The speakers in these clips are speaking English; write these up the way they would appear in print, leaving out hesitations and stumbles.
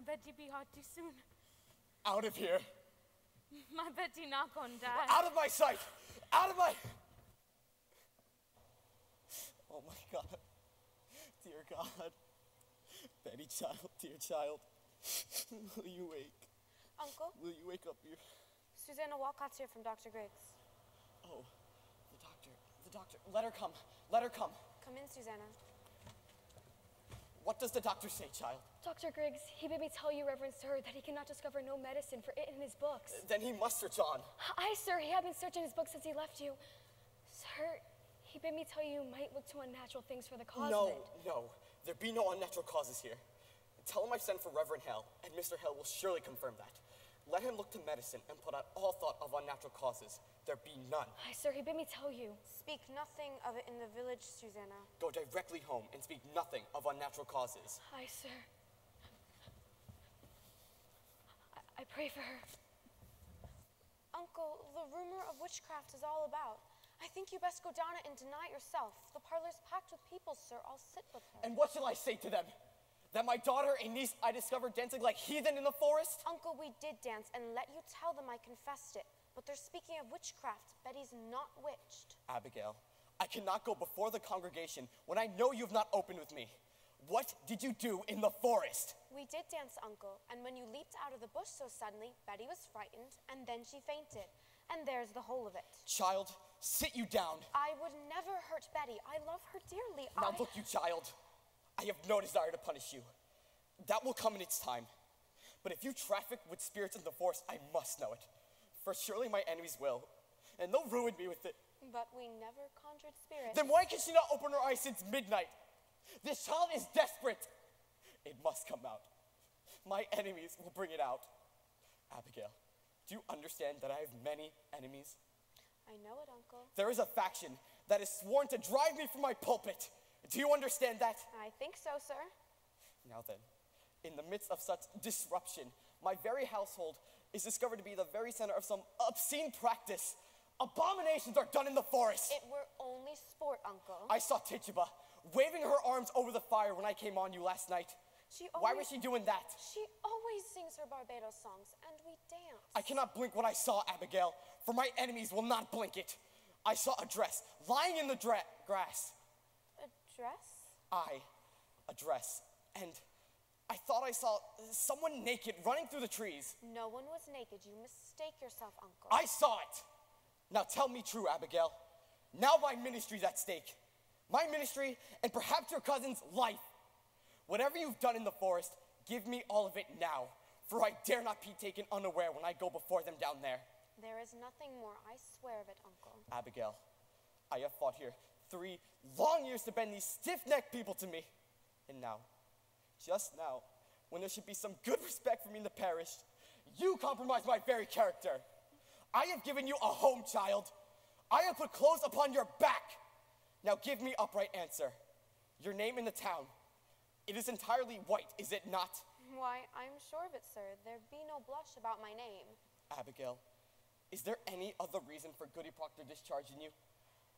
My Betty be hot too soon. Out of here. My Betty not gonna die. Out of my sight. Out of my... Oh my God. Dear God. Betty, child, dear child. Will you wake? Uncle? Will you wake up here? Susanna Walcott's here from Dr. Griggs. Oh, the doctor. Let her come. Let her come. Come in, Susanna. What does the doctor say, child? Dr. Griggs, he bid me tell you, Reverend Sir, that he cannot discover no medicine for it in his books. Then he must search on. Aye, sir, he had been searching his books since he left you. Sir, he bid me tell you might look to unnatural things for the cause of it. No, there be no unnatural causes here. Tell him I sent for Reverend Hale, and Mr. Hale will surely confirm that. Let him look to medicine and put out all thought of unnatural causes. There be none. Aye, sir, he bid me tell you. Speak nothing of it in the village, Susanna. Go directly home and speak nothing of unnatural causes. Aye, sir. I pray for her. Uncle, the rumor of witchcraft is all about. I think you best go down it and deny it yourself. The parlor's packed with people, sir. I'll sit with her. And what shall I say to them? That my daughter and niece I discovered dancing like heathen in the forest? Uncle, we did dance, and let you tell them I confessed it. But they're speaking of witchcraft. Betty's not witched. Abigail, I cannot go before the congregation when I know you've not opened with me. What did you do in the forest? We did dance, Uncle, and when you leaped out of the bush so suddenly, Betty was frightened, and then she fainted. And there's the whole of it. Child, sit you down. I would never hurt Betty. I love her dearly. Now look, you child. I have no desire to punish you. That will come in its time. But if you traffic with spirits in the forest, I must know it. For surely my enemies will, and they'll ruin me with it. But we never conjured spirits. Then why can she not open her eyes since midnight? This child is desperate. It must come out. My enemies will bring it out. Abigail, do you understand that I have many enemies? I know it, Uncle. There is a faction that is sworn to drive me from my pulpit. Do you understand that? I think so, sir. Now then, in the midst of such disruption, my very household is discovered to be the very center of some obscene practice. Abominations are done in the forest. It were only sport, Uncle. I saw Tituba waving her arms over the fire when I came on you last night. Why was she doing that? She always sings her Barbados songs, and we dance. I cannot blink what I saw, Abigail, for my enemies will not blink it. I saw a dress lying in the grass. A dress? Aye, a dress. And I thought I saw someone naked running through the trees. No one was naked. You mistake yourself, Uncle. I saw it. Now tell me true, Abigail. Now my ministry's at stake. My ministry, and perhaps your cousin's life. Whatever you've done in the forest, give me all of it now, for I dare not be taken unaware when I go before them down there. There is nothing more, I swear of it, Uncle. Abigail, I have fought here 3 long years to bend these stiff-necked people to me. And now, just now, when there should be some good respect for me in the parish, you compromise my very character. I have given you a home, child. I have put clothes upon your back. Now give me upright answer. Your name in the town. It is entirely white, is it not? Why, I'm sure of it, sir. There be no blush about my name. Abigail, is there any other reason for Goody Proctor discharging you?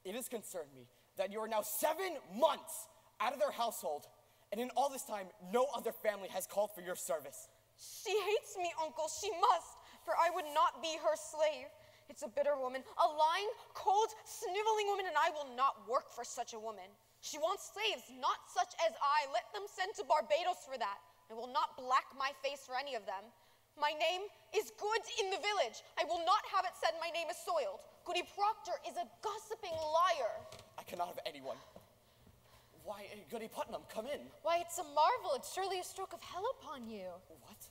It has concerned me that you are now 7 months out of their household, and in all this time, no other family has called for your service. She hates me, Uncle. She must, for I would not be her slave. It's a bitter woman, a lying, cold, sniveling woman, and I will not work for such a woman. She wants slaves, not such as I. Let them send to Barbados for that. I will not black my face for any of them. My name is good in the village. I will not have it said my name is soiled. Goody Proctor is a gossiping liar. I cannot have anyone. Why, Goody Putnam, come in. Why, it's a marvel. It's surely a stroke of hell upon you. What?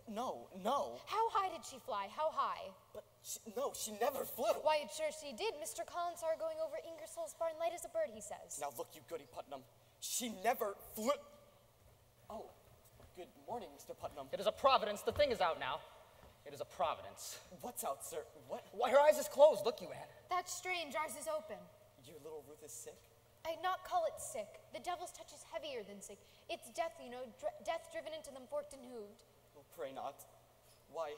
No, no. How high did she fly? How high? But no, she never flew. Why, it's sure she did. Mr. Collins saw her going over Ingersoll's barn, light as a bird, he says. Now look, you Goody Putnam. She never flew. Oh, good morning, Mr. Putnam. It is a providence. The thing is out now. It is a providence. What's out, sir? What? Why, her eyes is closed. Look, you, Anne. That's strange. Ours is open. Your little Ruth is sick? I'd not call it sick. The devil's touch is heavier than sick. It's death, you know, death driven into them forked and hooved. Oh, pray not. Why,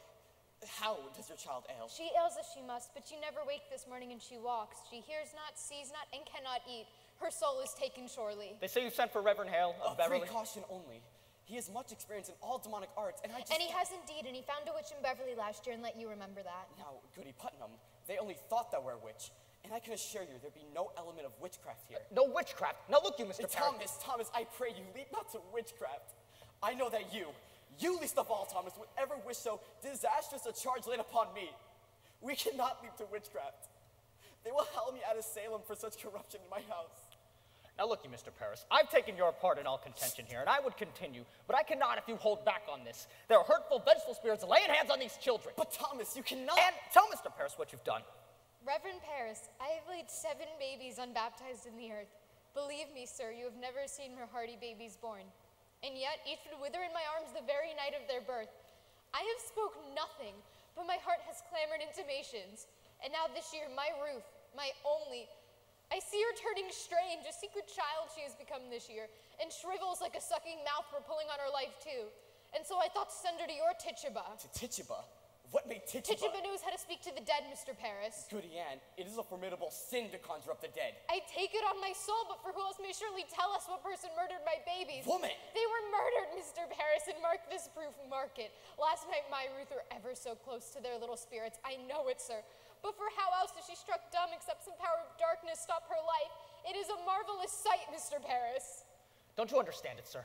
how does your child ail? She ails as she must, but she never waked this morning and she walks. She hears not, sees not, and cannot eat. Her soul is taken surely. They say you sent for Reverend Hale of Beverly. Precaution only. He has much experience in all demonic arts, and I just... And he has indeed, and he found a witch in Beverly last year and let you remember that. Now, Goody Putnam, they only thought that we're a witch, and I can assure you there'd be no element of witchcraft here. No witchcraft. Now look you, Mr. Parrott. Thomas, I pray you, lead not to witchcraft. I know that you least of all, Thomas, would ever wish so disastrous a charge laid upon me. We cannot lead to witchcraft. They will howl me out of Salem for such corruption in my house. Now look you, Mr. Parris, I've taken your part in all contention here, and I would continue, but I cannot if you hold back on this. There are hurtful, vengeful spirits laying hands on these children. But Thomas, you cannot... And tell Mr. Parris what you've done. Reverend Parris, I have laid 7 babies unbaptized in the earth. Believe me, sir, you have never seen her hardy babies born. And yet, each would wither in my arms the very night of their birth. I have spoke nothing, but my heart has clamored intimations. And now this year, my Ruth, my only... I see her turning strange, a secret child she has become this year, and shrivels like a sucking mouth for pulling on her life too. And so I thought to send her to your Tituba. To Tituba? What made Tituba? Tituba knows how to speak to the dead, Mr. Parris. Goody Ann, it is a formidable sin to conjure up the dead. I take it on my soul, but for who else may surely tell us what person murdered my babies? Woman! They were murdered, Mr. Parris, and mark this proof, mark it. Last night my Ruth were ever so close to their little spirits. I know it, sir. But for how else is she struck dumb except some power of darkness stop her life? It is a marvelous sight, Mr. Parris. Don't you understand it, sir?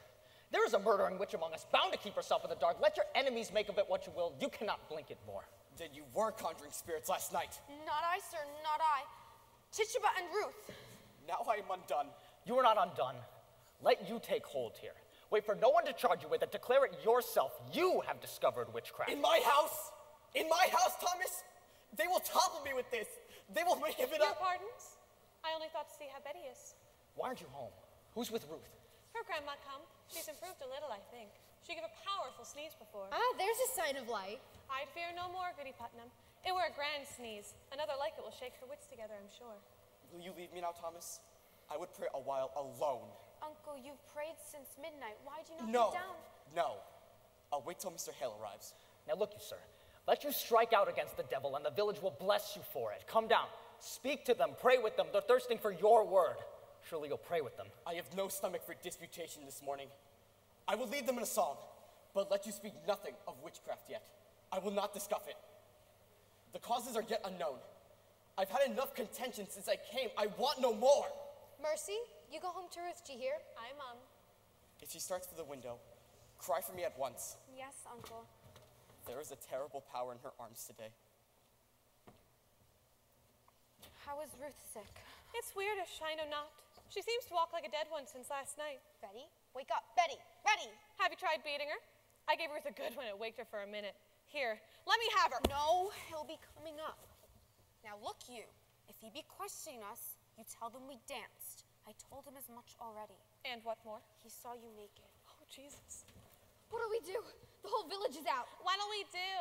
There is a murdering witch among us, bound to keep herself in the dark. Let your enemies make of it what you will. You cannot blink it more. Then you were conjuring spirits last night. Not I, sir, not I. Tituba and Ruth. Now I am undone. You are not undone. Let you take hold here. Wait for no one to charge you with it. Declare it yourself. You have discovered witchcraft. In my house? In my house, Thomas? They will topple me with this. They will make it Your up. pardons? I only thought to see how Betty is. Why aren't you home? Who's with Ruth? Her grandma come. She's improved a little, I think. She gave a powerful sneeze before. Ah, there's a sign of life. I'd fear no more, Goody Putnam. It were a grand sneeze. Another like it will shake her wits together, I'm sure. Will you leave me now, Thomas? I would pray a while alone. Uncle, you've prayed since midnight. Why'd you not No, get down? no. I'll wait till Mr. Hale arrives. Now look you, sir. Let you strike out against the devil, and the village will bless you for it. Come down. Speak to them. Pray with them. They're thirsting for your word. Surely you'll pray with them. I have no stomach for disputation this morning. I will lead them in a song, but let you speak nothing of witchcraft yet. I will not discuss it. The causes are yet unknown. I've had enough contention since I came. I want no more. Mercy, you go home to Ruth, do you hear? Aye, Mum. If she starts for the window, cry for me at once. Yes, Uncle. There is a terrible power in her arms today. How is Ruth sick? It's weirdish, I know not. She seems to walk like a dead one since last night. Betty, wake up. Betty, Betty! Have you tried beating her? I gave Ruth a good one. It waked her for a minute. Here, let me have her. No, he'll be coming up. Now look you, if he be questioning us, you tell them we danced. I told him as much already. And what more? He saw you naked. Oh, Jesus. What do we do? The whole village is out. What'll we do?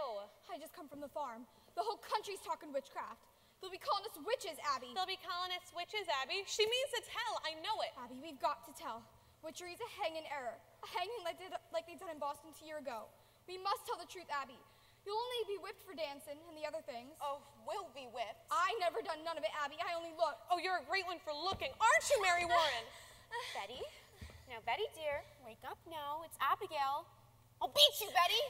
I just come from the farm. The whole country's talking witchcraft. They'll be calling us witches, Abby. They'll be calling us witches, Abby. She means it's hell. I know it. Abby, we've got to tell. Witchery's a hanging error. A hanging like they done in Boston 2 years ago. We must tell the truth, Abby. You'll only be whipped for dancing and the other things. Oh, we'll be whipped. I never done none of it, Abby. I only looked. Oh, you're a great one for looking. Aren't you, Mary Warren? Betty? Now, Betty, dear, wake up now. It's Abigail. I'll beat you, Betty.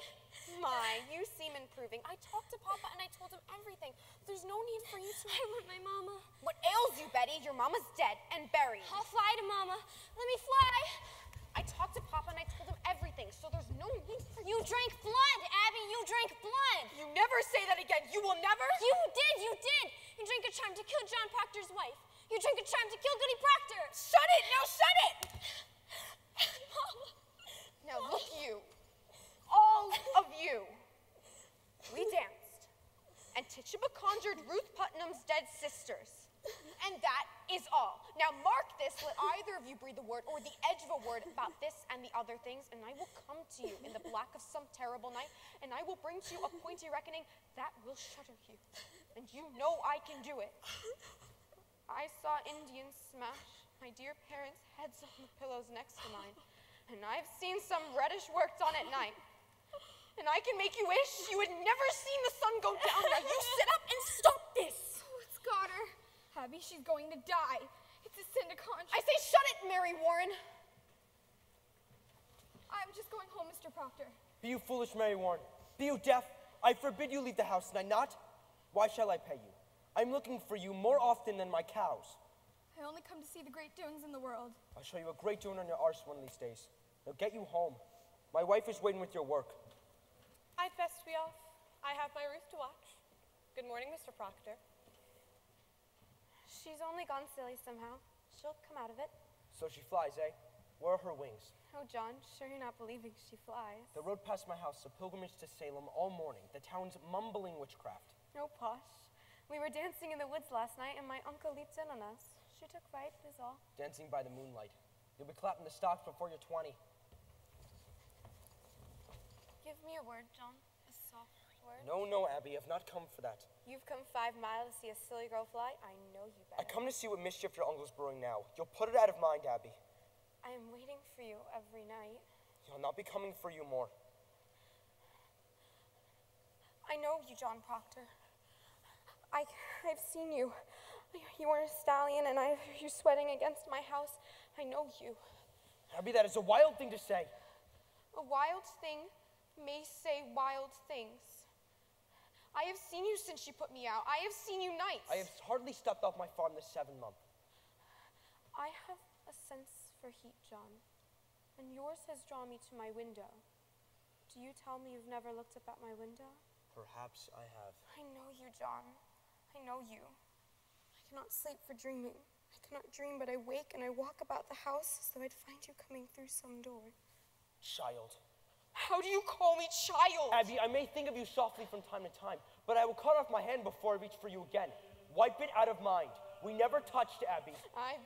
My, you seem improving. I talked to Papa and I told him everything. There's no need for you to... I want my mama. What ails you, Betty? Your mama's dead and buried. I'll fly to Mama. Let me fly. I talked to Papa and I told him everything, so there's no need for you. You drank blood, Abby. You drank blood. You never say that again. You will never. You did. You did. You drank a charm to kill John Proctor's wife. You drank a charm to kill Goody Proctor. Shut it! Now shut it! Mama. Now look you. All of you. We danced. And Tituba conjured Ruth Putnam's dead sisters. And that is all. Now mark this, let either of you breathe a word or the edge of a word about this and the other things, and I will come to you in the black of some terrible night, and I will bring to you a pointy reckoning that will shudder you. And you know I can do it. I saw Indians smash my dear parents' heads on the pillows next to mine, and I've seen some reddish worked on at night. And I can make you wish you had never seen the sun go down. Now you sit up and stop this. What's got her? Abby, she's going to die. It's a sin to conjure. I say shut it, Mary Warren. I'm just going Mr. Proctor. Be you foolish, Mary Warren? Be you deaf? I forbid you leave the house, and I not? Why shall I pay you? I'm looking for you more often than my cows. I only come to see the great doings in the world. I'll show you a great doing on your arse one of these days. Now get you home. My wife is waiting with your work. I'd best be off. I have my roof to watch. Good morning, Mr. Proctor. She's only gone silly somehow. She'll come out of it. So she flies, eh? Where are her wings? Oh, John, sure you're not believing she flies. The road past my house, a pilgrimage to Salem all morning. The town's mumbling witchcraft. No, Posh. We were dancing in the woods last night, and my uncle leaped in on us. She took fright, is all. Dancing by the moonlight. You'll be clapping the stocks before you're 20. Give me a word, John. A soft word. No, Abby, I've not come for that. You've come 5 miles to see a silly girl fly? I know you I better. come to see what mischief your uncle's brewing now. You'll put it out of mind, Abby. I am waiting for you every night. I'll not be coming for you more. I know you, John Proctor. I've seen you. You were a stallion, and I heard you sweating against my house. I know you. Abby, that is a wild thing to say. A wild thing may say wild things. I have seen you since you put me out. I have seen you nights. I have hardly stepped off my farm this 7 month. I have a sense for heat, John, and yours has drawn me to my window. Do you tell me you've never looked up at my window? Perhaps I have. I know you, John. I know you. I cannot sleep for dreaming. I cannot dream, but I wake and I walk about the house as though I'd find you coming through some door. Child. How do you call me child? Abby, I may think of you softly from time to time, but I will cut off my hand before I reach for you again. Wipe it out of mind. We never touched, Abby.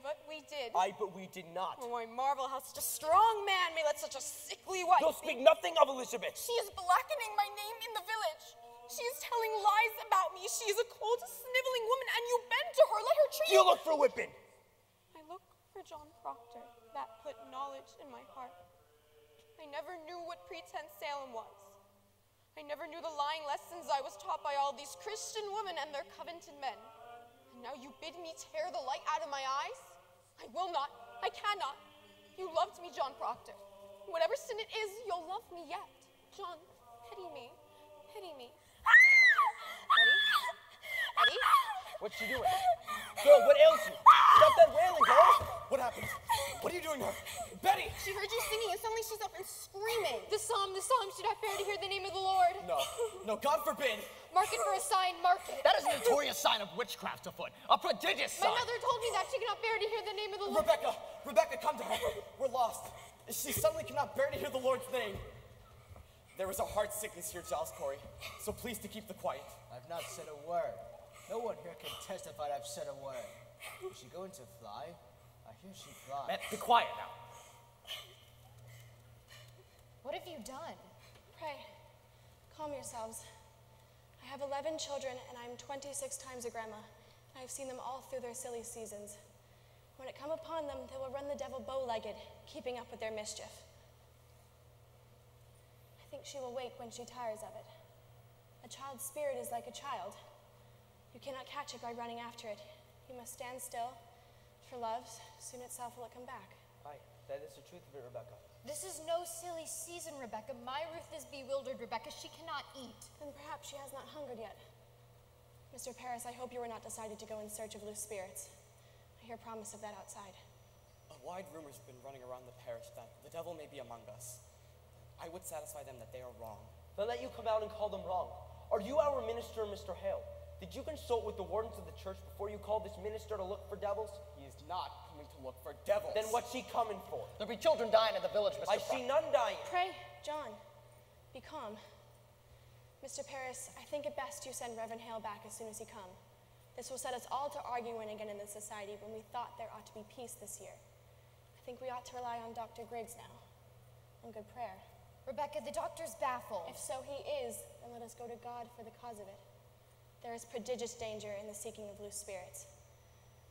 But we did. But we did not. Oh, I marvel how such a strong man may let such a sickly wife You'll speak nothing of Elizabeth. She is blackening my name in the village. She is telling lies about me. She is a cold, sniveling woman, and you bend to her. Let her treat You look for whipping. I look for John Proctor. That put knowledge in my heart. I never knew what pretense Salem was. I never knew the lying lessons I was taught by all these Christian women and their covenanted men. And now you bid me tear the light out of my eyes? I will not. I cannot. You loved me, John Proctor. Whatever sin it is, you'll love me yet. John, pity me. Pity me. Eddie? What's she doing? Girl, what ails you? Stop that wailing, girl. What happened? What are you doing here? Betty! She heard you singing and suddenly she's up and screaming. The psalm should not bear to hear the name of the Lord. No, God forbid. Mark it for a sign, mark it. That is a notorious sign of witchcraft afoot. A prodigious My sign. mother told me that she cannot bear to hear the name of the Lord. Rebecca, come to her. We're lost. She suddenly cannot bear to hear the Lord's name. There is a heart sickness here, Giles Corey, so please to keep the quiet. I've not said a word. No one here can testify I've said a word. Is she going to fly? I hear she flies. Man, be quiet now. What have you done? Pray, calm yourselves. I have 11 children, and I'm 26 times a grandma. I've seen them all through their silly seasons. When it come upon them, they will run the devil bow-legged, keeping up with their mischief. I think she will wake when she tires of it. A child's spirit is like a child. You cannot catch it by running after it. You must stand still, for love, soon itself will it come back. Aye, that is the truth of it, Rebecca. This is no silly season, Rebecca. My Ruth is bewildered, Rebecca. She cannot eat. Then perhaps she has not hungered yet. Mr. Paris, I hope you were not decided to go in search of loose spirits. I hear promise of that outside. A wide rumor's been running around the parish that the devil may be among us. I would satisfy them that they are wrong. Then let you come out and call them wrong. Are you our minister, Mr. Hale? Did you consult with the wardens of the church before you called this minister to look for devils? He is not coming to look for devils. Then what's he coming for? There'll be children dying in the village, Mr. I see none dying. Pray, John, be calm. Mr. Paris, I think it best you send Reverend Hale back as soon as he come. This will set us all to arguing again in the society when we thought there ought to be peace this year. I think we ought to rely on Dr. Griggs now, on good prayer. Rebecca, the doctor's baffled. If so he is, then let us go to God for the cause of it. There is prodigious danger in the seeking of loose spirits.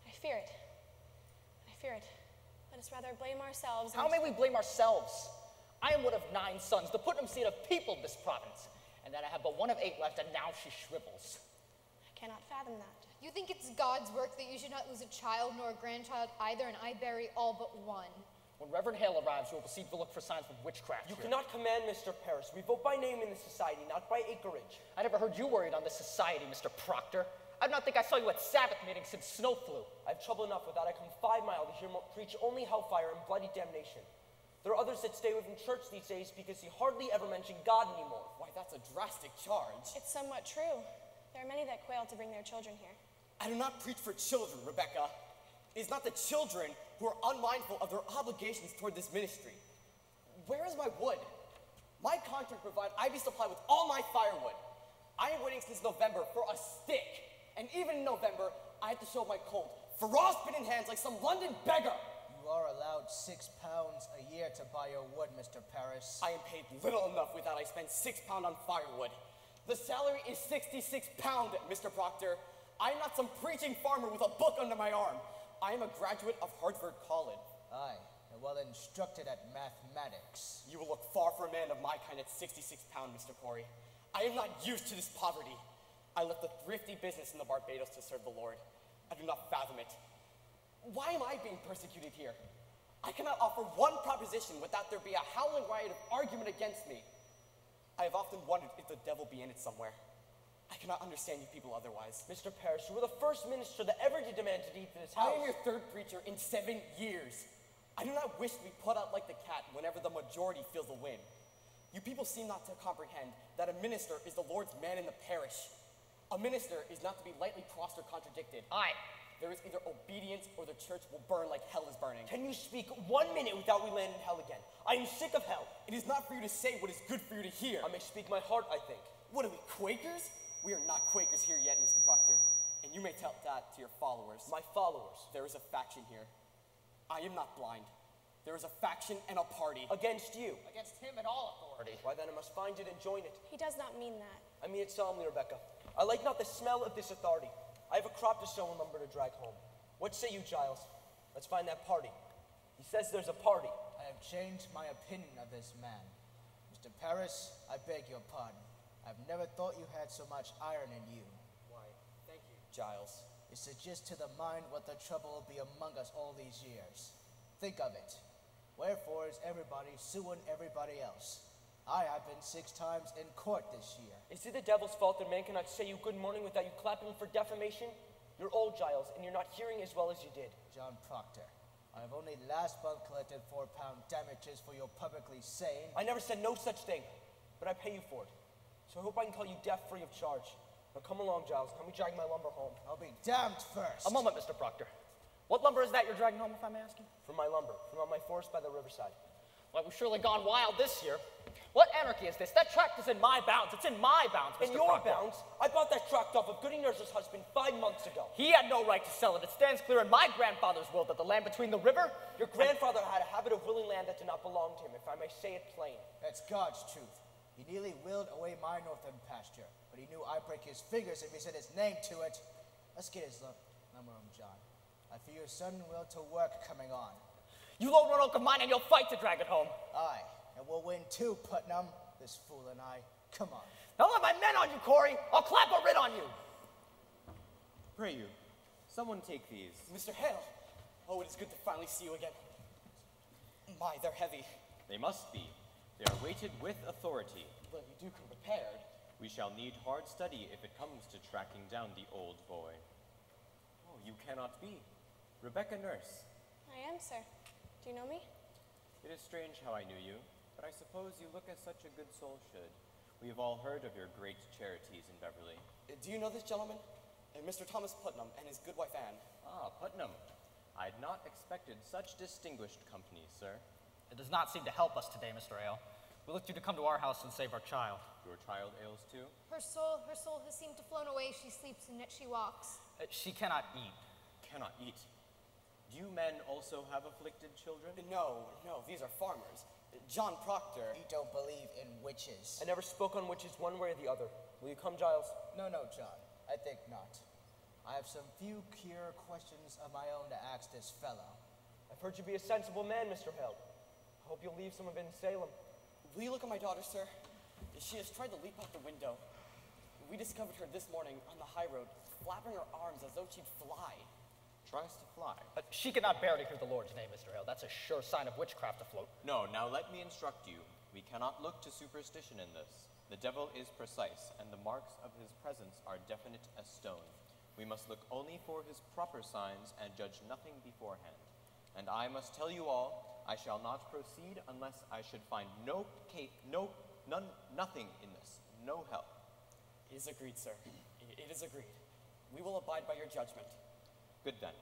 I fear it. I fear it. Let us rather blame ourselves. How may we blame ourselves? I am one of 9 sons. The putnam seed have peopled this province. And then I have but one of 8 left, and now she shrivels. I cannot fathom that. You think it's God's work that you should not lose a child nor a grandchild either, and I bury all but one. When Reverend Hale arrives, you will proceed to look for signs of witchcraft You here. cannot command Mr. Parrish. We vote by name in the society, not by acreage. I never heard you worried on this society, Mr. Proctor. I do not think I saw you at Sabbath meetings since snow flew. I have trouble enough with that. I come 5 miles to hear preach only hellfire and bloody damnation. There are others that stay away from church these days because he hardly ever mentioned God anymore. Why, that's a drastic charge. It's somewhat true. There are many that quail to bring their children here. I do not preach for children, Rebecca. It is not the children who are unmindful of their obligations toward this ministry. Where is my wood? My contract provides I be supplied with all my firewood. I am waiting since November for a stick. And even in November, I have to show my cold, frostbitten hands like some London beggar. You are allowed £6 a year to buy your wood, Mr. Parrish. I am paid little enough without I spend £6 on firewood. The salary is £66, Mr. Proctor. I am not some preaching farmer with a book under my arm. I am a graduate of Harvard College. Aye, and well instructed at mathematics. You will look far for a man of my kind at £66, Mr. Corey. I am not used to this poverty. I left a thrifty business in the Barbados to serve the Lord. I do not fathom it. Why am I being persecuted here? I cannot offer one proposition without there be a howling riot of argument against me. I have often wondered if the devil be in it somewhere. I cannot understand you people otherwise. Mr. Parrish, you were the first minister that ever did demand to eat this house. I am your third preacher in 7 years. I do not wish to be put out like the cat whenever the majority feels the wind. You people seem not to comprehend that a minister is the Lord's man in the parish. A minister is not to be lightly crossed or contradicted. Aye. There is either obedience or the church will burn like hell is burning. Can you speak 1 minute without we land in hell again? I am sick of hell. It is not for you to say what is good for you to hear. I may speak my heart, I think. What are we, Quakers? We are not Quakers here yet, Mr. Proctor. And you may tell that to your followers. My followers. There is a faction here. I am not blind. There is a faction and a party. Against you. Against him and all authority. Why then I must find it and join it. He does not mean that. I mean it solemnly, Rebecca. I like not the smell of this authority. I have a crop to sow and lumber to drag home. What say you, Giles? Let's find that party. He says there's a party. I have changed my opinion of this man. Mr. Parrish, I beg your pardon. I've never thought you had so much iron in you. Why, thank you, Giles. It suggests to the mind what the trouble will be among us all these years. Think of it. Wherefore is everybody suing everybody else? I have been 6 times in court this year. Is it the devil's fault that man cannot say you good morning without you clapping him for defamation? You're old, Giles, and you're not hearing as well as you did. John Proctor, I have only last month collected £4 damages for your publicly saying. I never said no such thing, but I pay you for it. So I hope I can call you deaf free of charge. Now come along, Giles. Let me drag my lumber home. I'll be damned first. A moment, Mr. Proctor. What lumber is that you're dragging home, if I may ask you? From my lumber, from my forest by the riverside. Well, we've surely gone wild this year. What anarchy is this? That tract is in my bounds. It's in my bounds, Mr. In your Proctor. bounds? I bought that tract off of Goody Nurse's husband 5 months ago. He had no right to sell it. It stands clear in my grandfather's will that the land between the river... Your grandfather had a habit of willing land that did not belong to him, if I may say it plain. That's God's truth. He nearly willed away my northern pasture, but he knew I'd break his fingers if he said his name to it. Let's get his number home, John. I feel your sudden will to work coming on. You low run oak of mine and you'll fight to drag it home. Aye, and we'll win too, Putnam. This fool and I. Come on. Don't let my men on you, Corey. I'll clap a writ on you. Pray you, someone take these. Mr. Hale. Oh, it is good to finally see you again. My, they're heavy. They must be. They are weighted with authority. Well, you do come prepared. We shall need hard study if it comes to tracking down the old boy. Oh, you cannot be. Rebecca Nurse. I am, sir. Do you know me? It is strange how I knew you, but I suppose you look as such a good soul should. We have all heard of your great charities in Beverly. Do you know this gentleman? Mr. Thomas Putnam and his good wife Anne. Ah, Putnam. I had not expected such distinguished company, sir. It does not seem to help us today, Mr. Hale. We looked you to come to our house and save our child. Your child ails too? Her soul has seemed to flown away. She sleeps and yet she walks. She cannot eat. Cannot eat. Do you men also have afflicted children? No, these are farmers. John Proctor. You don't believe in witches. I never spoke on witches one way or the other. Will you come, Giles? No, John. I think not. I have some few cure questions of my own to ask this fellow. I've heard you be a sensible man, Mr. Hale. I hope you'll leave some of it in Salem. Will you look at my daughter, sir? She has tried to leap out the window. We discovered her this morning on the high road, flapping her arms as though she'd fly. tries to fly. She cannot bear to hear the Lord's name, Mr. Hale. That's a sure sign of witchcraft afloat. No, now let me instruct you. We cannot look to superstition in this. The devil is precise, and the marks of his presence are definite as stone. We must look only for his proper signs and judge nothing beforehand. And I must tell you all, I shall not proceed unless I should find nothing in this, no help. It is agreed, sir. It is agreed. We will abide by your judgment. Good then.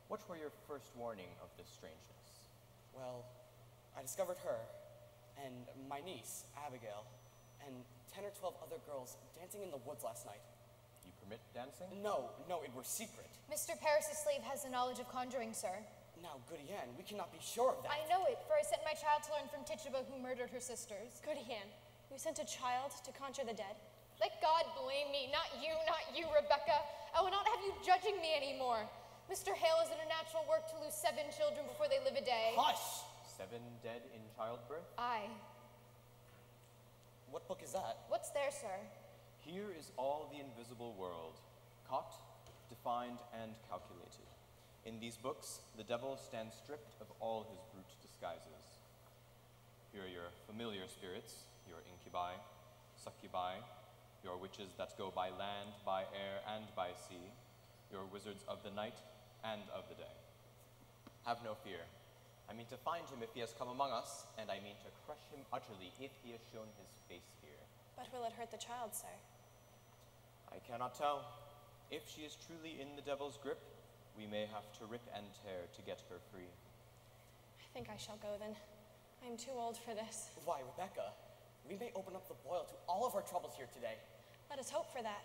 What were your first warning of this strangeness? Well, I discovered her, and my niece, Abigail, and 10 or 12 other girls dancing in the woods last night. You permit dancing? No, it were secret. Mr. Paris's slave has the knowledge of conjuring, sir. Now, Goody Ann, we cannot be sure of that. I know it, for I sent my child to learn from Tituba, who murdered her sisters. Goody Ann, you sent a child to conjure the dead? Let God blame me, not you, Rebecca. I will not have you judging me anymore. Mr. Hale is in a natural work to lose 7 children before they live a day. Hush! 7 dead in childbirth? Aye. What book is that? What's there, sir? Here is all the invisible world, caught, defined, and calculated. In these books, the devil stands stripped of all his brute disguises. Here are your familiar spirits, your incubi, succubi, your witches that go by land, by air, and by sea, your wizards of the night and of the day. Have no fear. I mean to find him if he has come among us, and I mean to crush him utterly if he has shown his face here. But will it hurt the child, sir? I cannot tell. If she is truly in the devil's grip, we may have to rip and tear to get her free. I think I shall go then. I am too old for this. Why, Rebecca, we may open up the boil to all of our troubles here today. Let us hope for that.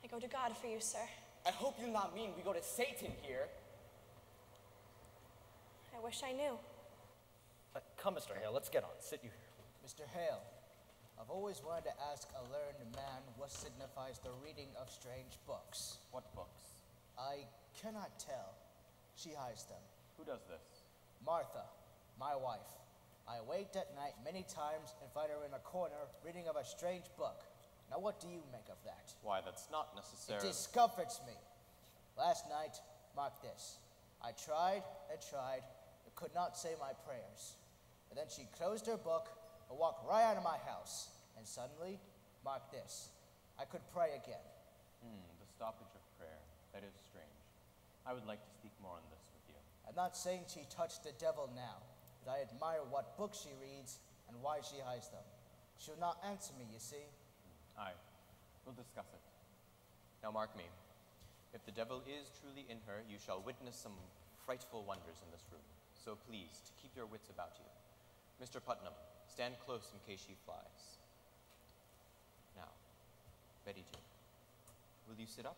I go to God for you, sir. I hope you not mean we go to Satan here. I wish I knew. Come, Mr. Hale, let's get on. Sit you here. Mr. Hale, I've always wanted to ask a learned man what signifies the reading of strange books. What books? I cannot tell. She hides them. Who does this? Martha, my wife. I wait at night many times and find her in a corner reading of a strange book. Now what do you make of that? Why, that's not necessarily... It discomforts me. Last night, mark this. I tried and tried, and could not say my prayers. And then she closed her book and walked right out of my house. And suddenly, mark this. I could pray again. The stoppage of prayer. That is strange. I would like to speak more on this with you. I'm not saying she touched the devil now, but I admire what books she reads and why she hides them. She'll not answer me, you see. Aye, we'll discuss it. Now mark me. If the devil is truly in her, you shall witness some frightful wonders in this room. So please, to keep your wits about you. Mr. Putnam, stand close in case she flies. Now, Betty Jane, will you sit up?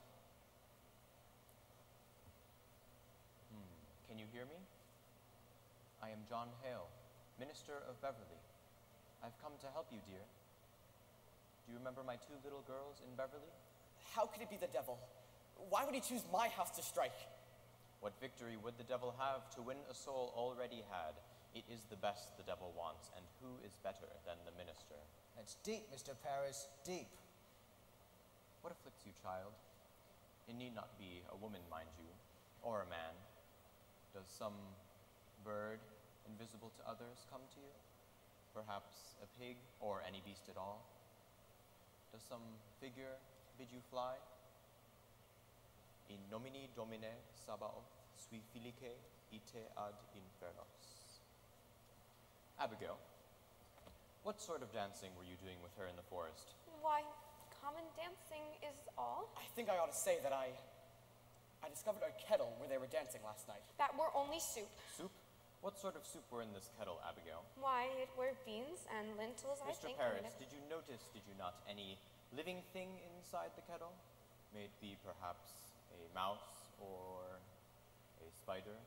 Can you hear me? I am John Hale, minister of Beverly. I've come to help you, dear. Do you remember my 2 little girls in Beverly? How could it be the devil? Why would he choose my house to strike? What victory would the devil have to win a soul already had? It is the best the devil wants, and who is better than the minister? It's deep, Mr. Paris, deep. What afflicts you, child? It need not be a woman, mind you, or a man. Does some bird, invisible to others, come to you? Perhaps a pig, or any beast at all? Does some figure bid you fly? In nomine Domine Sabaoth, sui filice ite ad infernos. Abigail, what sort of dancing were you doing with her in the forest? Why, common dancing is all. I think I ought to say that I discovered a kettle where they were dancing last night. That were only soup. Soup? What sort of soup were in this kettle, Abigail? Why, it were beans and lentils, I Mr. think. Paris, did you notice, did you not, any living thing inside the kettle? May it be perhaps a mouse, or a spider,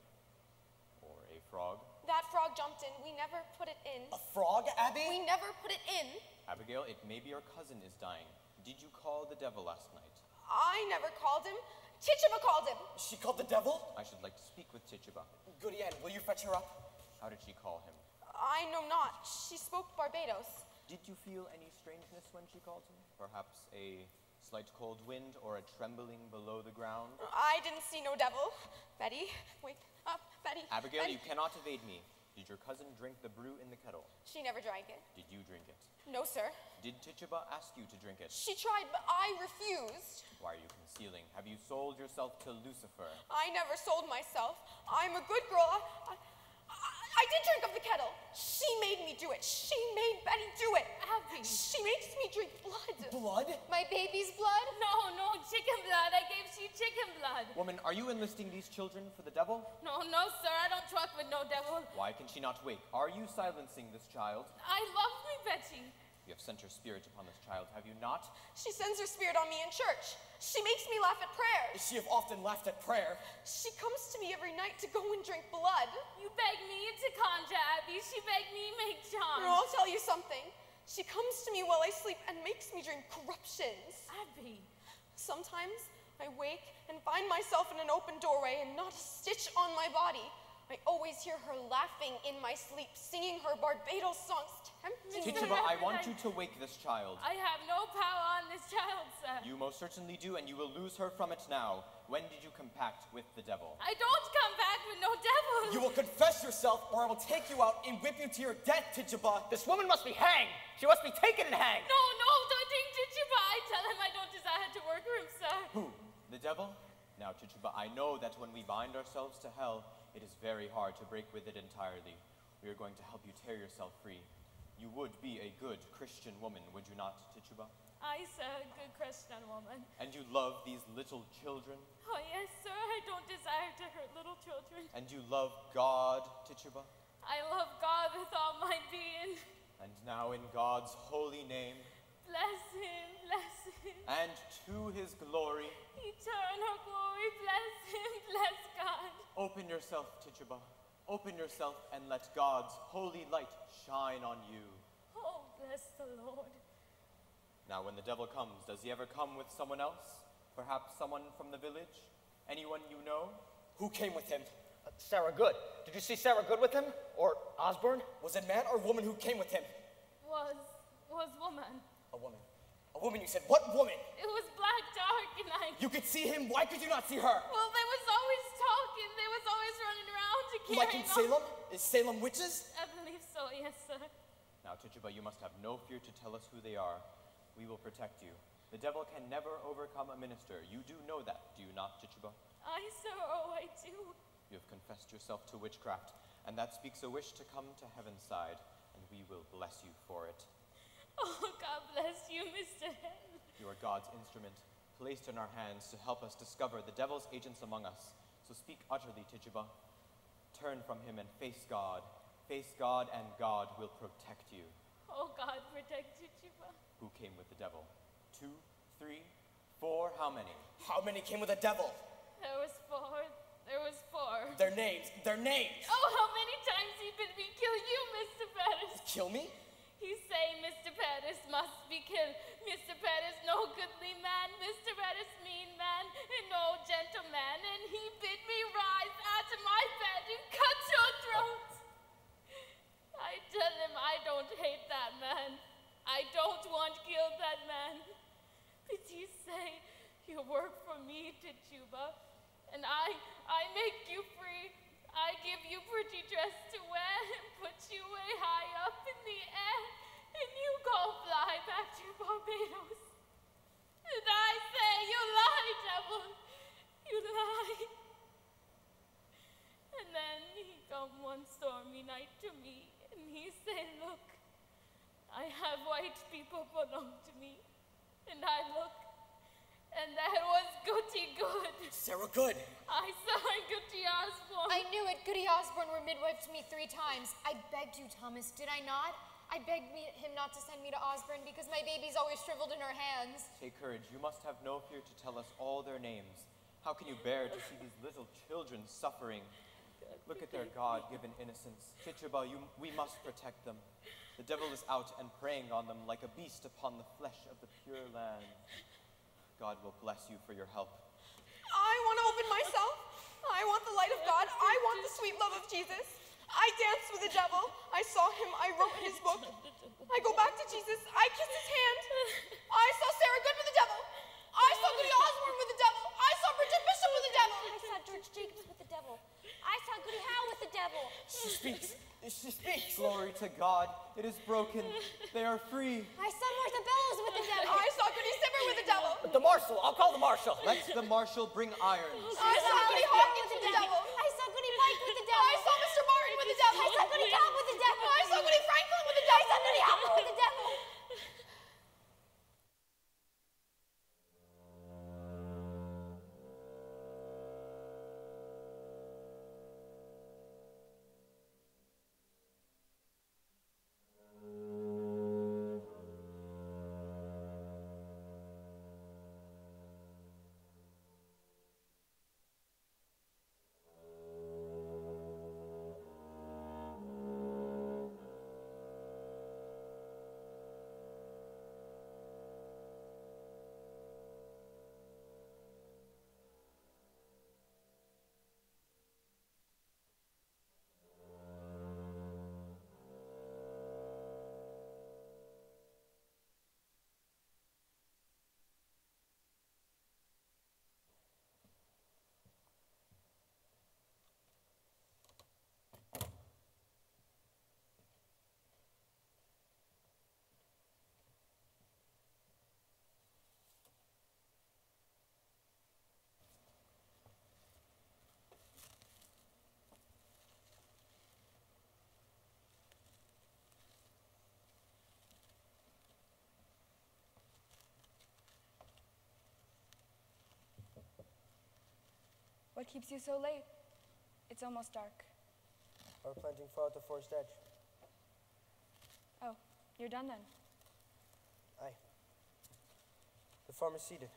or a frog? That frog jumped in. We never put it in. A frog, Abby? We never put it in. Abigail, it may be your cousin is dying. Did you call the devil last night? I never called him. Tituba called him. She called the devil? I should like to speak with Tituba. Goody Ann, will you fetch her up? How did she call him? I know not. She spoke Barbados. Did you feel any strangeness when she called him? Perhaps a Slight cold wind or a trembling below the ground? I didn't see no devil. Betty, wake up, Betty. Abigail, Betty. you cannot evade me. Did your cousin drink the brew in the kettle? She never drank it. Did you drink it? No, sir. Did Tituba ask you to drink it? She tried, but I refused. Why are you concealing? Have you sold yourself to Lucifer? I never sold myself. I'm a good girl. I did drink of the kettle. She made me do it. She made Betty do it. Abby. She makes me drink blood. Blood? My baby's blood? No, chicken blood. I gave she chicken blood. Woman, are you enlisting these children for the devil? No, sir. I don't truck with no devil. Why can she not wake? Are you silencing this child? I love me, Betty. You have sent your spirit upon this child, have you not? She sends her spirit on me in church. She makes me laugh at prayers. She have often laughed at prayer. She comes to me every night to go and drink blood. You beg me to conjure, Abby. She beg me make charms. No, I'll tell you something. She comes to me while I sleep and makes me dream corruptions. Abby. Sometimes I wake and find myself in an open doorway and not a stitch on my body. I always hear her laughing in my sleep, singing her Barbados songs, tempting me. Tituba, I want you to wake this child. I have no power on this child, sir. You most certainly do, and you will lose her from it now. When did you compact with the devil? I don't come back with no devil. You will confess yourself, or I will take you out and whip you to your death, Tituba. This woman must be hanged. She must be taken and hanged. No, don't think Tituba. I tell him I don't desire to work for him, sir. Who? The devil? Now, Tituba, I know that when we bind ourselves to hell, it is very hard to break with it entirely. We are going to help you tear yourself free. You would be a good Christian woman, would you not, Tituba? I, sir, a good Christian woman. And you love these little children? Oh, yes, sir. I don't desire to hurt little children. And you love God, Tituba? I love God with all my being. And now in God's holy name, bless him, bless him. and to his glory, Eternal glory, bless him, bless God. open yourself, Tituba. Open yourself and let God's holy light shine on you. Oh, bless the Lord. Now, when the devil comes, does he ever come with someone else? Perhaps someone from the village? Anyone you know? Who came with him? Sarah Good. Did you see Sarah Good with him? Or Osborne? Was it man or woman who came with him? Was woman. A woman. A woman, you said. What woman? It was black dark and I... You could see him. Why could you not see her? Well, they was always talking. They was always running around to carry Like in Salem? Is Salem witches? I believe so, yes, sir. Now, Tituba, you must have no fear to tell us who they are. We will protect you. The devil can never overcome a minister. You do know that, do you not, Tituba? I, sir, oh, I do. You have confessed yourself to witchcraft, and that speaks a wish to come to heaven's side, and we will bless you for it. Oh, God bless you, Mr. Hale. You are God's instrument, placed in our hands to help us discover the devil's agents among us. So speak utterly, Tituba. Turn from him and face God. Face God, and God will protect you. Oh, God, protect Tituba. Who came with the devil? 2, 3, 4, how many? How many came with the devil? There was 4. There was 4. Their names. Their names. Oh, how many times he bid me kill you, Mr. Pettis? Kill me? He say Mr. Pettis must be killed. Mr. Pettis no goodly man. Mr. Pettis mean man and no gentleman. And he bid me rise out of my bed and cut your throat. I tell him I don't hate that man. I don't want to kill that man. But he say, you work for me, Tituba, and I make you free. I give you pretty dress to wear and put you way high up in the air, and you go fly back to Barbados. And I say, you lie, devil. You lie. And then he come one stormy night to me, and he say, look, I have white people belong to me. And I look, and that was Goody Good. Sarah Good. I saw Goody Osborne. I knew it. Goody Osborne midwifed me 3 times. I begged you, Thomas, did I not? I begged him not to send me to Osborne because my baby's always shriveled in her hands. Take courage. You must have no fear to tell us all their names. How can you bear to see these little children suffering? Look at their God-given innocence. Tituba, we must protect them. The devil is out and preying on them like a beast upon the flesh of the pure land. God will bless you for your help. I want to open myself. I want the light of God. I want the sweet love of Jesus. I danced with the devil. I saw him. I wrote in his book. I go back to Jesus. I kiss his hand. I saw Sarah Good with the devil. Glory to God. It is broken. They are free. I saw Martha Bellows with the devil. I saw Goody Simmer with the devil. The marshal. I'll call the marshal. Let the marshal bring irons. I saw Goody Hawkins with the devil. I saw Goody Pike with the devil. I saw Mr. Martin with the devil. I saw Goody Cobb with the devil. I saw Goody Franklin with the devil. I saw Goody Apple with the devil. What keeps you so late? It's almost dark. We're planting far at the forest edge. Oh, you're done then? Aye. The farm is seated.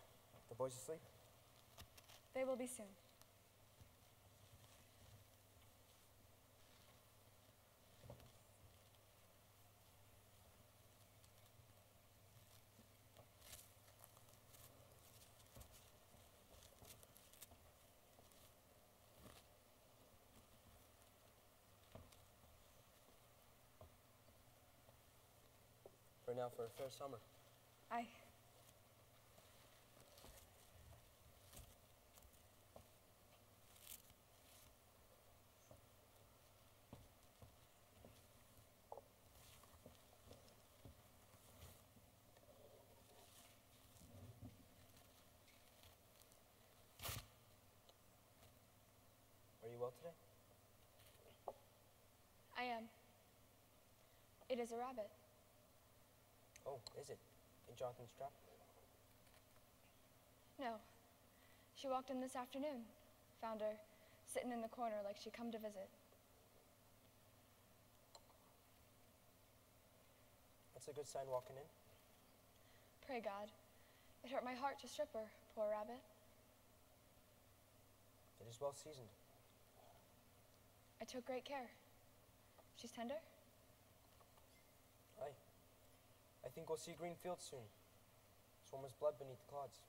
The boys asleep? They will be soon. For now, for a fair summer. Aye. Are you well today? I am. It is a rabbit. Oh, is it? In Jonathan's trap? No. She walked in this afternoon. Found her sitting in the corner like she'd come to visit. That's a good sign walking in. Pray God. It hurt my heart to strip her, poor rabbit. It is well seasoned. I took great care. She's tender? Aye. I think we'll see green fields soon. Swarmer's blood beneath the clods.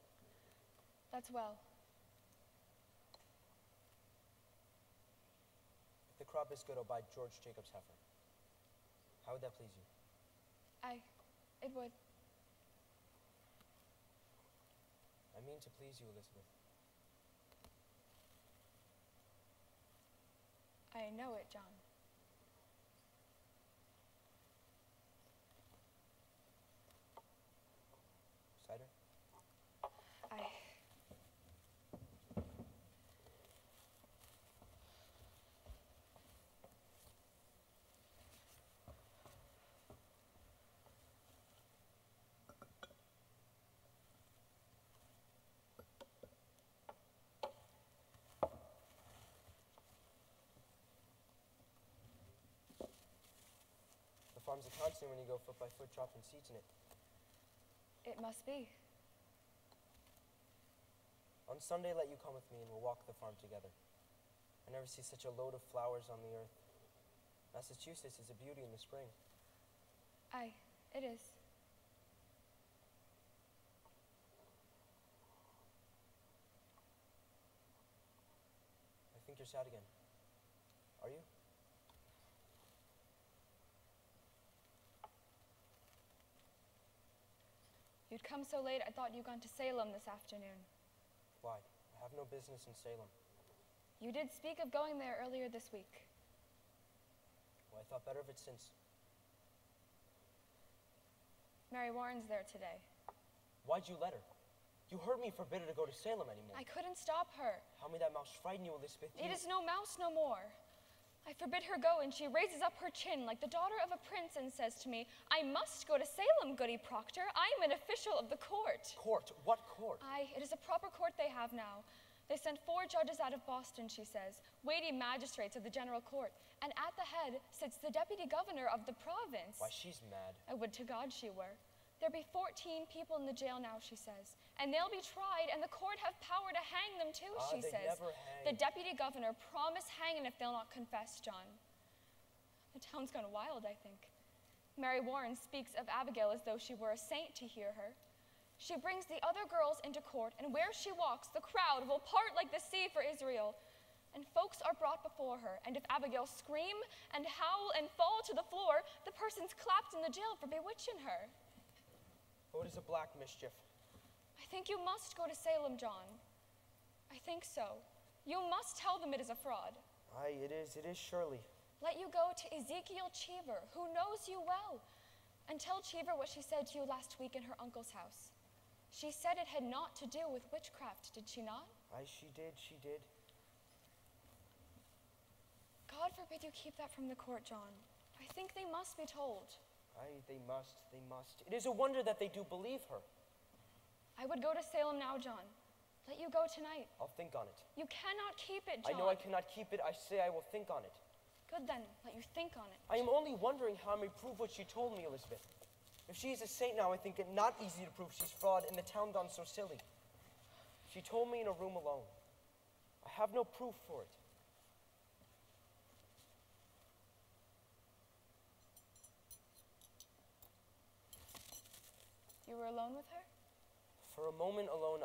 That's well. If the crop is good, I'll buy George Jacob's heifer. How would that please you? Aye, it would. I mean to please you, Elizabeth. I know it, John. Cider? Aye. The farm's a constant when you go foot by foot chopping seeds in it. It must be. On Sunday, let you come with me and we'll walk the farm together. I never see such a load of flowers on the earth. Massachusetts is a beauty in the spring. Aye, it is. I think you're sad again. Are you? You'd come so late, I thought you'd gone to Salem this afternoon. Why? I have no business in Salem. You did speak of going there earlier this week. Well, I thought better of it since. Mary Warren's there today. Why'd you let her? You heard me forbid her to go to Salem anymore. I couldn't stop her. How may that mouse frighten you, Elizabeth? It is no mouse no more. I forbid her go, and she raises up her chin like the daughter of a prince and says to me, I must go to Salem, Goody Proctor. I am an official of the court. Court? What court? Aye, it is a proper court they have now. They sent 4 judges out of Boston, she says, weighty magistrates of the general court, and at the head sits the deputy governor of the province. Why, she's mad. I would to God she were. There be 14 people in the jail now, she says, and they'll be tried, and the court have power to hang them too, she says. Never hang. The deputy governor promised hanging if they'll not confess, John. The town's gone wild, I think. Mary Warren speaks of Abigail as though she were a saint to hear her. She brings the other girls into court, and where she walks, the crowd will part like the sea for Israel. And folks are brought before her, and if Abigail scream and howl and fall to the floor, the person's clapped in the jail for bewitching her. What is a black mischief? I think you must go to Salem, John. I think so. You must tell them it is a fraud. Aye, it is surely. Let you go to Ezekiel Cheever, who knows you well, and tell Cheever what she said to you last week in her uncle's house. She said it had naught to do with witchcraft, did she not? Aye, she did. God forbid you keep that from the court, John. I think they must be told. Aye, they must. It is a wonder that they do believe her. I would go to Salem now, John. Let you go tonight. I'll think on it. You cannot keep it, John. I know I cannot keep it. I say I will think on it. Good then, let you think on it. I am only wondering how I may prove what she told me, Elizabeth. If she is a saint now, I think it not easy to prove she's fraud, and the town done so silly. She told me in a room alone. I have no proof for it. You were alone with her? For a moment alone,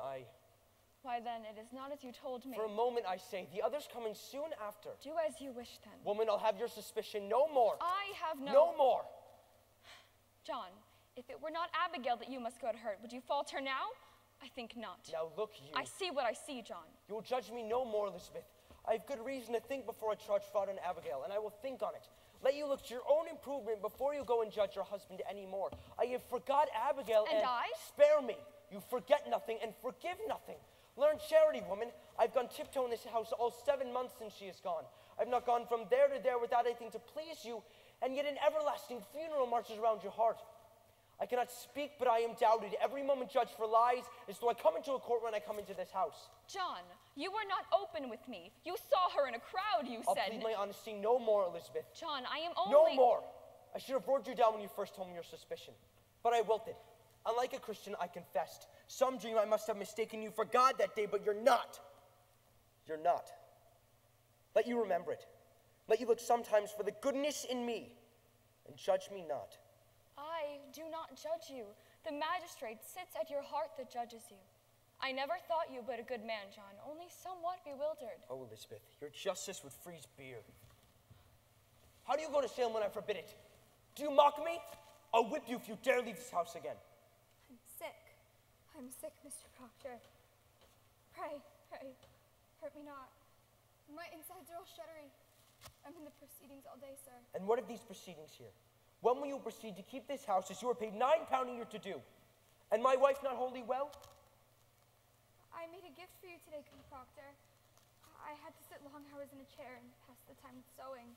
Why then, it is not as you told me. For a moment, I say. The others coming soon after. Do as you wish, then. Woman, I'll have your suspicion no more. I have no more. John, if it were not Abigail that you must go to her, would you falter now? I think not. Now look you. I see what I see, John. You will judge me no more, Elizabeth. I have good reason to think before I charge fraud on Abigail, and I will think on it. Let you look to your own improvement before you go and judge your husband any more. I have forgot Abigail and I? Spare me. You forget nothing and forgive nothing. Learn charity, woman. I've gone tiptoe in this house all 7 months since she is gone. I've not gone from there to there without anything to please you, and yet an everlasting funeral marches around your heart. I cannot speak, but I am doubted. Every moment judged for lies is though I come into a court when I come into this house. John, you were not open with me. You saw her in a crowd, you I'll said. plead my honesty no more, Elizabeth. John, I am only... No more. I should have roared you down when you first told me your suspicion. But I wilted. Unlike a Christian, I confessed. Some dream I must have mistaken you for God that day, but you're not. You're not. Let you remember it. Let you look sometimes for the goodness in me, and judge me not. I do not judge you. The magistrate sits at your heart that judges you. I never thought you but a good man, John, only somewhat bewildered. Oh, Elizabeth, your justice would freeze beer. How do you go to Salem when I forbid it? Do you mock me? I'll whip you if you dare leave this house again. I'm sick, Mr. Proctor. Pray, hurt me not. My insides are all shuddery. I'm in the proceedings all day, sir. And what of these proceedings here? When will you proceed to keep this house as you are paid £9 a year to do? And my wife not wholly well? I made a gift for you today, Proctor. I had to sit long hours in a chair and pass the time with sewing.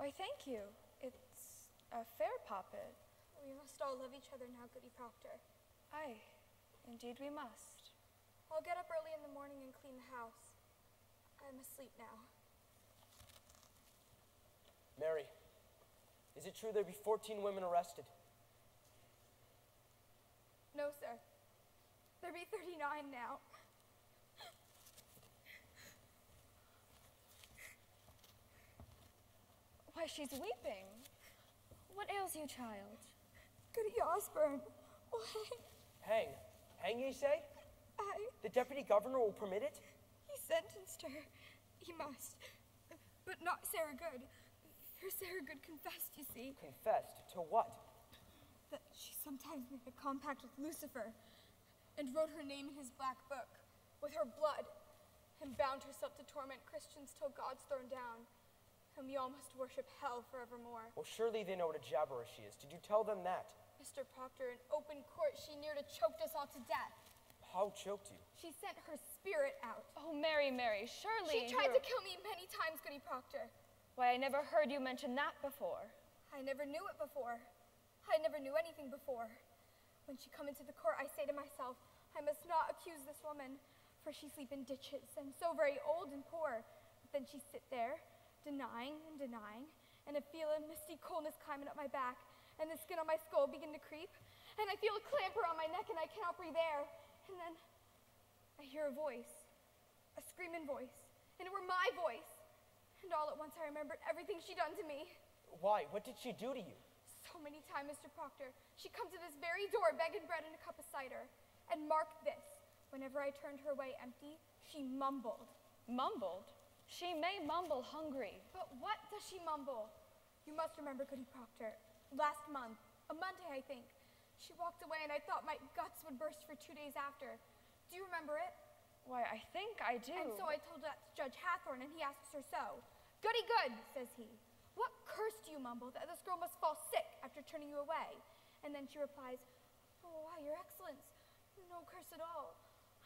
Why, thank you. It's a fair poppet. We must all love each other now, Goody Proctor. Aye, indeed we must. I'll get up early in the morning and clean the house. I'm asleep now. Mary, is it true there be 14 women arrested? No, sir. There be 39 now. Why, she's weeping. What ails you, child? Goody Osborne. Why? Hang. Hang, ye say? Aye. The deputy governor will permit it? He sentenced her. He must. But not Sarah Good. For Sarah Good confessed, you see. Confessed? To what? That she sometimes made a compact with Lucifer and wrote her name in his black book with her blood and bound herself to torment Christians till God's thrown down. and we all must worship hell forevermore. Well, surely they know what a jabberer she is. Did you tell them that? Mr. Proctor, in open court, she near to choked us all to death. How choked you? She sent her spirit out. Oh, Mary, Mary, surely She tried to kill me many times, Goody Proctor. Why, I never heard you mention that before. I never knew it before. I never knew anything before. When she come into the court, I say to myself, I must not accuse this woman, for she sleep in ditches, and so very old and poor. But then she sit there, denying, and I feel a misty coldness climbing up my back, and the skin on my skull begin to creep, and I feel a clamper on my neck, and I cannot breathe air. And then I hear a voice, a screaming voice, and it were my voice. And all at once I remembered everything she done to me. Why? What did she do to you? So many times, Mr. Proctor, she come to this very door begging bread and a cup of cider. And mark this, whenever I turned her way empty, she mumbled. Mumbled? She may mumble hungry. But what does she mumble? You must remember, Goody Proctor, last month, a Monday, I think, she walked away and I thought my guts would burst for 2 days after. Do you remember it? Why, I think I do. And so I told that to Judge Hathorne, and he asks her so. Goody good, says he. What curse do you mumble that this girl must fall sick after turning you away? And then she replies, oh, why, your excellence, no curse at all.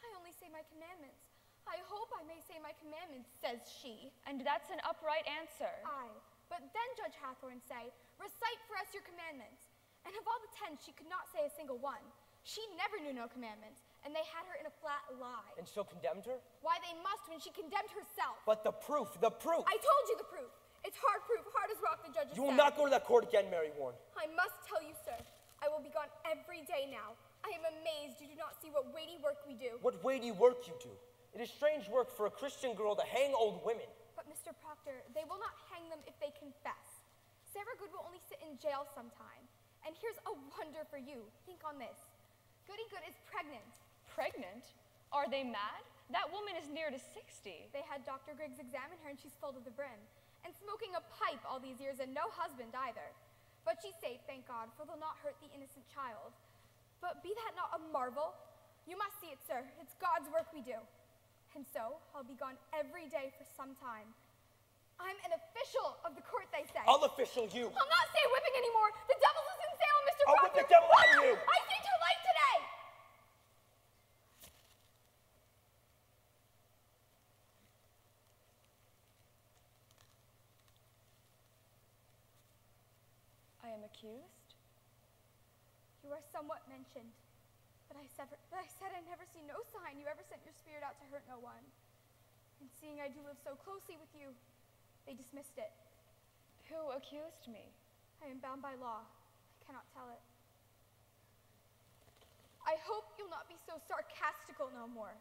I only say my commandments. I hope I may say my commandments, says she. And that's an upright answer. Aye, but then Judge Hathorne say, recite for us your commandments. And of all the 10, she could not say a single one. She never knew no commandments, and they had her in a flat lie. And so condemned her? Why, they must when she condemned herself. But the proof! I told you the proof. It's hard proof, hard as rock, the judges You will said. not go to that court again, Mary Warren. I must tell you, sir, I will be gone every day now. I am amazed you do not see what weighty work we do. What weighty work you do? It is strange work for a Christian girl to hang old women. But, Mr. Proctor, they will not hang them if they confess. Sarah Good will only sit in jail sometime. And here's a wonder for you. Think on this. Goody Good is pregnant. Pregnant? Are they mad? That woman is near to 60. They had Dr. Griggs examine her and she's full to the brim. And smoking a pipe all these years and no husband either. But she's safe, thank God, for they'll not hurt the innocent child. But be that not a marvel? You must see it, sir. It's God's work we do. And so, I'll be gone every day for some time. I'm an official of the court, they say. I'll official you. I'll not stay whipping anymore. The devil's is in Salem, Mr. I'll Proctor. whip the devil out of you. I see too late today. I am accused? You are somewhat mentioned. But I said I never see no sign you ever sent your spirit out to hurt no one. And seeing I do live so closely with you, they dismissed it. Who accused me? I am bound by law. I cannot tell it. I hope you'll not be so sarcastical no more.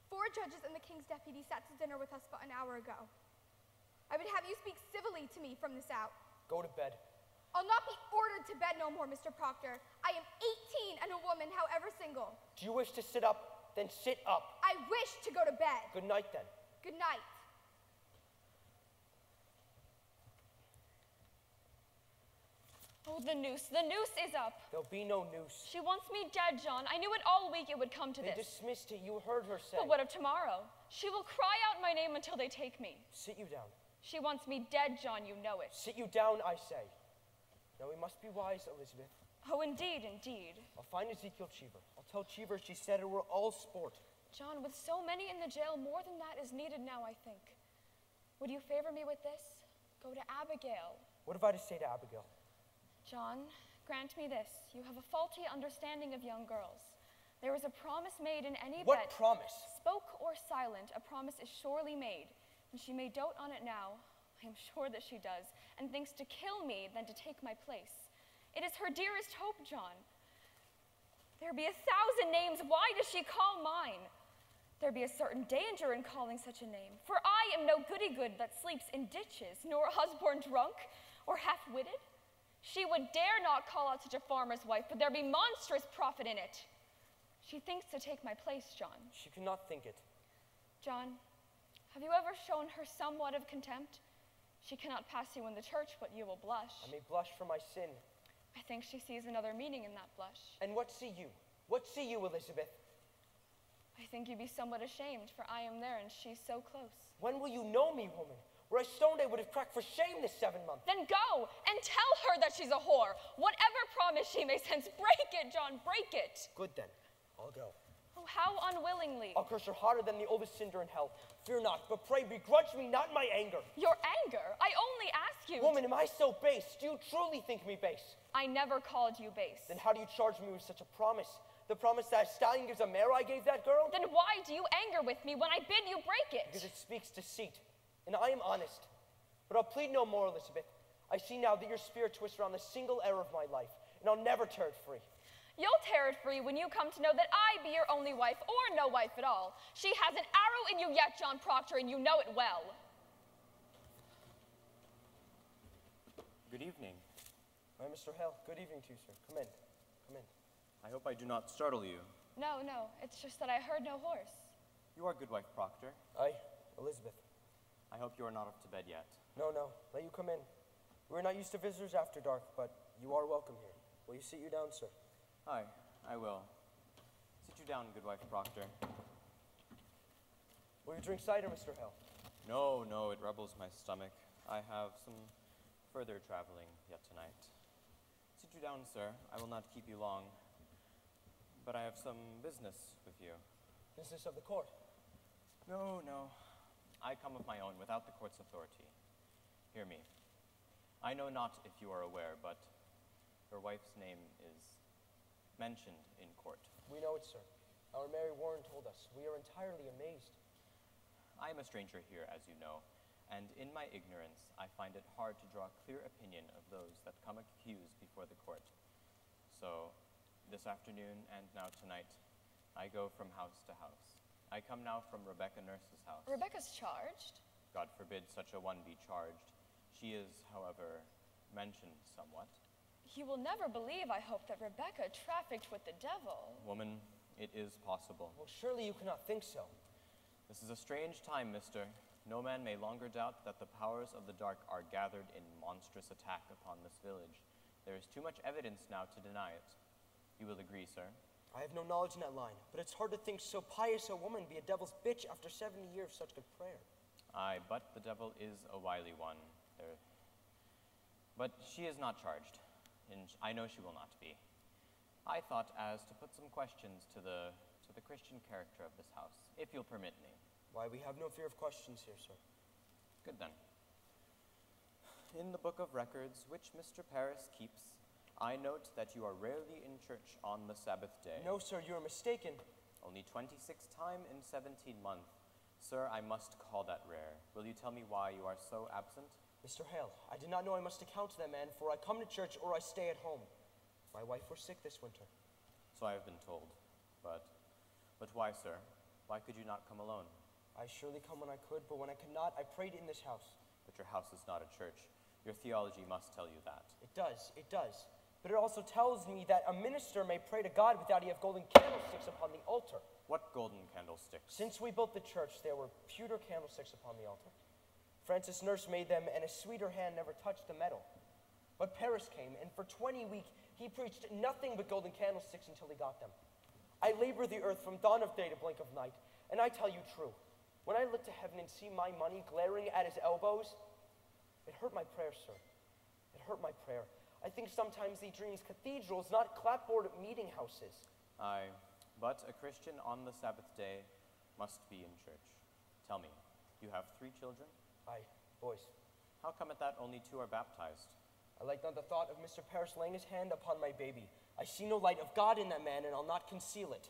4 judges and the king's deputy sat to dinner with us but an hour ago. I would have you speak civilly to me from this out. Go to bed. I'll not be ordered to bed no more, Mr. Proctor. I am 18 and a woman, however single. Do you wish to sit up? Then sit up. I wish to go to bed. Good night, then. Good night. Oh, the noose is up. There'll be no noose. She wants me dead, John. I knew it all week it would come to They this. dismissed it. You heard her say. But what of tomorrow? She will cry out my name until they take me. Sit you down. She wants me dead, John, you know it. Sit you down, I say. Now we must be wise, Elizabeth. Oh, indeed, indeed. I'll find Ezekiel Cheever. I'll tell Cheever she said it were all sport. John, with so many in the jail, more than that is needed now, I think. Would you favor me with this? Go to Abigail. What have I to say to Abigail? John, grant me this. You have a faulty understanding of young girls. There is a promise made in any What bet. promise? Spoke or silent, a promise is surely made. And she may dote on it now. I am sure that she does, and thinks to kill me than to take my place. It is her dearest hope, John. There be 1,000 names, why does she call mine? There be a certain danger in calling such a name, for I am no goody-good that sleeps in ditches, nor a husborn drunk, or half-witted. She would dare not call out such a farmer's wife, but there be monstrous profit in it. She thinks to take my place, John. She cannot think it. John, have you ever shown her somewhat of contempt? She cannot pass you in the church, but you will blush. I may blush for my sin. I think she sees another meaning in that blush. And what see you? What see you, Elizabeth? I think you be somewhat ashamed, for I am there and she's so close. When will you know me, woman? Were I stoned, I would have cracked for shame this 7 months. Then go and tell her that she's a whore. Whatever promise she makes, hence break it, John, break it. Good then, I'll go. Oh, how unwillingly. I'll curse her harder than the oldest cinder in hell. Fear not, but pray begrudge me not my anger. Your anger? I only ask you. Woman, am I so base? Do you truly think me base? I never called you base. Then how do you charge me with such a promise? The promise that a stallion gives a mare I gave that girl? Then why do you anger with me when I bid you break it? Because it speaks deceit, and I am honest. But I'll plead no more, Elizabeth. I see now that your spirit twists around the single error of my life, and I'll never tear it free. You'll tear it free when you come to know that I be your only wife, or no wife at all. She has an arrow in you yet, John Proctor, and you know it well. Good evening. Hi, Mr. Hale. Good evening to you, sir. Come in. Come in. I hope I do not startle you. No, it's just that I heard no horse. You are Goodwife Proctor. Aye, Elizabeth. I hope you are not off to bed yet. No, let you come in. We're not used to visitors after dark, but you are welcome here. Will you sit you down, sir? Aye, I will. Sit you down, Goodwife Proctor. Will you drink cider, Mr. Hale? No, it rebels my stomach. I have some further traveling yet tonight. Sit you down, sir. I will not keep you long. But I have some business with you. Business of the court? No. I come of my own, without the court's authority. Hear me. I know not if you are aware, but your wife's name is mentioned in court. We know it, sir. Our Mary Warren told us. We are entirely amazed. I am a stranger here, as you know, and in my ignorance, I find it hard to draw a clear opinion of those that come accused before the court. So, this afternoon and now tonight, I go from house to house. I come now from Rebecca Nurse's house. Rebecca's charged? God forbid such a one be charged. She is, however, mentioned somewhat. You will never believe, I hope, that Rebecca trafficked with the devil. Woman, it is possible. Well, surely you cannot think so. This is a strange time, mister. No man may longer doubt that the powers of the dark are gathered in monstrous attack upon this village. There is too much evidence now to deny it. You will agree, sir? I have no knowledge in that line, but it's hard to think so pious a woman be a devil's bitch after 70 years of such good prayer. Aye, but the devil is a wily one. But she is not charged, and I know she will not be. I thought as to put some questions to the Christian character of this house, if you'll permit me. Why, we have no fear of questions here, sir. Good then. In the book of records, which Mr. Paris keeps, I note that you are rarely in church on the Sabbath day. No, sir, you are mistaken. Only 26 times in 17 months. Sir, I must call that rare. Will you tell me why you are so absent? Mr. Hale, I did not know I must account to that man, for I come to church or I stay at home. My wife was sick this winter. So I have been told. But why, sir? Why could you not come alone? I surely come when I could, but when I could not, I prayed in this house. But your house is not a church. Your theology must tell you that. It does. But it also tells me that a minister may pray to God without he have golden candlesticks upon the altar. What golden candlesticks? Since we built the church, there were pewter candlesticks upon the altar. Francis Nurse made them, and a sweeter hand never touched the metal. But Paris came, and for 20 weeks he preached nothing but golden candlesticks until he got them. I labor the earth from dawn of day to blink of night, and I tell you true, when I look to heaven and see my money glaring at his elbows, it hurt my prayer, sir. It hurt my prayer. I think sometimes he dreams cathedrals, not clapboard meeting houses. Aye, but a Christian on the Sabbath day must be in church. Tell me, you have 3 children? Aye, boys. How come it that only 2 are baptized? I like not the thought of Mr. Paris laying his hand upon my baby. I see no light of God in that man, and I'll not conceal it.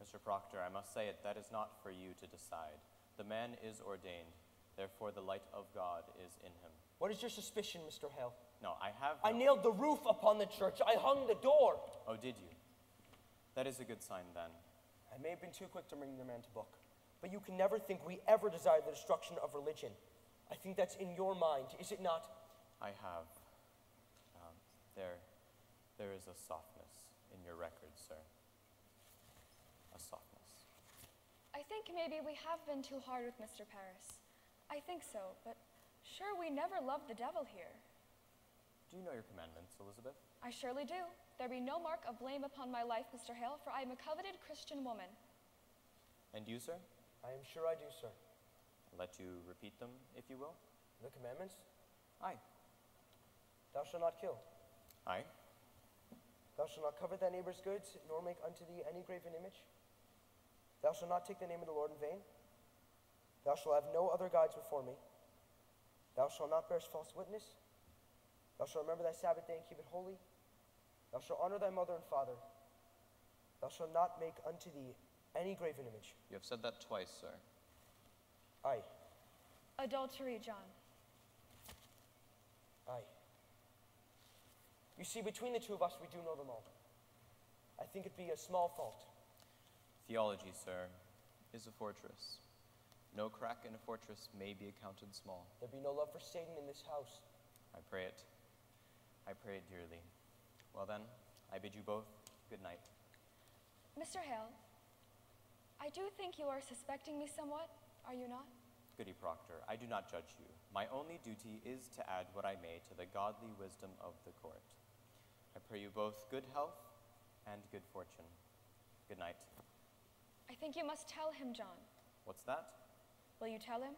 Mr. Proctor, I must say it, that is not for you to decide. The man is ordained, therefore the light of God is in him. What is your suspicion, Mr. Hale? No, I have I nailed the roof upon the church. I hung the door. Oh, did you? That is a good sign, then. I may have been too quick to bring the man to book, but you can never think we ever desire the destruction of religion. I think that's in your mind, is it not? I have. There is a softness in your record, sir. A softness. I think maybe we have been too hard with Mr. Paris. I think so, but sure we never loved the devil here. Do you know your commandments, Elizabeth? I surely do. There be no mark of blame upon my life, Mr. Hale, for I am a coveted Christian woman. And you, sir? I am sure I do, sir. Let you repeat them, if you will. The commandments? Aye. Thou shalt not kill. Aye. Thou shalt not covet thy neighbor's goods, nor make unto thee any graven image. Thou shalt not take the name of the Lord in vain. Thou shalt have no other gods before me. Thou shalt not bear false witness. Thou shalt remember thy Sabbath day and keep it holy. Thou shalt honor thy mother and father. Thou shalt not make unto thee any graven image. You have said that twice, sir. Aye. Adultery, John. Aye. You see, between the two of us, we do know them all. I think it be a small fault. Theology, sir, is a fortress. No crack in a fortress may be accounted small. There be no love for Satan in this house. I pray it. I pray it dearly. Well then, I bid you both good night. Mr. Hale, I do think you are suspecting me somewhat, are you not? Goody Proctor, I do not judge you. My only duty is to add what I may to the godly wisdom of the court. I pray you both good health and good fortune. Good night. I think you must tell him, John. What's that? Will you tell him?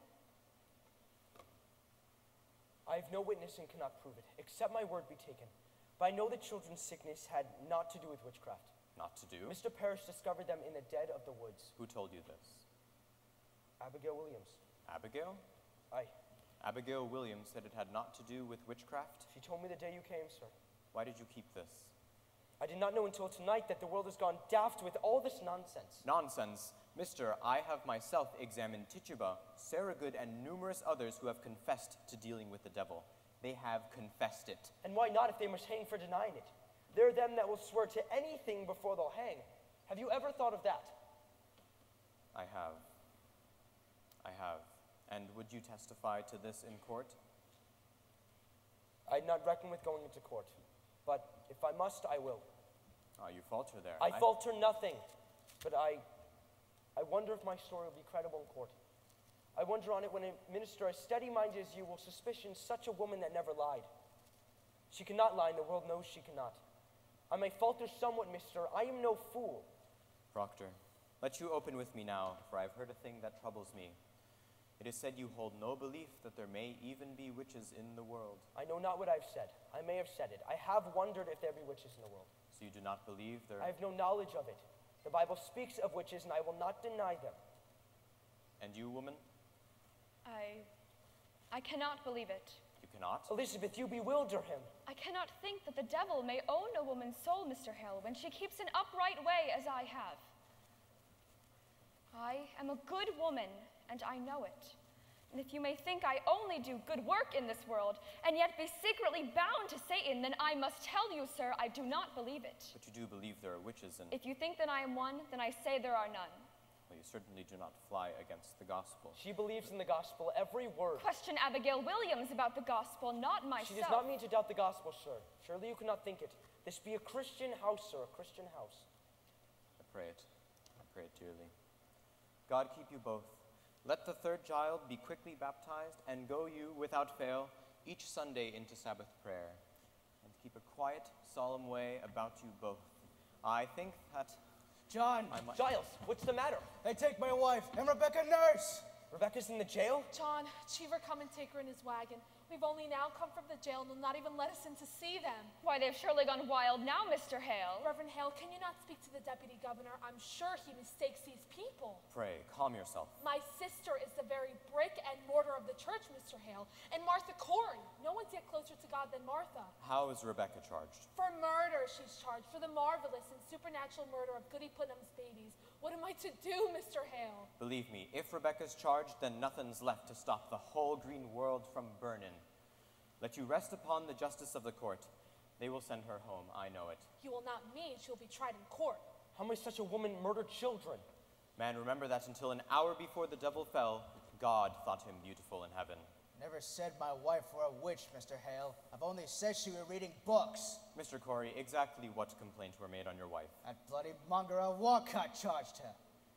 I have no witness and cannot prove it, except my word be taken. But I know that children's sickness had naught to do with witchcraft. Not to do? Mr. Parrish discovered them in the dead of the woods. Who told you this? Abigail Williams. Abigail? Aye. Abigail Williams said it had naught to do with witchcraft? She told me the day you came, sir. Why did you keep this? I did not know until tonight that the world has gone daft with all this nonsense. Nonsense. Mister, I have myself examined Tituba, Sarahgood, and numerous others who have confessed to dealing with the devil. They have confessed it. And why not if they must hang for denying it? There are them that will swear to anything before they'll hang. Have you ever thought of that? I have. And would you testify to this in court? I'd not reckon with going into court. But if I must, I will. Oh, you falter there. I falter nothing. But I wonder if my story will be credible in court. I wonder on it when a minister as steady-minded as you will suspicion such a woman that never lied. She cannot lie, and the world knows she cannot. I may falter somewhat, mister. I am no fool. Proctor, let you open with me now, for I have heard a thing that troubles me. It is said you hold no belief that there may even be witches in the world. I know not what I've said. I may have said it. I have wondered if there be witches in the world. So you do not believe there... I have no knowledge of it. The Bible speaks of witches, and I will not deny them. And you, woman? I cannot believe it. You cannot? Elizabeth, you bewilder him. I cannot think that the devil may own a woman's soul, Mr. Hale, when she keeps an upright way as I have. I am a good woman, and I know it. And if you may think I only do good work in this world, and yet be secretly bound to Satan, then I must tell you, sir, I do not believe it. But you do believe there are witches in... If you think that I am one, then I say there are none. Well, you certainly do not fly against the gospel. She believes in the gospel, every word. Question Abigail Williams about the gospel, not myself. She does not mean to doubt the gospel, sir. Surely you cannot think it. This be a Christian house, sir, a Christian house. I pray it dearly. God keep you both. Let the third child be quickly baptized, and go you, without fail, each Sunday into Sabbath prayer, and keep a quiet, solemn way about you both. I think that... John! Giles, what's the matter? They take my wife and Rebecca nurse! Rebecca's in the jail? John, Cheever come and take her in his wagon. We've only now come from the jail and will not even let us in to see them. Why, they've surely gone wild now, Mr. Hale. Reverend Hale, can you not speak to the deputy governor? I'm sure he mistakes these people. Pray, calm yourself. My sister is the very brick and mortar of the church, Mr. Hale, and Martha Corey. No one's yet closer to God than Martha. How is Rebecca charged? For murder, she's charged, for the marvelous and supernatural murder of Goody Putnam's babies. What am I to do, Mr. Hale? Believe me, if Rebecca's charged, then nothing's left to stop the whole green world from burning. Let you rest upon the justice of the court. They will send her home, I know it. You will not mean she'll be tried in court. How may such a woman murder children? Man, remember that until an hour before the devil fell, God thought him beautiful in heaven. Never said my wife were a witch, Mr. Hale. I've only said she were reading books. Mr. Corey, exactly what complaints were made on your wife? That bloody mongrel Walcott charged her.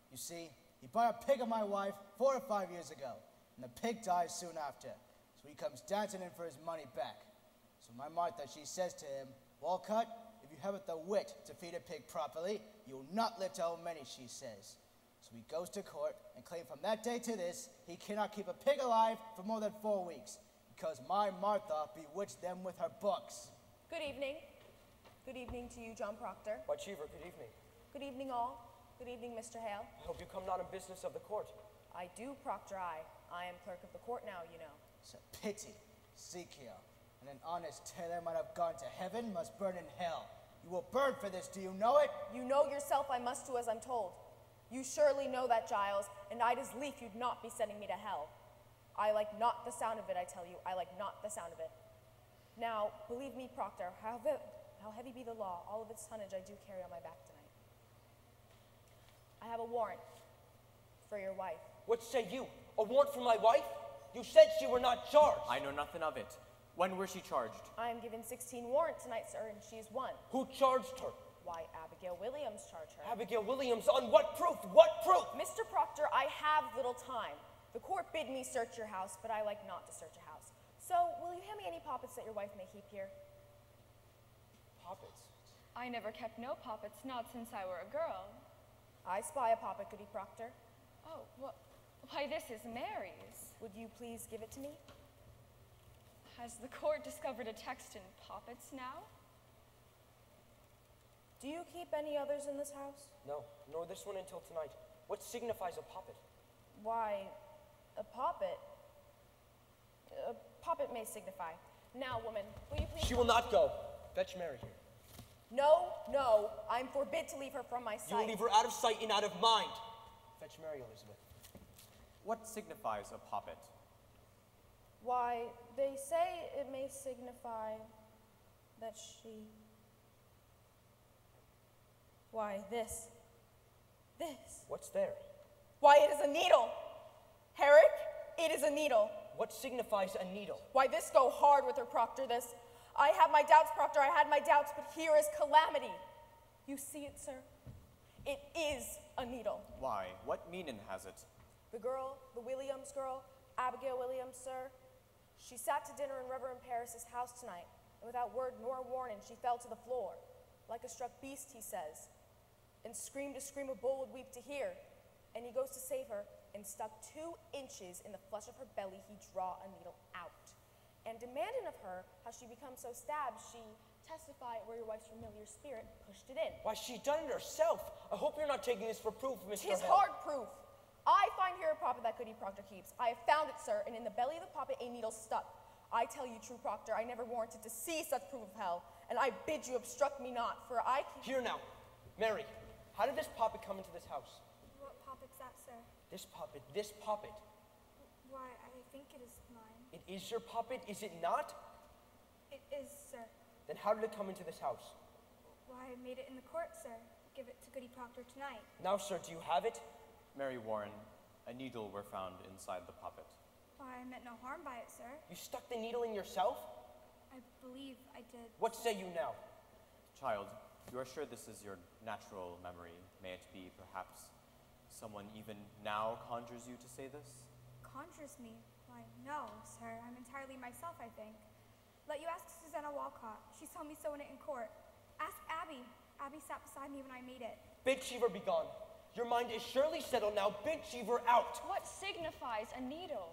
You see, he bought a pig of my wife 4 or 5 years ago, and the pig dies soon after. So he comes dancing in for his money back. So my Martha, she says to him, Walcott, if you haven't the wit to feed a pig properly, you'll not live to how many, she says. So he goes to court and claims from that day to this, he cannot keep a pig alive for more than 4 weeks, because my Martha bewitched them with her books. Good evening. Good evening to you, John Proctor. Why, Cheever, good evening. Good evening, all. Good evening, Mr. Hale. I hope you come not in business of the court. I do, Proctor, I am clerk of the court now, you know. It's a pity, Ezekiel, and an honest tailor might have gone to heaven, must burn in hell. You will burn for this, do you know it? You know yourself I must do as I'm told. You surely know that, Giles, and I'd as lief you'd not be sending me to hell. I like not the sound of it, I tell you. I like not the sound of it. Now, believe me, Proctor, how heavy be the law, all of its tonnage I do carry on my back tonight. I have a warrant for your wife. What say you? A warrant for my wife? You said she were not charged. I know nothing of it. When were she charged? I am given 16 warrants tonight, sir, and she's one. Who charged her? Why, Abigail Williams charged her. Abigail Williams, on what proof? What proof? Mr. Proctor, I have little time. The court bid me search your house, but I like not to search a house. So, will you hand me any poppets that your wife may keep here? Poppets? I never kept no poppets, not since I were a girl. I spy a poppet, Goody Proctor. Oh, why, this is Mary's. Would you please give it to me? Has the court discovered a text in poppets now? Do you keep any others in this house? No, nor this one until tonight. What signifies a poppet? Why, a poppet may signify. Now, woman, will you please— She will not go. Fetch Mary here. No, I'm forbid to leave her from my sight. You will leave her out of sight and out of mind. Fetch Mary, Elizabeth. What signifies a poppet? Why, they say it may signify that she— Why, this. What's there? Why, it is a needle. Herrick, it is a needle. What signifies a needle? Why, this go hard with her, Proctor, this. I have my doubts, Proctor, I had my doubts, but here is calamity. You see it, sir? It is a needle. Why? What meaning has it? The girl, the Williams girl, Abigail Williams, sir, she sat to dinner in Reverend Parris's house tonight, and without word nor warning, she fell to the floor, like a struck beast, he says, and screamed a scream a bull would weep to hear. And he goes to save her, and stuck 2 inches in the flesh of her belly, he draw a needle out. And demanding of her how she become so stabbed, she testified where your wife's familiar spirit pushed it in. Why, she done it herself. I hope you're not taking this for proof, Mr. Tis Hale. hard proof. I find here a poppet that Goody Proctor keeps. I have found it, sir, and in the belly of the poppet a needle stuck. I tell you, true Proctor, I never warranted to see such proof of hell, and I bid you obstruct me not, for I can— Here now, Mary, how did this poppet come into this house? What poppet's that, sir? This poppet. Why, I think it is mine. It is your poppet, is it not? It is, sir. Then how did it come into this house? Why, I made it in the court, sir. Give it to Goody Proctor tonight. Now, sir, do you have it? Mary Warren, a needle were found inside the poppet. Why, I meant no harm by it, sir. You stuck the needle in yourself? I believe I did. What say you now? Child, you are sure this is your natural memory? May it be, perhaps, someone even now conjures you to say this? Conjures me? Why, no, sir. I'm entirely myself, I think. Let you ask Susanna Walcott. She told me so in court. Ask Abby. Abby sat beside me when I made it. Bid Cheever be gone. Your mind is surely settled now. Bid Cheever out. What signifies a needle?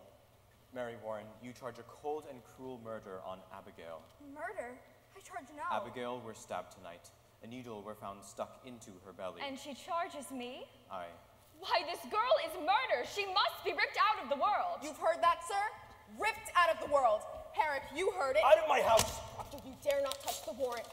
Mary Warren, you charge a cold and cruel murder on Abigail. Murder? I charge no. Abigail were stabbed tonight. A needle were found stuck into her belly. And she charges me? Aye. Why, this girl is murder. She must be ripped out of the world. You've heard that, sir? Ripped out of the world. Herrick, you heard it. Out of my house. Proctor, you dare not touch the warrant.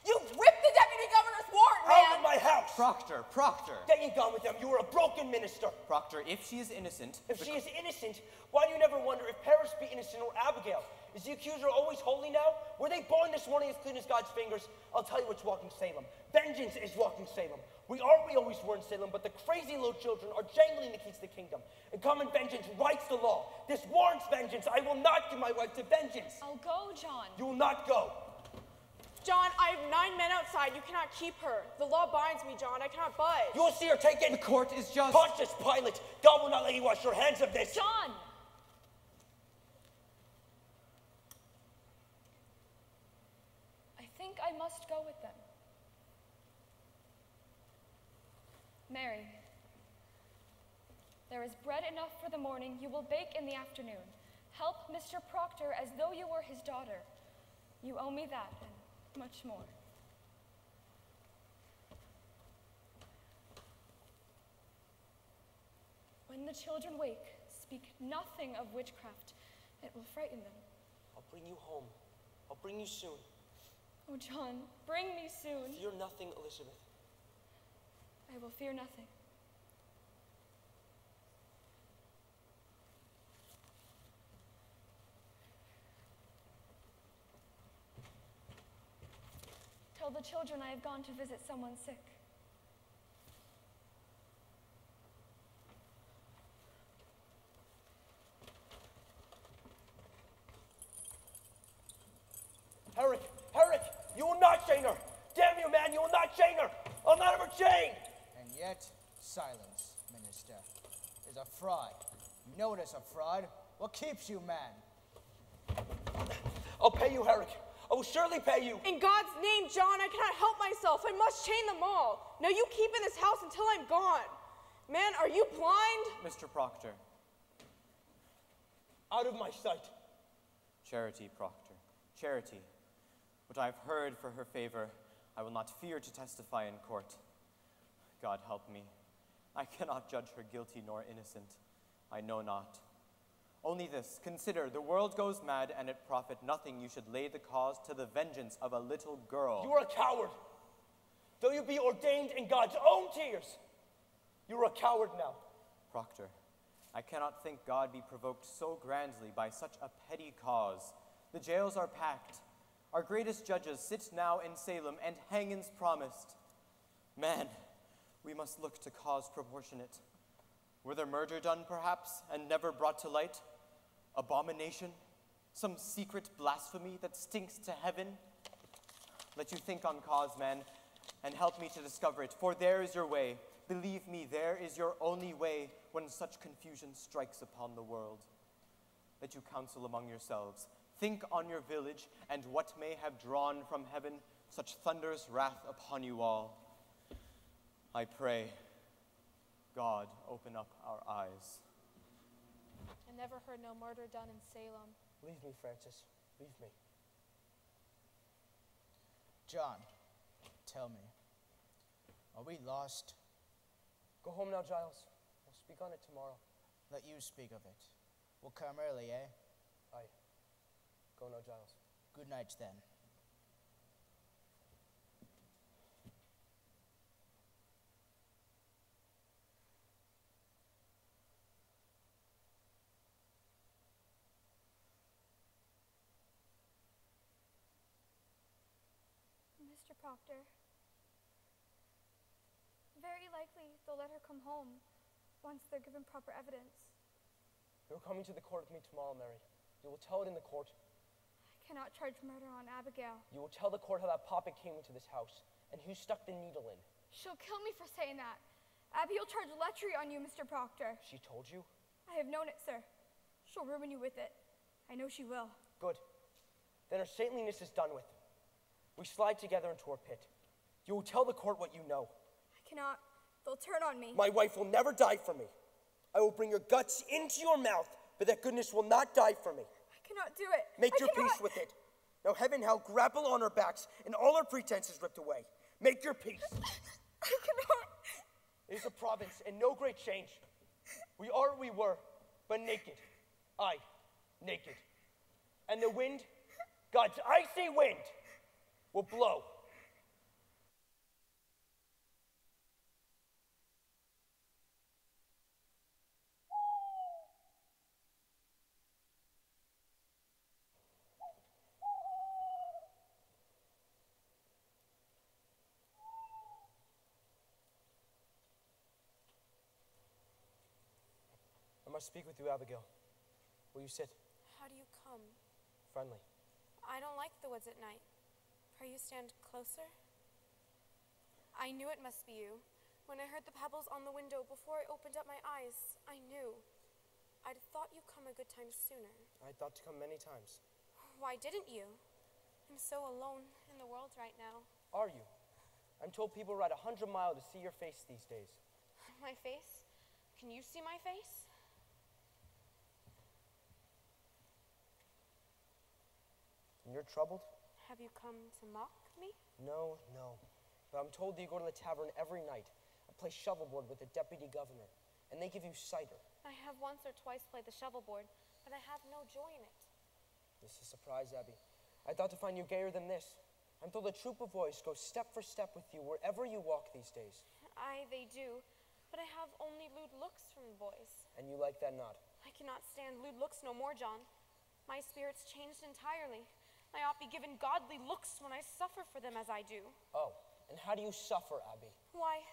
You ripped the deputy governor's warrant, man! Out of my house. Proctor. Get you gone with them. You are a broken minister. Proctor, if she is innocent— If she is innocent, why do you never wonder if Paris be innocent or Abigail? Is the accuser always holy now? Were they born this morning as clean as God's fingers? I'll tell you what's walking Salem. Vengeance is walking Salem. We always were in Salem, but the crazy little children are jangling the keys to the kingdom. And common vengeance writes the law. This warrants vengeance. I will not give my wife to vengeance. I'll go, John. You will not go. John, I have 9 men outside. You cannot keep her. The law binds me, John. I cannot budge. You will see her taken. The court is just— Pontius Pilate, God will not let you wash your hands of this. John! I think I must go with them. Mary, There is bread enough for the morning. You will bake in the afternoon. Help Mr. Proctor as though you were his daughter. You owe me that and much more. When the children wake, speak nothing of witchcraft. It will frighten them. I'll bring you home. I'll bring you soon. Oh, John, bring me soon. Fear nothing, Elizabeth. I will fear nothing. Tell the children I have gone to visit someone sick. Herrick, you will not chain her. Damn you, man, you will not chain her. I'll not have her chained. And yet, silence, Minister. Is a fraud. You know it is a fraud. What keeps you, man? I'll pay you, Herrick. I will surely pay you. In God's name, John, I cannot help myself. I must chain them all. Now you keep in this house until I'm gone. Man, are you blind? Mr. Proctor. Out of my sight. Charity, Proctor. Charity. What I have heard for her favor, I will not fear to testify in court. God help me. I cannot judge her guilty nor innocent. I know not. Only this, consider, the world goes mad, and it profit nothing you should lay the cause to the vengeance of a little girl. You are a coward. Though you be ordained in God's own tears, you are a coward now. Proctor, I cannot think God be provoked so grandly by such a petty cause. The jails are packed. Our greatest judges sit now in Salem, and hangings promised. Man, we must look to cause proportionate. Were there murder done, perhaps, and never brought to light? Abomination? Some secret blasphemy that stinks to heaven? Let you think on cause, man, and help me to discover it, for there is your way. Believe me, there is your only way when such confusion strikes upon the world. Let you counsel among yourselves. Think on your village, and what may have drawn from heaven such thunderous wrath upon you all. I pray, God, open up our eyes. I never heard no murder done in Salem. Leave me, Francis. Leave me. John, tell me, are we lost? Go home now, Giles. We'll speak on it tomorrow. Let you speak of it. We'll come early, eh? Aye. Go now, Giles. Good night, then. Mr. Proctor, very likely they'll let her come home once they're given proper evidence. You're coming to the court with me tomorrow, Mary. You will tell it in the court. I cannot charge murder on Abigail. You will tell the court how that poppet came into this house and who stuck the needle in. She'll kill me for saying that. Abby will charge lechery on you, Mr. Proctor. She told you? I have known it, sir. She'll ruin you with it. I know she will. Good. Then her saintliness is done with. We slide together into her pit. You will tell the court what you know. I cannot. They'll turn on me. My wife will never die for me. I will bring your guts into your mouth, but that goodness will not die for me. I cannot do it. Make your peace with it. Now heaven and hell grapple on our backs, and all our pretenses ripped away. Make your peace. I cannot. It is a province, and no great change. We are what we were, but naked. Aye, naked. And the wind, God's icy wind, will blow. I must speak with you, Abigail. Will you sit? How do you come? Friendly. I don't like the woods at night. Pray you stand closer. I knew it must be you. When I heard the pebbles on the window before I opened up my eyes, I knew. I'd thought you'd come a good time sooner. I thought to come many times. Why didn't you? I'm so alone in the world right now. Are you? I'm told people ride 100 miles to see your face these days. My face? Can you see my face? And you're troubled? Have you come to mock me? No, no. But I'm told that you go to the tavern every night and play shovelboard with the deputy governor, and they give you cider. I have once or twice played the shovelboard, but I have no joy in it. This is a surprise, Abby. I thought to find you gayer than this. I'm told a troop of boys go step for step with you wherever you walk these days. Aye, they do, but I have only lewd looks from the boys. And you like that not? I cannot stand lewd looks no more, John. My spirit's changed entirely. I ought be given godly looks when I suffer for them as I do. Oh, and how do you suffer, Abby? Why,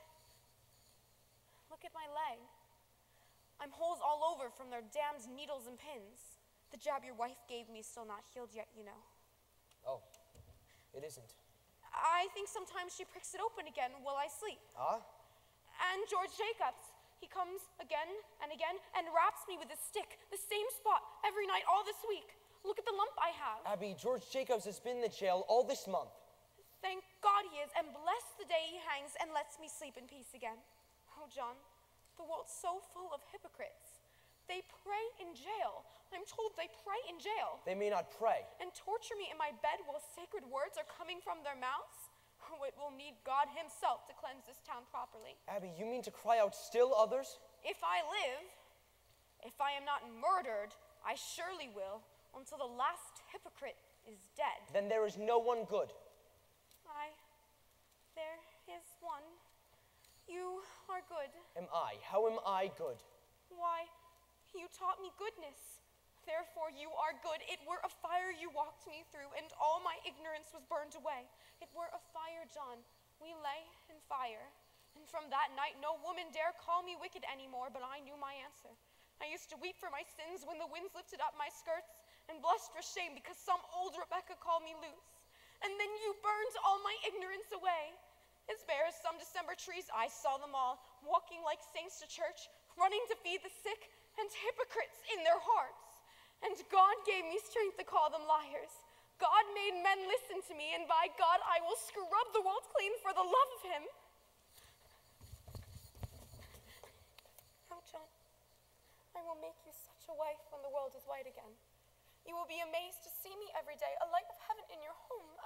look at my leg. I'm holes all over from their damned needles and pins. The jab your wife gave me is still not healed yet, you know. Oh, it isn't. I think sometimes she pricks it open again while I sleep. Ah? And George Jacobs, he comes again and again and raps me with his stick, the same spot, every night all this week. Look at the lump I have. Abby, George Jacobs has been in the jail all this month. Thank God he is, and bless the day he hangs and lets me sleep in peace again. Oh, John, the world's so full of hypocrites. They pray in jail. I'm told they pray in jail. They may not pray. And torture me in my bed while sacred words are coming from their mouths. Oh, it will need God himself to cleanse this town properly. Abby, you mean to cry out still others? If I live, if I am not murdered, I surely will, until the last hypocrite is dead. Then there is no one good. There is one. You are good. Am I? How am I good? Why, you taught me goodness. Therefore you are good. It were a fire you walked me through, and all my ignorance was burned away. It were a fire, John. We lay in fire. And from that night no woman dare call me wicked anymore, but I knew my answer. I used to weep for my sins when the winds lifted up my skirts, and blushed for shame because some old Rebecca called me loose. And then you burned all my ignorance away. As bare as some December trees, I saw them all, walking like saints to church, running to feed the sick, and hypocrites in their hearts. And God gave me strength to call them liars. God made men listen to me, and by God I will scrub the world clean for the love of him. Now, John, I will make you such a wife when the world is white again. You will be amazed to see me every day, a light of heaven in your home.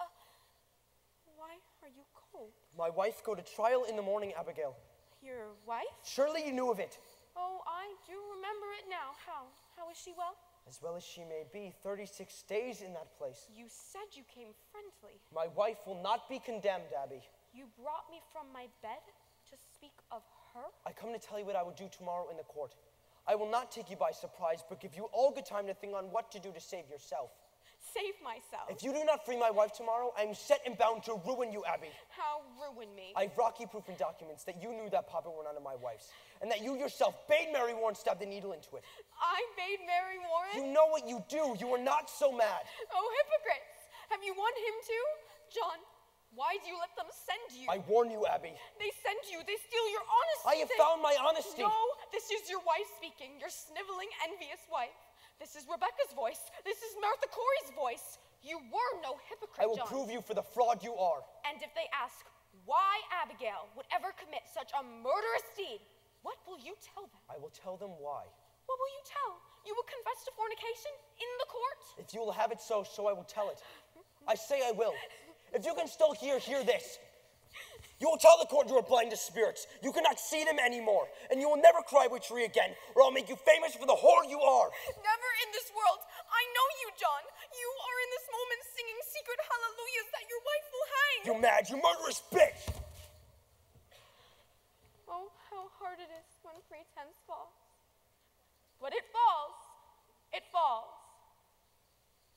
Why are you cold? My wife go to trial in the morning, Abigail. Your wife? Surely you knew of it. Oh, I do remember it now. How is she well? As well as she may be, 36 days in that place. You said you came friendly. My wife will not be condemned, Abby. You brought me from my bed to speak of her? I come to tell you what I will do tomorrow in the court. I will not take you by surprise, but give you all good time to think on what to do to save yourself. Save myself? If you do not free my wife tomorrow, I am set and bound to ruin you, Abby. How ruin me? I have rocky proof and documents that you knew that Papa were none of my wife's, and that you yourself bade Mary Warren stab the needle into it. I bade Mary Warren? You know what you do. You are not so mad. Oh, hypocrites! Have you won him too? John, why do you let them send you? I warn you, Abby. They send you. They steal your honesty. I have found my honesty. No, this is your wife speaking, your sniveling, envious wife. This is Rebecca's voice. This is Martha Corey's voice. You were no hypocrite, I will John. prove you for the fraud you are. And if they ask why Abigail would ever commit such a murderous deed, what will you tell them? I will tell them why. What will you tell? You will confess to fornication in the court? If you will have it so I will tell it. I say I will. If you can still hear this. You will tell the court you are blind to spirits. You cannot see them anymore. And you will never cry witchery again, or I'll make you famous for the whore you are. Never in this world. I know you, John. You are in this moment singing secret hallelujahs that your wife will hang. You mad, you murderous bitch! Oh, how hard it is when pretense falls. But it falls. It falls.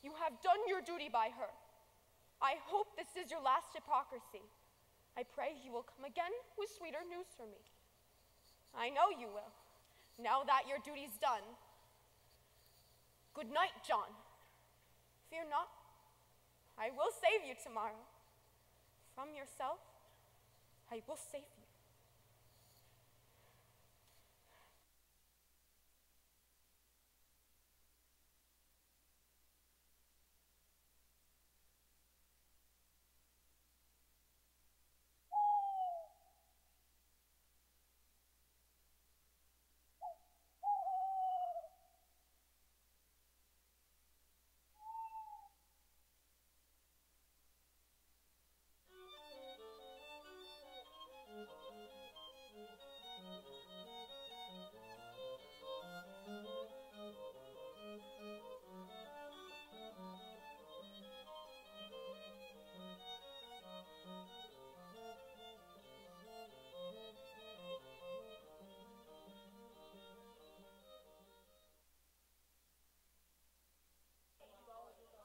You have done your duty by her. I hope this is your last hypocrisy. I pray you will come again with sweeter news for me. I know you will, now that your duty's done. Good night, John. Fear not, I will save you tomorrow. From yourself, I will save you.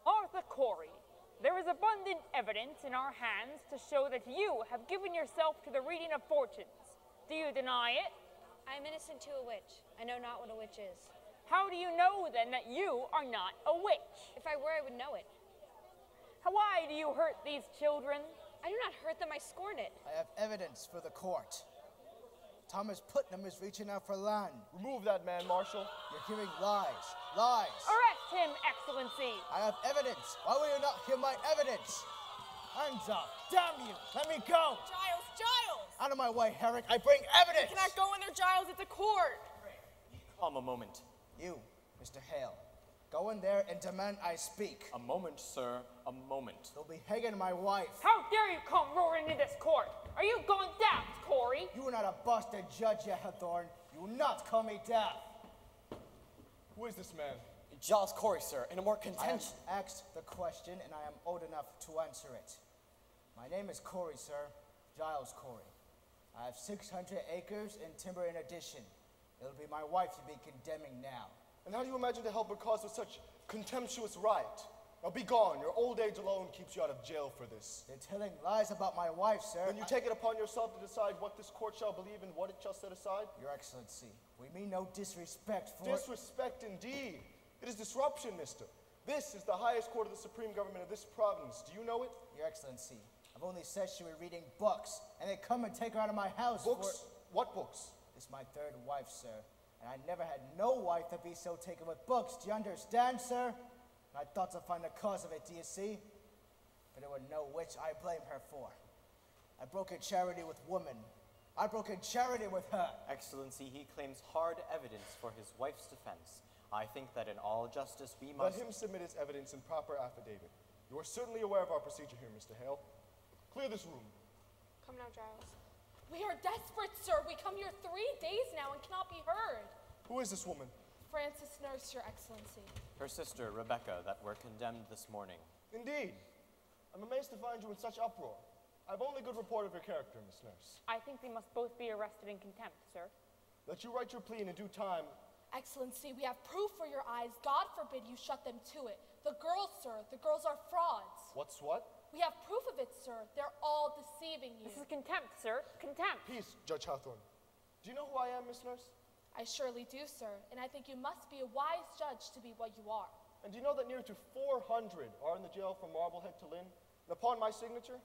Arthur Corey, there is abundant evidence in our hands to show that you have given yourself to the reading of fortunes. Do you deny it? I am innocent to a witch. I know not what a witch is. How do you know, then, that you are not a witch? If I were, I would know it. Why do you hurt these children? I do not hurt them, I scorn it. I have evidence for the court. Thomas Putnam is reaching out for land. Remove that man, Marshal. You're hearing lies. Lies. Arrest him, Excellency. I have evidence. Why will you not hear my evidence? Hands up. Damn you. Let me go. Giles! Out of my way, Herrick. I bring evidence. You cannot go in there, Giles. It's a court. Calm a moment. You, Mr. Hale. Go in there and demand I speak. A moment, sir. A moment. They'll be hanging my wife. How dare you come roaring into this court? Are you going daft, Corey? You are not a busted judge yet, Hathorn. You will not call me daft. Who is this man? Giles Corey, sir, and a more I contentious. have asked the question, and I am old enough to answer it. My name is Corey, sir. Giles Corey. I have 600 acres and timber in addition. It'll be my wife you'll be condemning now. And how do you imagine to help her cause with such contemptuous right? Now be gone. Your old age alone keeps you out of jail for this. They're telling lies about my wife, sir. Then you take it upon yourself to decide what this court shall believe and what it shall set aside? Your Excellency, we mean no disrespect for... Disrespect indeed. It is disruption, mister. This is the highest court of the supreme government of this province. Do you know it? Your Excellency, I've only said she was reading books, and they come and take her out of my house. Books? What books? This is my third wife, sir. And I never had no wife to be so taken with books. Do you understand, sir? And I thought to find the cause of it, do you see? But there were no which I blame her for. I broke a charity with women. I broke a charity with her. Excellency, he claims hard evidence for his wife's defense. I think that in all justice we must... Let him submit his evidence in proper affidavit. You are certainly aware of our procedure here, Mr. Hale. Clear this room. Come now, Giles. We are desperate, sir. We come here 3 days now and cannot be heard. Who is this woman? Frances Nurse, Your Excellency. Her sister, Rebecca, that were condemned this morning. Indeed. I'm amazed to find you in such uproar. I have only good report of your character, Miss Nurse. I think they must both be arrested in contempt, sir. Let you write your plea in due time. Excellency, we have proof for your eyes. God forbid you shut them to it. The girls, sir, the girls are frauds. What's what? We have proof of it, sir. They're all deceiving you. This is contempt, sir. Contempt. Peace, Judge Hawthorne. Do you know who I am, Miss Nurse? I surely do, sir. And I think you must be a wise judge to be what you are. And do you know that near to 400 are in the jail from Marblehead to Lynn? And upon my signature?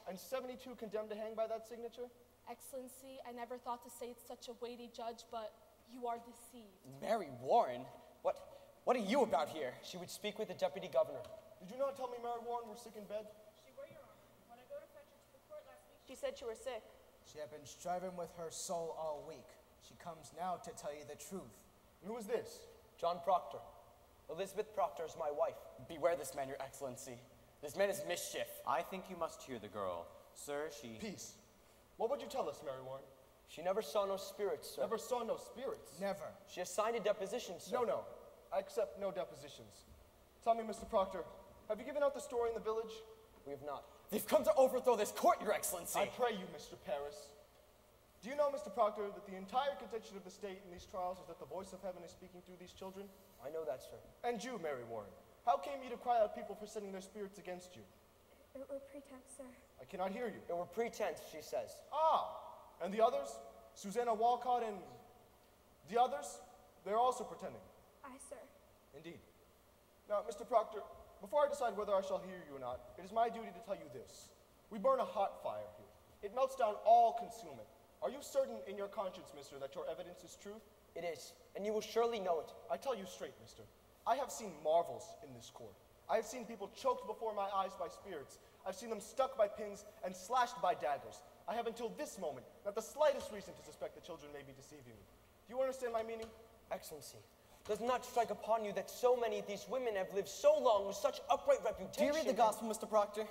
And 72 condemned to hang by that signature? Excellency, I never thought to say it's such a weighty judge, but you are deceived. Mary Warren? What are you about here? She would speak with the deputy governor. Did you not tell me Mary Warren was sick in bed? She were, Your Honor. When I go to fetch her to the court last week, She said you were sick. She had been striving with her soul all week. She comes now to tell you the truth. And who is this? John Proctor. Elizabeth Proctor is my wife. Beware this man, Your Excellency. This man is mischief. I think you must hear the girl. Sir, she... Peace. What would you tell us, Mary Warren? She never saw no spirits, sir. Never saw no spirits? Never. She has signed a deposition, sir. No. I accept no depositions. Tell me, Mr. Proctor, have you given out the story in the village? We have not. They've come to overthrow this court, Your Excellency. I pray you, Mr. Paris. Do you know, Mr. Proctor, that the entire contention of the state in these trials is that the voice of heaven is speaking through these children? I know that, sir. And you, Mary Warren, how came you to cry out people for sending their spirits against you? it were pretense, sir. I cannot hear you. It were pretense, she says. Ah, and the others? Susanna Walcott and the others? They're also pretending. Aye, sir. Indeed. Now, Mr. Proctor, before I decide whether I shall hear you or not, it is my duty to tell you this. We burn a hot fire here. It melts down all concealment. Are you certain in your conscience, mister, that your evidence is truth? It is, and you will surely know it. I tell you straight, mister. I have seen marvels in this court. I have seen people choked before my eyes by spirits. I've seen them stuck by pins and slashed by daggers. I have until this moment not the slightest reason to suspect the children may be deceiving me. Do you understand my meaning? Excellency, does not strike upon you that so many of these women have lived so long with such upright reputation? Do you read the gospel, Mr. Proctor?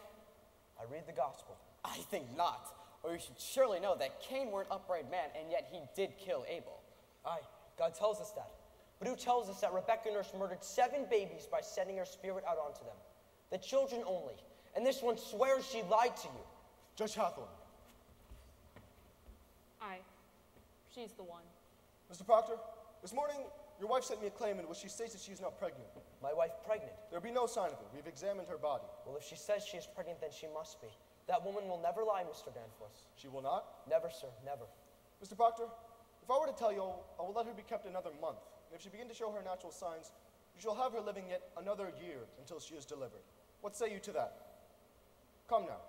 I read the gospel. I think not. Or you should surely know that Cain were an upright man, and yet he did kill Abel. Aye, God tells us that. But who tells us that Rebecca Nurse murdered 7 babies by sending her spirit out onto them? The children only. And this one swears she lied to you. Judge Hathorne. Aye. She's the one. Mr. Proctor, this morning your wife sent me a claim in which she states that she is not pregnant. My wife pregnant? There'll be no sign of it. We've examined her body. Well, if she says she is pregnant, then she must be. That woman will never lie, Mr. Danforth. She will not? Never, sir, never. Mr. Proctor, if I were to tell you, I will let her be kept another month. And if she begin to show her natural signs, you shall have her living yet another year until she is delivered. What say you to that? Come now.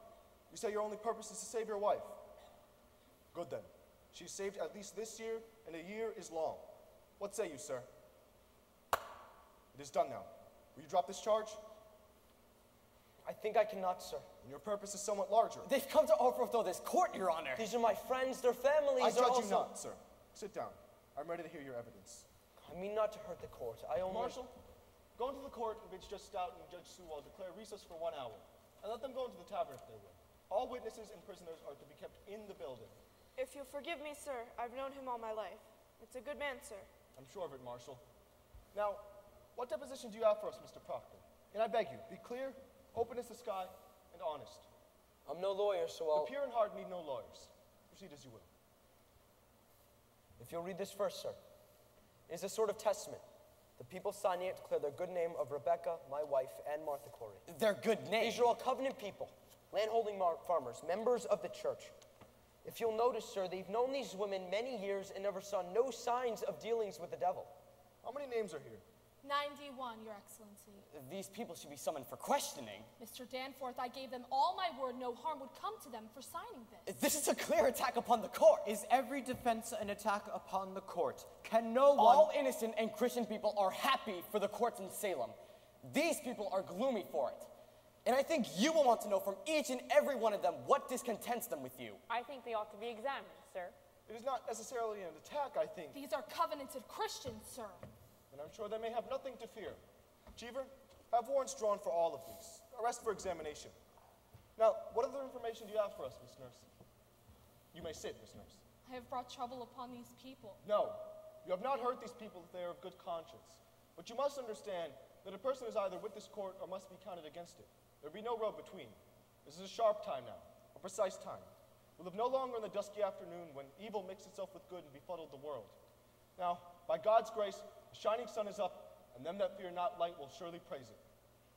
You say your only purpose is to save your wife. Good then. She's saved at least this year, and a year is long. What say you, sir? It is done now. Will you drop this charge? I think I cannot, sir. And your purpose is somewhat larger. They've come to overthrow this court, Your Honor. These are my friends, their families. I judge also... you not, sir. Sit down. I'm ready to hear your evidence. I mean not to hurt the court. I only... Marshal, go into the court in which Judge Stout and Judge Sewell declare recess for 1 hour, and let them go into the tavern if they will. All witnesses and prisoners are to be kept in the building. If you'll forgive me, sir, I've known him all my life. It's a good man, sir. I'm sure of it, Marshal. Now, what deposition do you have for us, Mr. Proctor? And I beg you, be clear, open as the sky, and honest. I'm no lawyer, so I'll... The pure in heart need no lawyers. Proceed as you will. If you'll read this first, sir. It is a sort of testament. The people signing it declare their good name of Rebecca, my wife, and Martha Corey. Their good name? These are all covenant people, landholding farmers, members of the church. If you'll notice, sir, they've known these women many years and never saw no signs of dealings with the devil. How many names are here? 91, Your Excellency. These people should be summoned for questioning. Mr. Danforth, I gave them all my word no harm would come to them for signing this. This is a clear attack upon the court. Is every defense an attack upon the court? Can no one... All innocent and Christian people are happy for the courts in Salem. These people are gloomy for it. And I think you will want to know from each and every one of them what discontents them with you. I think they ought to be examined, sir. It is not necessarily an attack, I think. These are covenanted Christians, sir. And I'm sure they may have nothing to fear. Cheever, have warrants drawn for all of these. Arrest for examination. Now, what other information do you have for us, Miss Nurse? You may sit, Miss Nurse. I have brought trouble upon these people. No, you have not hurt these people if they are of good conscience. But you must understand that a person is either with this court or must be counted against it. There be no road between. This is a sharp time now, a precise time. We live no longer in the dusky afternoon when evil mixed itself with good and befuddled the world. Now, by God's grace, the shining sun is up, and them that fear not light will surely praise it.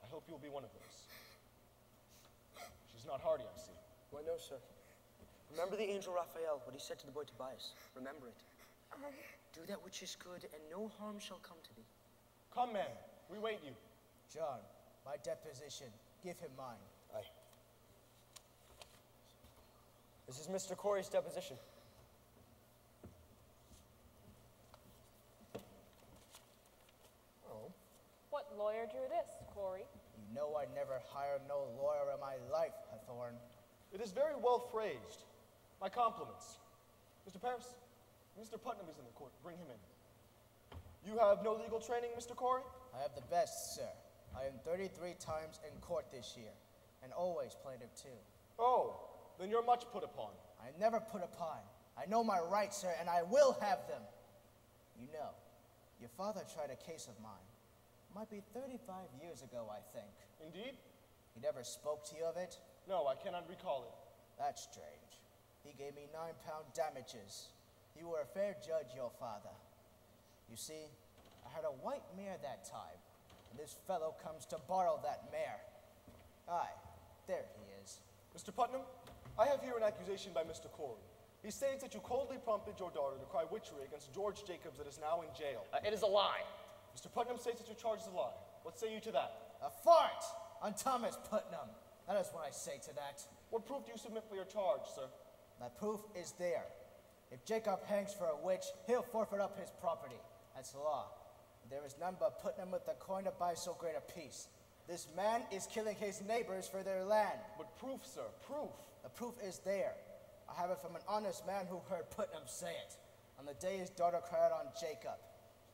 I hope you will be one of those. She's not hardy, I see. Why, no, sir. Remember the angel Raphael, what he said to the boy Tobias. Remember it. Do that which is good, and no harm shall come to thee. Come, man. We wait you. John, my deposition. Give him mine. Aye. This is Mr. Corey's deposition. Oh. What lawyer drew this, Corey? You know I never hired no lawyer in my life, Hathorne. It is very well phrased. My compliments. Mr. Paris, Mr. Putnam is in the court. Bring him in. You have no legal training, Mr. Corey? I have the best, sir. I am 33 times in court this year, and always plaintiff too. Oh, then you're much put upon. I never put upon. I know my rights, sir, and I will have them. You know, your father tried a case of mine. Might be 35 years ago, I think. Indeed? He never spoke to you of it? No, I cannot recall it. That's strange. He gave me £9 damages. You were a fair judge, your father. You see, I had a white mare that time. And this fellow comes to borrow that mare. Aye, there he is. Mr. Putnam, I have here an accusation by Mr. Corey. He states that you coldly prompted your daughter to cry witchery against George Jacobs that is now in jail. It is a lie. Mr. Putnam states that your charge is a lie. What say you to that? A fart on Thomas Putnam. That is what I say to that. What proof do you submit for your charge, sir? The proof is there. If Jacob hangs for a witch, he'll forfeit up his property. That's the law. There is none but Putnam with the coin to buy so great a piece. This man is killing his neighbors for their land. But proof, sir, proof. The proof is there. I have it from an honest man who heard Putnam say it. On the day his daughter cried out on Jacob,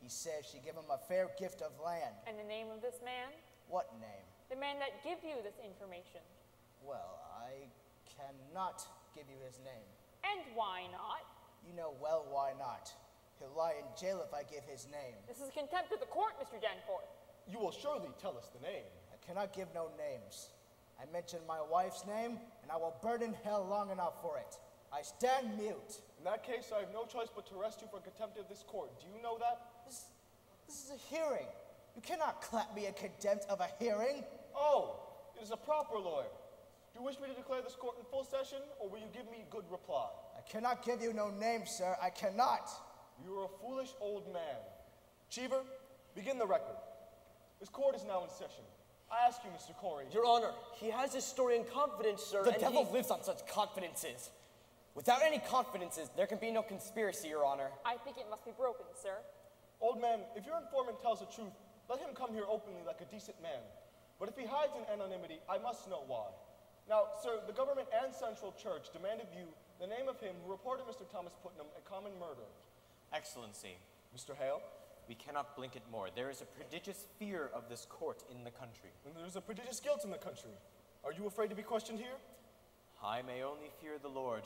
he said she gave him a fair gift of land. And the name of this man? What name? The man that give you this information. Well, I cannot give you his name. And why not? You know well why not. He'll lie in jail if I give his name. This is contempt of the court, Mr. Danforth. You will surely tell us the name. I cannot give no names. I mention my wife's name, and I will burn in hell long enough for it. I stand mute. In that case, I have no choice but to arrest you for contempt of this court. Do you know that? This is a hearing. You cannot clap me in contempt of a hearing. Oh, it is a proper lawyer. Do you wish me to declare this court in full session, or will you give me a good reply? I cannot give you no name, sir. I cannot. You are a foolish old man. Cheever, begin the record. This court is now in session. I ask you, Mr. Corey. Your Honor, he has his story in confidence, sir. The devil lives on such confidences. Without any confidences, there can be no conspiracy, Your Honor. I think it must be broken, sir. Old man, if your informant tells the truth, let him come here openly like a decent man. But if he hides in anonymity, I must know why. Now, sir, the government and Central Church demand of you the name of him who reported Mr. Thomas Putnam a common murder. Excellency. Mr. Hale? We cannot blink it more. There is a prodigious fear of this court in the country. And there's a prodigious guilt in the country. Are you afraid to be questioned here? I may only fear the Lord,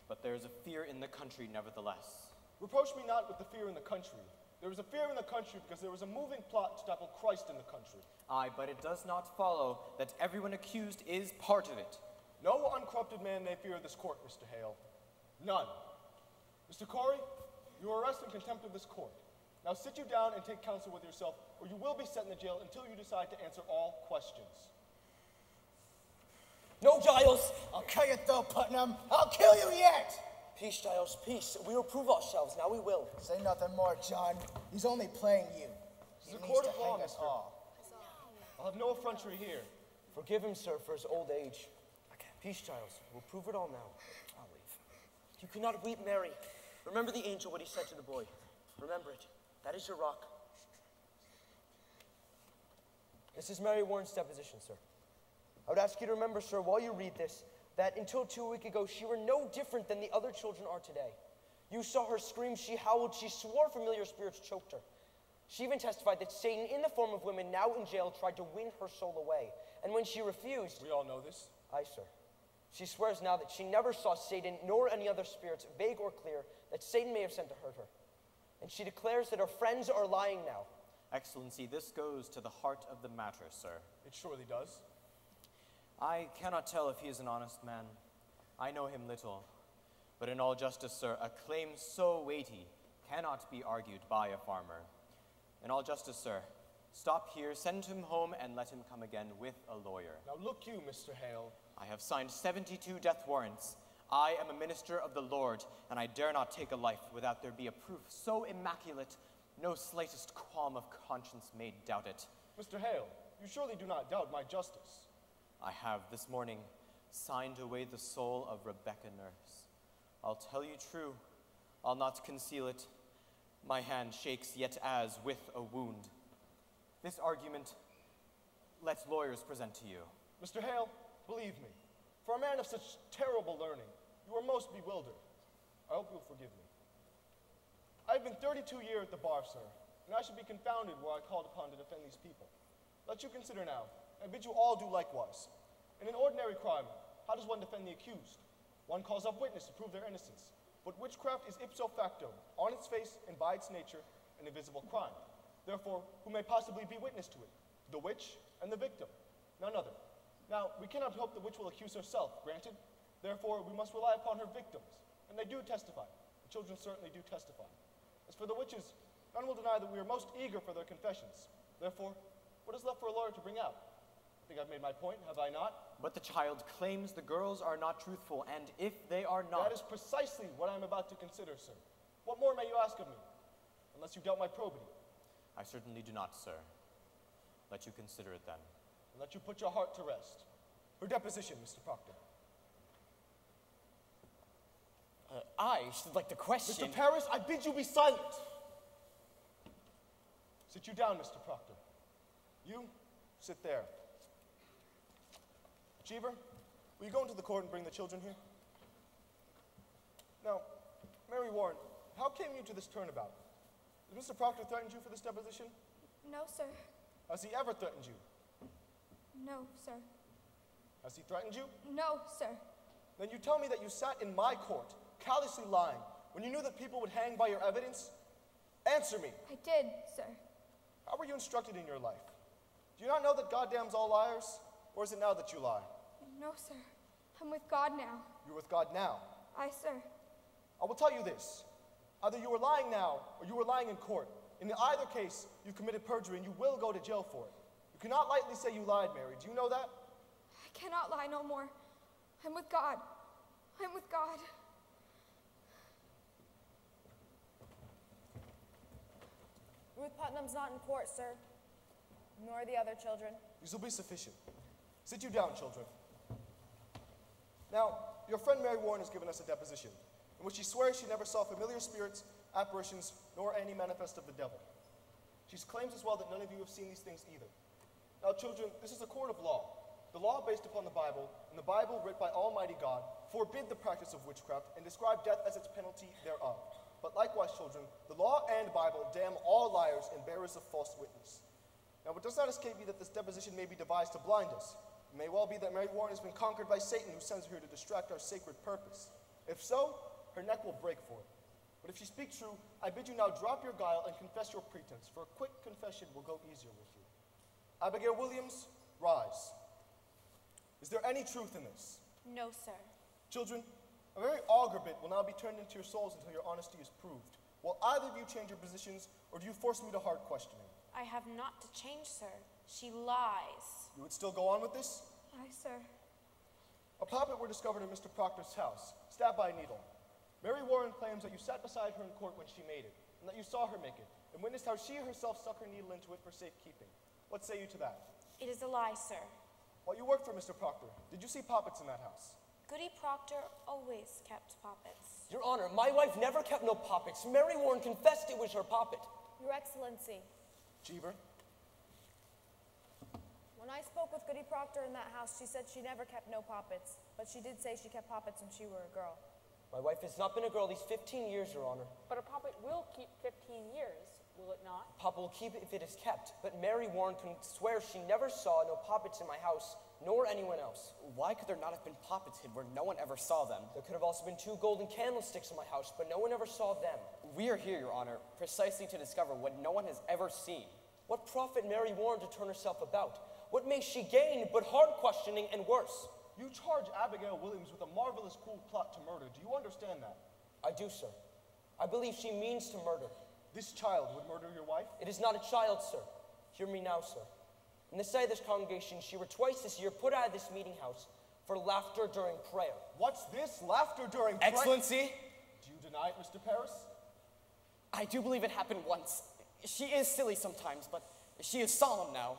but there is a fear in the country nevertheless. Reproach me not with the fear in the country. There is a fear in the country because there was a moving plot to topple Christ in the country. Aye, but it does not follow that everyone accused is part of it. No uncorrupted man may fear this court, Mr. Hale. None. Mr. Corey, you are arrested in contempt of this court. Now sit you down and take counsel with yourself, or you will be sent in the jail until you decide to answer all questions. No, Giles! I'll kill you though, Putnam. I'll kill you yet! Peace, Giles, peace. We will prove ourselves. Now we will. Say nothing more, John. He's only playing you. This is a court of law, mister. I'll have no effrontery here. Forgive him, sir, for his old age. Peace, Giles. We'll prove it all now. I'll leave. You cannot weep, Mary. Remember the angel, what he said to the boy. Remember it. That is your rock. This is Mary Warren's deposition, sir. I would ask you to remember, sir, while you read this, that until 2 weeks ago, she were no different than the other children are today. You saw her scream, she howled, she swore familiar spirits choked her. She even testified that Satan, in the form of women, now in jail, tried to win her soul away. And when she refused... We all know this. Aye, sir. She swears now that she never saw Satan, nor any other spirits, vague or clear, that Satan may have sent to hurt her. And she declares that her friends are lying now. Excellency, this goes to the heart of the matter, sir. It surely does. I cannot tell if he is an honest man. I know him little. But in all justice, sir, a claim so weighty cannot be argued by a farmer. In all justice, sir, stop here, send him home, and let him come again with a lawyer. Now look you, Mr. Hale. I have signed 72 death warrants. I am a minister of the Lord, and I dare not take a life without there be a proof so immaculate, no slightest qualm of conscience may doubt it. Mr. Hale, you surely do not doubt my justice. I have this morning signed away the soul of Rebecca Nurse. I'll tell you true, I'll not conceal it. My hand shakes yet as with a wound. This argument, let lawyers present to you. Mr. Hale, believe me, for a man of such terrible learning, you are most bewildered. I hope you'll forgive me. I have been 32 years at the bar, sir, and I should be confounded were I called upon to defend these people. Let you consider now, and bid you all do likewise. In an ordinary crime, how does one defend the accused? One calls up witness to prove their innocence. But witchcraft is ipso facto, on its face and by its nature, an invisible crime. Therefore, who may possibly be witness to it? The witch and the victim, none other. Now, we cannot hope the witch will accuse herself, granted. Therefore, we must rely upon her victims, and they do testify. The children certainly do testify. As for the witches, none will deny that we are most eager for their confessions. Therefore, what is left for a lawyer to bring out? I think I've made my point, have I not? But the child claims the girls are not truthful, and if they are not... That is precisely what I'm about to consider, sir. What more may you ask of me? Unless you doubt my probity. I certainly do not, sir. Let you consider it then. And let you put your heart to rest. Her deposition, Mr. Proctor. I should like to question... Mr. Parris, I bid you be silent. Sit you down, Mr. Proctor. You, sit there. Cheever, will you go into the court and bring the children here? Now, Mary Warren, how came you to this turnabout? Has Mr. Proctor threatened you for this deposition? No, sir. Has he ever threatened you? No, sir. Has he threatened you? No, sir. Then you tell me that you sat in my court, callously lying, when you knew that people would hang by your evidence? Answer me. I did, sir. How were you instructed in your life? Do you not know that God damns all liars? Or is it now that you lie? No, sir. I'm with God now. You're with God now. Aye, sir. I will tell you this. Either you were lying now, or you were lying in court. In either case, you committed perjury, and you will go to jail for it. You cannot lightly say you lied, Mary. Do you know that? I cannot lie no more. I'm with God. I'm with God. Ruth Putnam's not in court, sir. Nor the other children. These will be sufficient. Sit you down, children. Now, your friend Mary Warren has given us a deposition, in which she swears she never saw familiar spirits, apparitions, nor any manifest of the devil. She claims as well that none of you have seen these things either. Now, children, this is a court of law. The law based upon the Bible, and the Bible writ by Almighty God, forbid the practice of witchcraft, and describe death as its penalty thereof. But likewise, children, the law and Bible damn all liars and bearers of false witness. Now, it does not escape me that this deposition may be devised to blind us. It may well be that Mary Warren has been conquered by Satan, who sends her here to distract our sacred purpose. If so, her neck will break for it. But if she speaks true, I bid you now drop your guile and confess your pretense, for a quick confession will go easier with you. Abigail Williams, rise. Is there any truth in this? No, sir. Children, a very auger bit will now be turned into your souls until your honesty is proved. Will either of you change your positions, or do you force me to hard questioning? I have not to change, sir. She lies. You would still go on with this? Aye, sir. A puppet were discovered in Mr. Proctor's house, stabbed by a needle. Mary Warren claims that you sat beside her in court when she made it, and that you saw her make it, and witnessed how she herself stuck her needle into it for safekeeping. What say you to that? It is a lie, sir. While you worked for Mr. Proctor, did you see puppets in that house? Goody Proctor always kept poppets. Your Honor, my wife never kept no poppets. Mary Warren confessed it was her poppet. Your Excellency. Cheever? When I spoke with Goody Proctor in that house, she said she never kept no poppets, but she did say she kept poppets when she were a girl. My wife has not been a girl these 15 years, Your Honor. But a poppet will keep 15 years, will it not? Papa will keep it if it is kept, but Mary Warren can swear she never saw no poppets in my house, nor anyone else. Why could there not have been poppets hid where no one ever saw them? There could have also been 2 golden candlesticks in my house, but no one ever saw them. We are here, Your Honor, precisely to discover what no one has ever seen. What profit Mary Warren to turn herself about? What may she gain but hard questioning and worse? You charge Abigail Williams with a marvelous cool plot to murder. Do you understand that? I do, sir. I believe she means to murder. This child would murder your wife? It is not a child, sir. Hear me now, sir. In the sight of this congregation, she were twice this year put out of this meeting house for laughter during prayer. What's this? Laughter during prayer? Excellency? Do you deny it, Mr. Paris? I do believe it happened once. She is silly sometimes, but she is solemn now.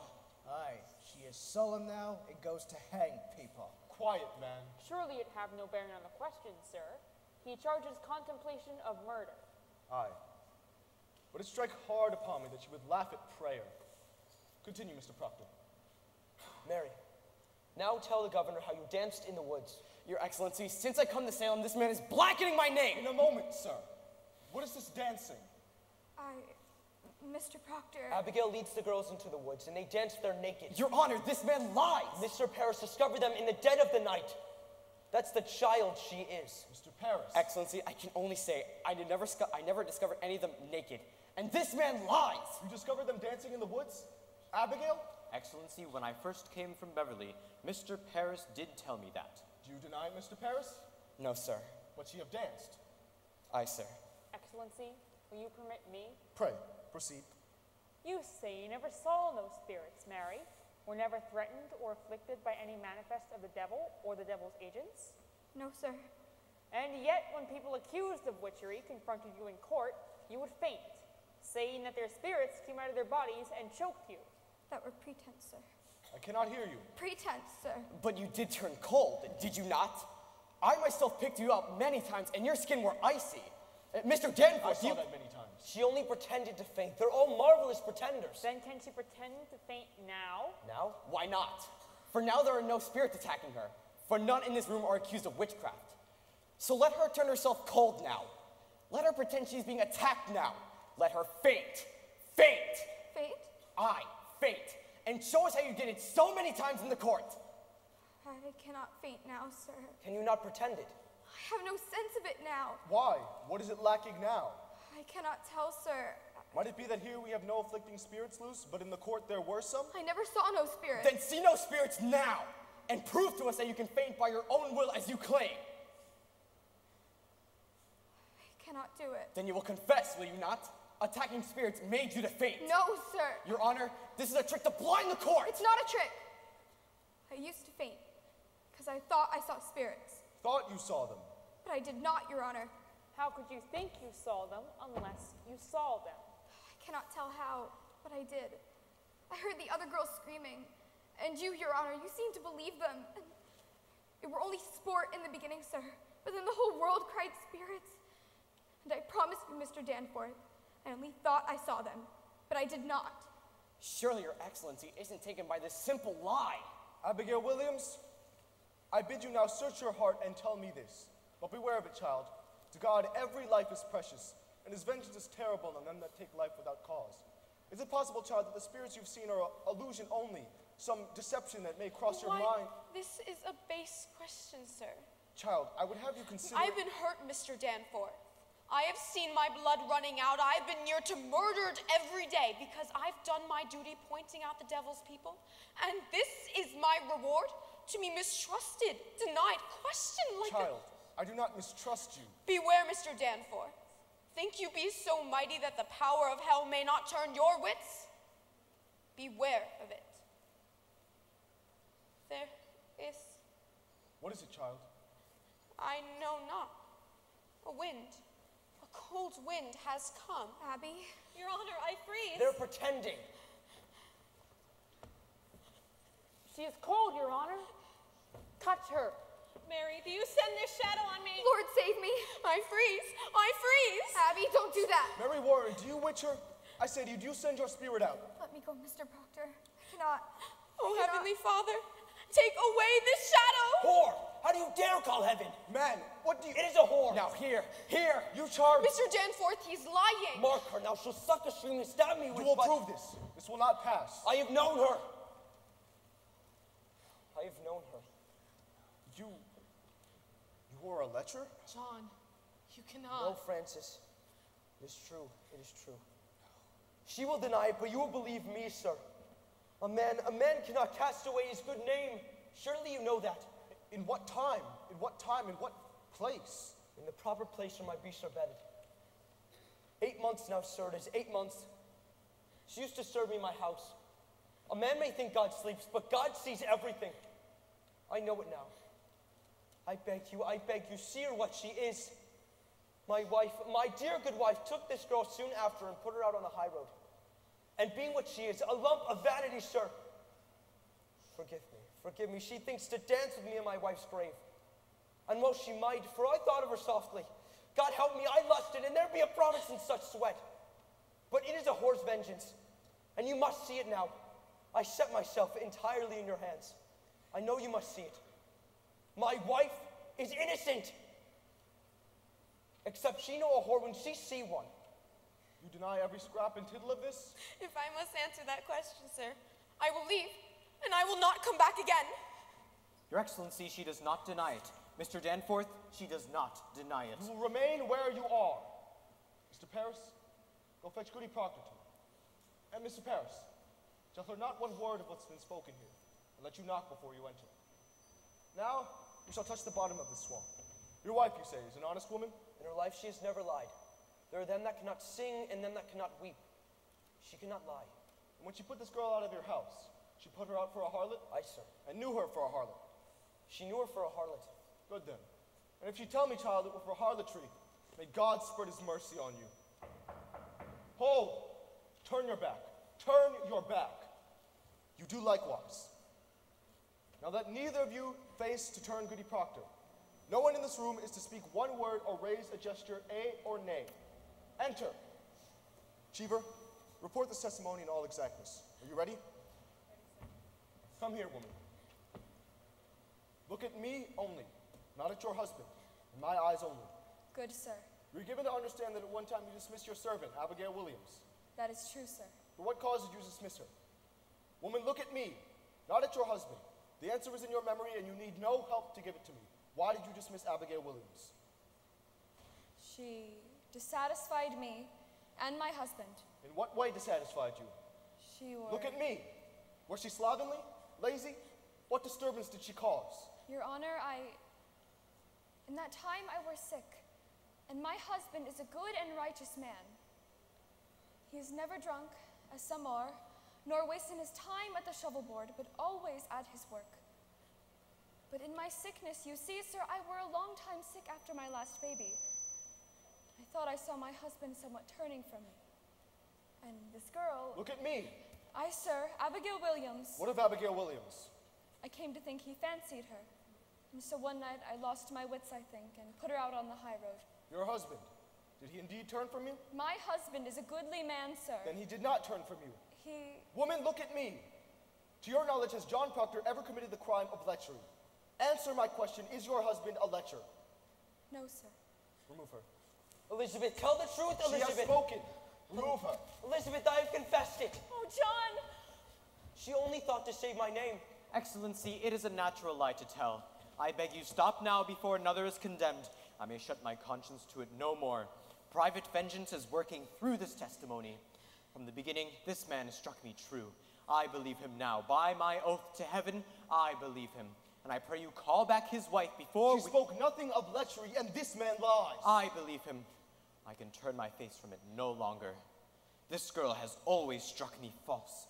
Aye, she is solemn now. It goes to hang people. Quiet, man. Surely it have no bearing on the question, sir. He charges contemplation of murder. Aye. But it strike hard upon me that she would laugh at prayer. Continue, Mr. Proctor. Mary, now tell the governor how you danced in the woods. Your Excellency, since I come to Salem, this man is blackening my name. In a moment, sir. What is this dancing? Mr. Proctor. Abigail leads the girls into the woods, and they dance there naked. Your Honor, this man lies. Mr. Paris discovered them in the dead of the night. That's the child she is. Mr. Paris. Excellency, I can only say I never discovered any of them naked. And this man lies. You discovered them dancing in the woods? Abigail? Excellency, when I first came from Beverly, Mr. Paris did tell me that. Do you deny it, Mr. Paris? No, sir. But she have danced. Aye, sir. Excellency, will you permit me? Pray, proceed. You say you never saw no spirits, Mary, were never threatened or afflicted by any manifest of the devil or the devil's agents? No, sir. And yet, when people accused of witchery confronted you in court, you would faint, saying that their spirits came out of their bodies and choked you. That were pretense, sir. I cannot hear you. Pretense, sir. But you did turn cold, did you not? I myself picked you up many times, and your skin were icy. Mr. Danforth, I saw that many times. She only pretended to faint. They're all marvelous pretenders. Then can she pretend to faint now? Now? Why not? For now there are no spirits attacking her, for none in this room are accused of witchcraft. So let her turn herself cold now. Let her pretend she's being attacked now. Let her faint. Faint! Faint? Aye, faint. And show us how you did it so many times in the court. I cannot faint now, sir. Can you not pretend it? I have no sense of it now. Why? What is it lacking now? I cannot tell, sir. Might it be that here we have no afflicting spirits loose, but in the court there were some? I never saw no spirits. Then see no spirits now, and prove to us that you can faint by your own will as you claim. I cannot do it. Then you will confess, will you not? Attacking spirits made you to faint. No, sir. Your Honor, this is a trick to blind the court. It's not a trick. I used to faint because I thought I saw spirits. Thought you saw them. But I did not, Your Honor. How could you think you saw them unless you saw them? I cannot tell how, but I did. I heard the other girls screaming, and you, Your Honor, you seemed to believe them. And it were only sport in the beginning, sir, but then the whole world cried spirits. And I promised you, Mr. Danforth, I only thought I saw them, but I did not. Surely your excellency isn't taken by this simple lie. Abigail Williams, I bid you now search your heart and tell me this. But beware of it, child. To God, every life is precious, and his vengeance is terrible on them that take life without cause. Is it possible, child, that the spirits you've seen are illusion only, some deception that may cross your mind? This is a base question, sir. Child, I would have you consider— I've been hurt, Mr. Danforth. I have seen my blood running out. I've been near to murdered every day because I've done my duty pointing out the devil's people. And this is my reward? To be mistrusted, denied, questioned like Child, I do not mistrust you. Beware, Mr. Danforth. Think you be so mighty that the power of hell may not turn your wits? Beware of it. There is— What is it, child? I know not. A wind. A cold wind has come. Abby? Your Honor, I freeze. They're pretending. She is cold, Your Honor. Touch her. Mary, do you send this shadow on me? Lord, save me. I freeze. I freeze. Abby, don't do that. Mary Warren, do you witch her? I say to you, do you send your spirit out? Let me go, Mr. Proctor. I cannot. Oh, Heavenly Father, take away this shadow. Whore! How do you dare call heaven? Man, what do you— It is a whore. Now here, You charge— Mr. Danforth, he's lying. Mark her. Now she'll suck a string and stab me with— You will prove this. This will not pass. I have known her. I have known her. You were a lecher? John, you No, cannot. Francis. It is true. It is true. She will deny it, but you will believe me, sir. A man cannot cast away his good name. Surely you know that. In what time? In what time? In what place? In the proper place where my beasts are bedded. 8 months now, sir. It is 8 months. She used to serve me in my house. A man may think God sleeps, but God sees everything. I know it now. I beg you, see her what she is. My wife, my dear good wife, took this girl soon after and put her out on the high road. And being what she is, a lump of vanity, sir. Forgive me. She thinks to dance with me in my wife's grave. And well she might, for I thought of her softly. God help me, I lusted, and there be a promise in such sweat. But it is a whore's vengeance, and you must see it now. I set myself entirely in your hands. I know you must see it. My wife is innocent. Except she know a whore when she see one. You deny every scrap and tittle of this? If I must answer that question, sir, I will leave, and I will not come back again. Your Excellency, she does not deny it. Mr. Danforth, she does not deny it. You will remain where you are. Mr. Paris, go fetch Goody Proctor to me. And Mr. Paris, tell her not one word of what's been spoken here, and let you knock before you enter. Now, you shall touch the bottom of this swamp. Your wife, you say, is an honest woman? In her life she has never lied. There are them that cannot sing and them that cannot weep. She cannot lie. And when she put this girl out of your house, she put her out for a harlot? Aye, sir. And knew her for a harlot? She knew her for a harlot. Good then. And if you tell me, child, it were for harlotry, may God spread his mercy on you. Hold! Turn your back. Turn your back. You do likewise. Now let neither of you face to turn Goody Proctor. No one in this room is to speak one word or raise a gesture, A or nay. Enter. Cheever, report this testimony in all exactness. Are you ready? Come here, woman. Look at me only, not at your husband, in my eyes only. Good, sir. You were given to understand that at one time you dismissed your servant, Abigail Williams. That is true, sir. For what cause did you dismiss her? Woman, look at me, not at your husband, The answer is in your memory, and you need no help to give it to me. Why did you dismiss Abigail Williams? She dissatisfied me and my husband. In what way dissatisfied you? She was... Look at me. Was she slovenly? Lazy? What disturbance did she cause? Your Honor, in that time I were sick, and my husband is a good and righteous man. He is never drunk, as some are, nor wasting his time at the shovel board, but always at his work. But in my sickness, you see, sir, I were a long time sick after my last baby. I thought I saw my husband somewhat turning from me. And this girl... Look at me. Sir, Abigail Williams. What of Abigail Williams? I came to think he fancied her. And so one night I lost my wits, I think, and put her out on the high road. Your husband, did he indeed turn from you? My husband is a goodly man, sir. Then he did not turn from you. He... Woman, look at me. To your knowledge, has John Proctor ever committed the crime of lechery? Answer my question, is your husband a lecher? No, sir. Remove her. Elizabeth, tell the truth, Elizabeth. She has spoken. Remove her. Elizabeth, I have confessed it. Oh, John! She only thought to save my name. Excellency, it is a natural lie to tell. I beg you stop now before another is condemned. I may shut my conscience to it no more. Private vengeance is working through this testimony. From the beginning, this man has struck me true. I believe him now. By my oath to heaven, I believe him. And I pray you call back his wife before She spoke nothing of lechery, and this man lies. I believe him. I can turn my face from it no longer. This girl has always struck me false.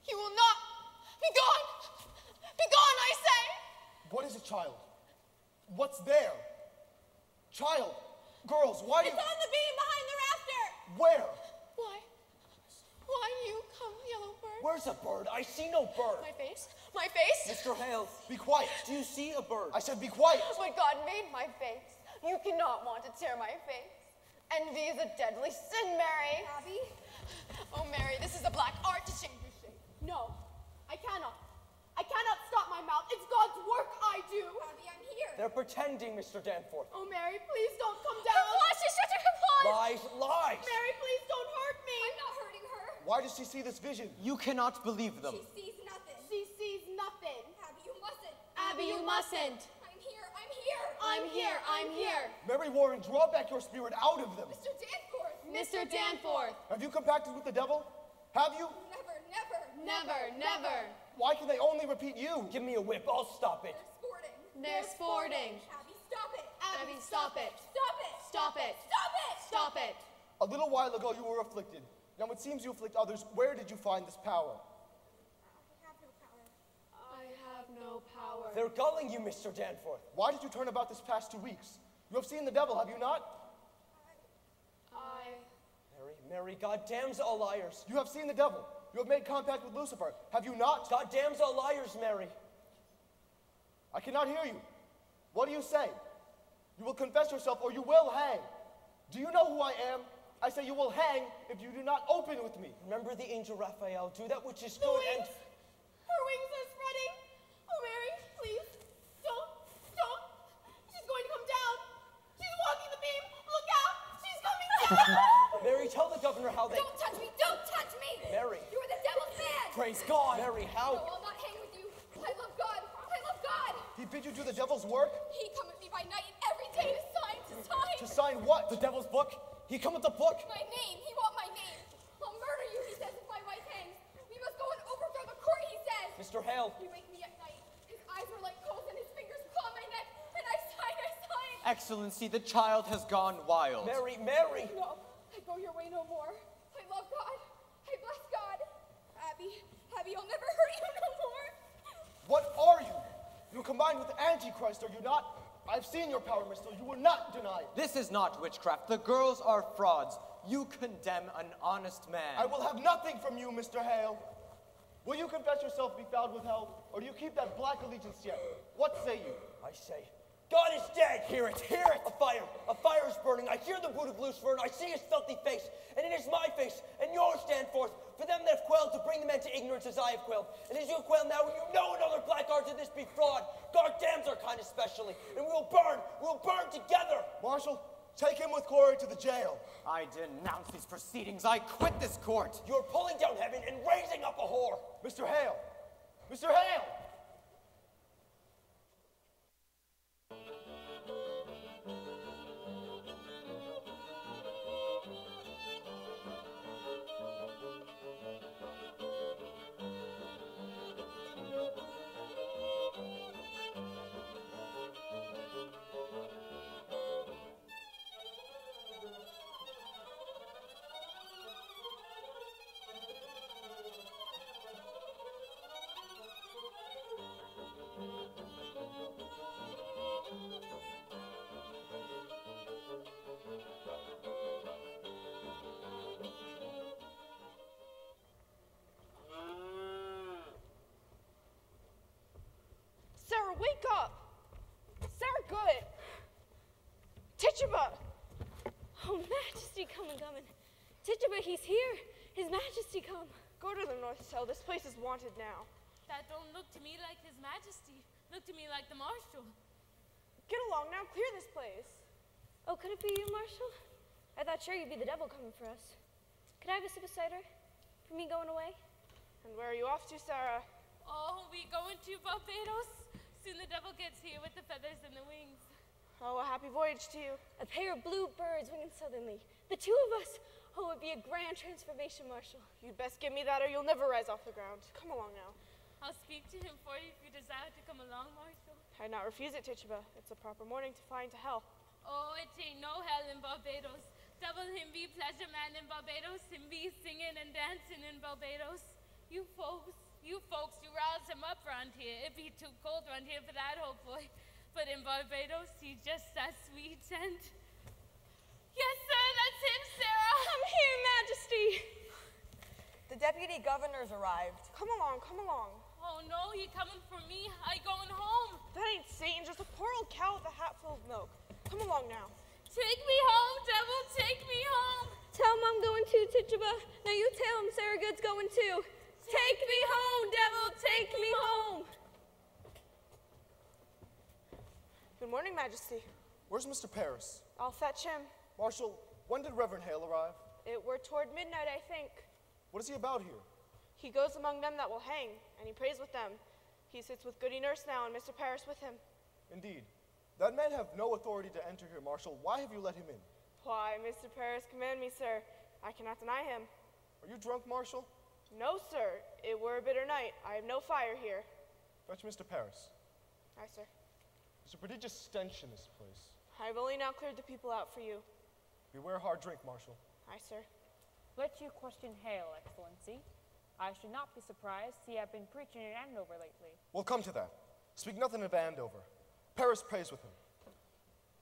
You will not! Be gone! Be gone, I say! What is it, child? What's there? Child, girls, why do you... It's on the beam behind the rafter! Where? Why do you come, yellow bird? Where's a bird? I see no bird. My face? My face? Mr. Hale. Be quiet. Do you see a bird? I said be quiet. But God made my face. You cannot want to tear my face. Envy is a deadly sin, Mary. Abby? Oh, Mary, this is a black art to change your shape. No, I cannot. I cannot stop my mouth. It's God's work I do. Abby, I'm here. They're pretending, Mr. Danforth. Oh, Mary, please don't come down. Her voice! Shut her voice! Lies, lies! Mary, please don't hurt me. I'm not hurting her. Why does she see this vision? You cannot believe them. She sees nothing. She sees nothing. Abby, you mustn't. Abby, you mustn't. I'm here. I'm here. I'm here. I'm here. Mary Warren, draw back your spirit out of them. Mr. Danforth. Mr. Danforth. Have you compacted with the devil? Have you? Never, never. Never, never. Why can they only repeat you? Give me a whip. I'll stop it. They're sporting. They're sporting. Abby, stop it. Abby, stop it. Stop it. Stop it. Stop it. Stop it. A little while ago you were afflicted. Now it seems you afflict others. Where did you find this power? I have no power. I have no power. They're gulling you, Mr. Danforth. Why did you turn about this past 2 weeks? You have seen the devil, have you not? Mary, God damns all liars. You have seen the devil. You have made contact with Lucifer, have you not? God damns all liars, Mary. I cannot hear you. What do you say? You will confess yourself or you will hang. Do you know who I am? I say you will hang if you do not open with me. Remember the angel Raphael. Do that which is good and... Her wings are spreading. Oh, Mary, please. Don't. She's going to come down. She's walking the beam. Look out. She's coming down. Mary, tell the governor how they... Don't touch me. Don't touch me. Mary. You are the devil's man. Praise God. Mary, how... No, I'll not hang with you. I love God. I love God. He bid you do the devil's work? He come with me by night and every day to sign. To sign what? The devil's book? He come with the book? My name. He want my name. I'll murder you, he says, if my wife hangs. We must go and overthrow the court, he says. Mr. Hale. He waked me at night. His eyes were like coals and his fingers claw my neck. And I sighed. Excellency, the child has gone wild. Mary! No, I go your way no more. I love God. I bless God. Abby, I'll never hurt you no more. What are you? You combined with Antichrist, are you not? I've seen your power, mister. You will not deny it. This is not witchcraft. The girls are frauds. You condemn an honest man. I will have nothing from you, Mr. Hale. Will you confess yourself be fouled with hell, or do you keep that black allegiance yet? What say you? I say, God is dead! Hear it! A fire is burning. I hear the boot of Lucifer, and I see his filthy face, and it is my face, and yours stand forth, for them that have quailed to bring the men to ignorance as I have quailed. And as you have quailed now, when you know another black art to this be fraud, God damns our kind especially, and we'll burn together! Marshal, take him with Corey to the jail. I denounce these proceedings. I quit this court. You're pulling down heaven and raising up a whore. Mr. Hale, Mr. Hale! Sarah, wake up! Sarah, good! Tituba! Oh, Majesty, come. Tituba, he's here. His Majesty, come. Go to the north cell. This place is wanted now. That don't look to me like His Majesty. Look to me like the Marshal. Get along now. Clear this place. Oh, could it be you, Marshal? I thought sure you'd be the devil coming for us. Could I have a sip of cider? For me going away? And where are you off to, Sarah? Oh, we going to Barbados? Soon the devil gets here with the feathers and the wings. Oh, a happy voyage to you. A pair of blue birds winging suddenly. The two of us. Oh, it'd be a grand transformation, Marshal. You'd best give me that or you'll never rise off the ground. Come along now. I'll speak to him for you if you desire to come along, Marshal. I'd not refuse it, Tituba. It's a proper morning to fly into hell. Oh, it ain't no hell in Barbados. Devil him be pleasure man in Barbados. Him be singing and dancing in Barbados. You folks, you rouse him up round here. It'd be too cold round here for that old boy. But in Barbados, he's just as sweet and... Yes, sir, that's him, Sarah. I'm here, Majesty. The deputy governor's arrived. Come along, come along. Oh, no, he coming for me. I going home. That ain't Satan, just a poor old cow with a hat full of milk. Come along now. Take me home, devil, take me home. Tell him I'm going too, Tituba. Now you tell him Sarah Good's going too. Take me home, devil, take me home. Good morning, Majesty. Where's Mr. Paris? I'll fetch him. Marshal, when did Reverend Hale arrive? It were toward midnight, I think. What is he about here? He goes among them that will hang, and he prays with them. He sits with Goody Nurse now, and Mr. Paris with him. Indeed. That man have no authority to enter here, Marshal. Why have you let him in? Why, Mr. Paris, command me, sir. I cannot deny him. Are you drunk, Marshal? No, sir. It were a bitter night. I have no fire here. Fetch Mr. Paris. Aye, sir. There's a prodigious stench in this place. I have only now cleared the people out for you. Beware hard drink, Marshal. Aye, sir. Let you question Hale, Excellency. I should not be surprised he have been preaching in Andover lately. We'll come to that. Speak nothing of Andover. Paris prays with him.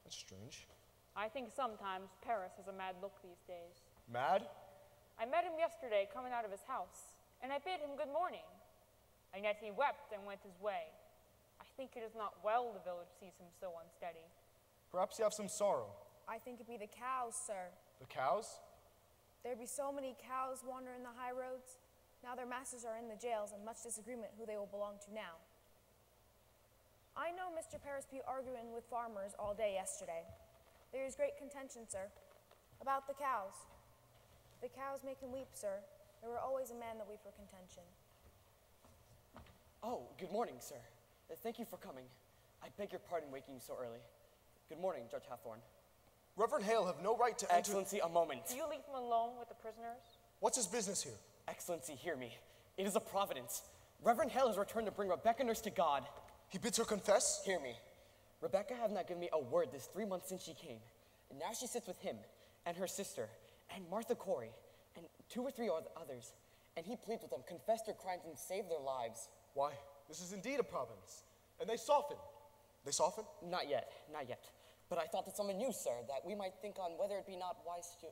That's strange. I think sometimes Paris has a mad look these days. Mad? I met him yesterday coming out of his house, and I bid him good morning. And yet he wept and went his way. I think it is not well the village sees him so unsteady. Perhaps you have some sorrow. I think it be the cows, sir. The cows? There be so many cows wandering the high roads. Now their masters are in the jails and much disagreement who they will belong to now. I know Mr. Paris be arguing with farmers all day yesterday. There is great contention, sir, about the cows. The cows make him weep, sir. There were always a man that weep for contention. Oh, good morning, sir. Thank you for coming. I beg your pardon waking you so early. Good morning, Judge Hathorne. Reverend Hale have no right to enter... Excellency, a moment. Do you leave him alone with the prisoners? What's his business here? Excellency, hear me. It is a providence. Reverend Hale has returned to bring Rebecca Nurse to God. He bids her confess? Hear me. Rebecca have not given me a word this 3 months since she came. And now she sits with him, and her sister, and Martha Corey, and 2 or 3 others. And he pleads with them, confess their crimes, and save their lives. Why, this is indeed a providence. And they soften. They soften? Not yet, not yet. But I thought that someone knew, sir, that we might think on whether it be not wise to...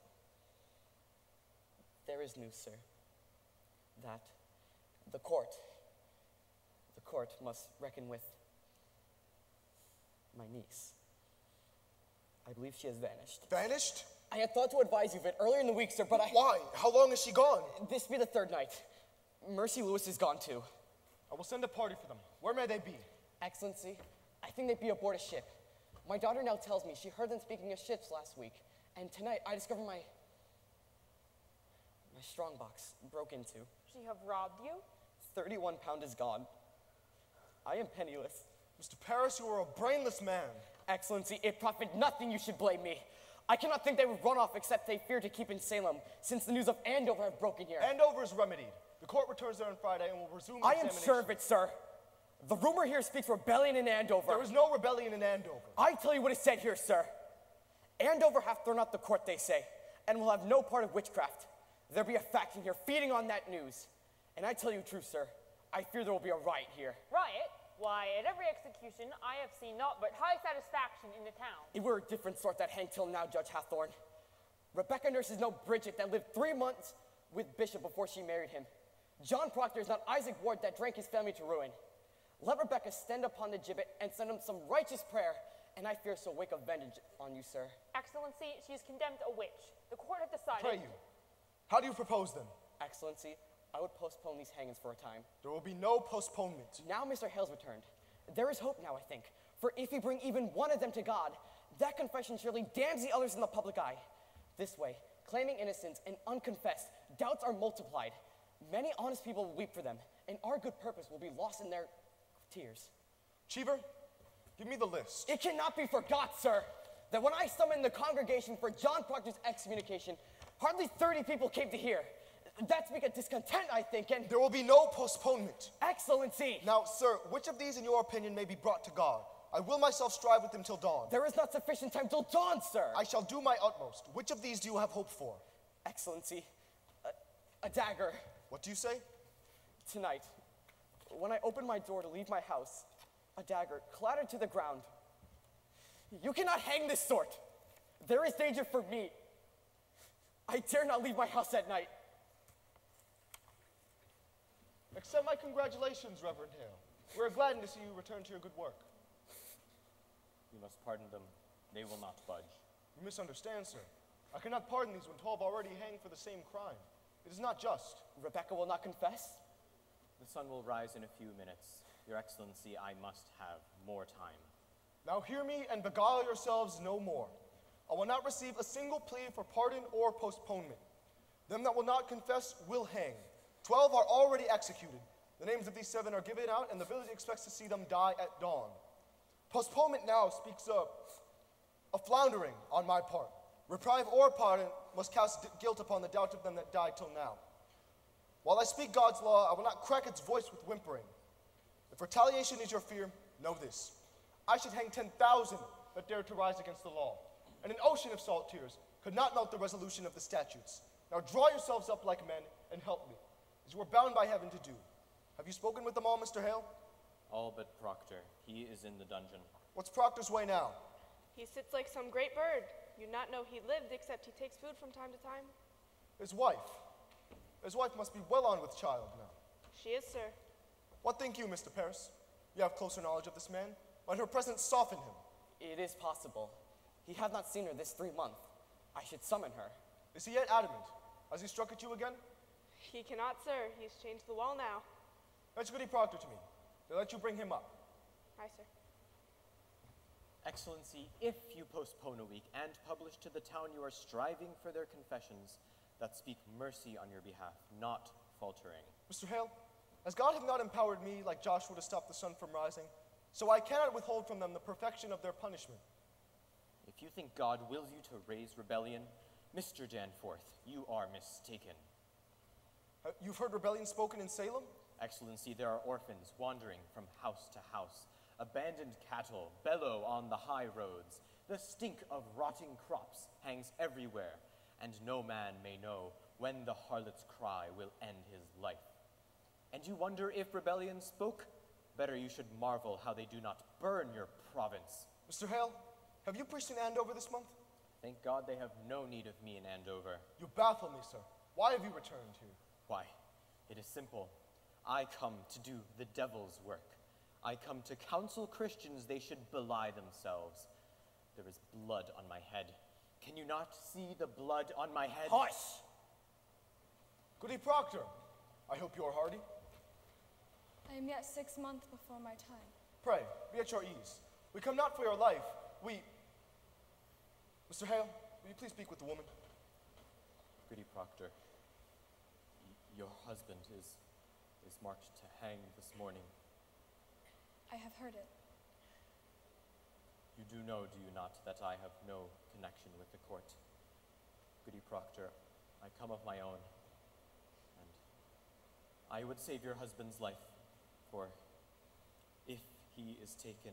There is news, sir, that the court must reckon with my niece. I believe she has vanished. Vanished? I had thought to advise you of it earlier in the week, sir, but Why? How long is she gone? This be the 3rd night. Mercy Lewis is gone too. I will send a party for them. Where may they be? Excellency, I think they'd be aboard a ship. My daughter now tells me she heard them speaking of ships last week, and tonight I discovered my strongbox broke into. She have robbed you? 31 pound is gone. I am penniless. Mr. Paris, you are a brainless man. Excellency, it profit nothing you should blame me. I cannot think they would run off except they fear to keep in Salem, since the news of Andover have broken here. Andover is remedied. The court returns there on Friday and will resume I am examination. sure of it, sir. The rumor here speaks rebellion in Andover. There is no rebellion in Andover. I tell you what is said here, sir. Andover hath thrown out the court, they say, and will have no part of witchcraft. There be a faction here feeding on that news. And I tell you true, sir, I fear there will be a riot here. Riot? Why, at every execution, I have seen naught but high satisfaction in the town. It were a different sort that hanged till now, Judge Hathorne. Rebecca nurses no Bridget that lived 3 months with Bishop before she married him. John Proctor is not Isaac Ward that drank his family to ruin. Let Rebecca stand upon the gibbet and send him some righteous prayer, and I fear so wake a vengeance on you, sir. Excellency, she is condemned a witch. The court hath decided. Pray you, how do you propose them? Excellency, I would postpone these hangings for a time. There will be no postponement. Now Mr. Hale's returned. There is hope now, I think, for if you bring even one of them to God, that confession surely damns the others in the public eye. This way, claiming innocence and unconfessed, doubts are multiplied. Many honest people will weep for them, and our good purpose will be lost in their tears. Cheever, give me the list. It cannot be forgot, sir, that when I summoned the congregation for John Proctor's excommunication, hardly 30 people came to hear. That speak of discontent, I think, and... There will be no postponement. Excellency! Now, sir, which of these, in your opinion, may be brought to God? I will myself strive with them till dawn. There is not sufficient time till dawn, sir. I shall do my utmost. Which of these do you have hope for? Excellency, a dagger. What do you say? Tonight, when I opened my door to leave my house, a dagger clattered to the ground. You cannot hang this sort. There is danger for me. I dare not leave my house at night. Accept my congratulations, Reverend Hale. We're glad to see you return to your good work. You must pardon them. They will not budge. You misunderstand, sir. I cannot pardon these when 12 already hang for the same crime. It is not just. Rebecca will not confess? The sun will rise in a few minutes. Your Excellency, I must have more time. Now hear me and beguile yourselves no more. I will not receive a single plea for pardon or postponement. Them that will not confess will hang. 12 are already executed. The names of these 7 are given out, and the village expects to see them die at dawn. Postponement now speaks of a floundering on my part. Reprieve or pardon must cast guilt upon the doubt of them that died till now. While I speak God's law, I will not crack its voice with whimpering. If retaliation is your fear, know this. I should hang 10,000 that dared to rise against the law, and an ocean of salt tears could not melt the resolution of the statutes. Now draw yourselves up like men and help me, as you are bound by heaven to do. Have you spoken with them all, Mr. Hale? All but Proctor. He is in the dungeon. What's Proctor's way now? He sits like some great bird. You not know he lived, except he takes food from time to time. His wife. His wife must be well on with child now. She is, sir. What think you, Mr. Paris? You have closer knowledge of this man. Might her presence soften him? It is possible. He hath not seen her this 3 months. I should summon her. Is he yet adamant? Has he struck at you again? He cannot, sir. He's chained to the wall now. Fetch Goody Proctor to me. They'll let you bring him up. Aye, sir. Excellency, if you postpone a week and publish to the town you are striving for their confessions that speak mercy on your behalf, not faltering. Mr. Hale, as God hath not empowered me like Joshua to stop the sun from rising, so I cannot withhold from them the perfection of their punishment. If you think God wills you to raise rebellion, Mr. Danforth, you are mistaken. You've heard rebellion spoken in Salem? Excellency, there are orphans wandering from house to house. Abandoned cattle bellow on the high roads. The stink of rotting crops hangs everywhere, and no man may know when the harlot's cry will end his life. And you wonder if rebellion spoke? Better you should marvel how they do not burn your province. Mr. Hale, have you preached in Andover this month? Thank God they have no need of me in Andover. You baffle me, sir. Why have you returned here? Why, it is simple. I come to do the devil's work. I come to counsel Christians they should belie themselves. There is blood on my head. Can you not see the blood on my head? Hush! Goody Proctor, I hope you are hardy. I am yet 6 months before my time. Pray, be at your ease. We come not for your life, we... Mr. Hale, will you please speak with the woman? Goody Proctor, your husband is marked to hang this morning. I have heard it. You do know, do you not, that I have no connection with the court? Goody Proctor, I come of my own, and I would save your husband's life, for if he is taken,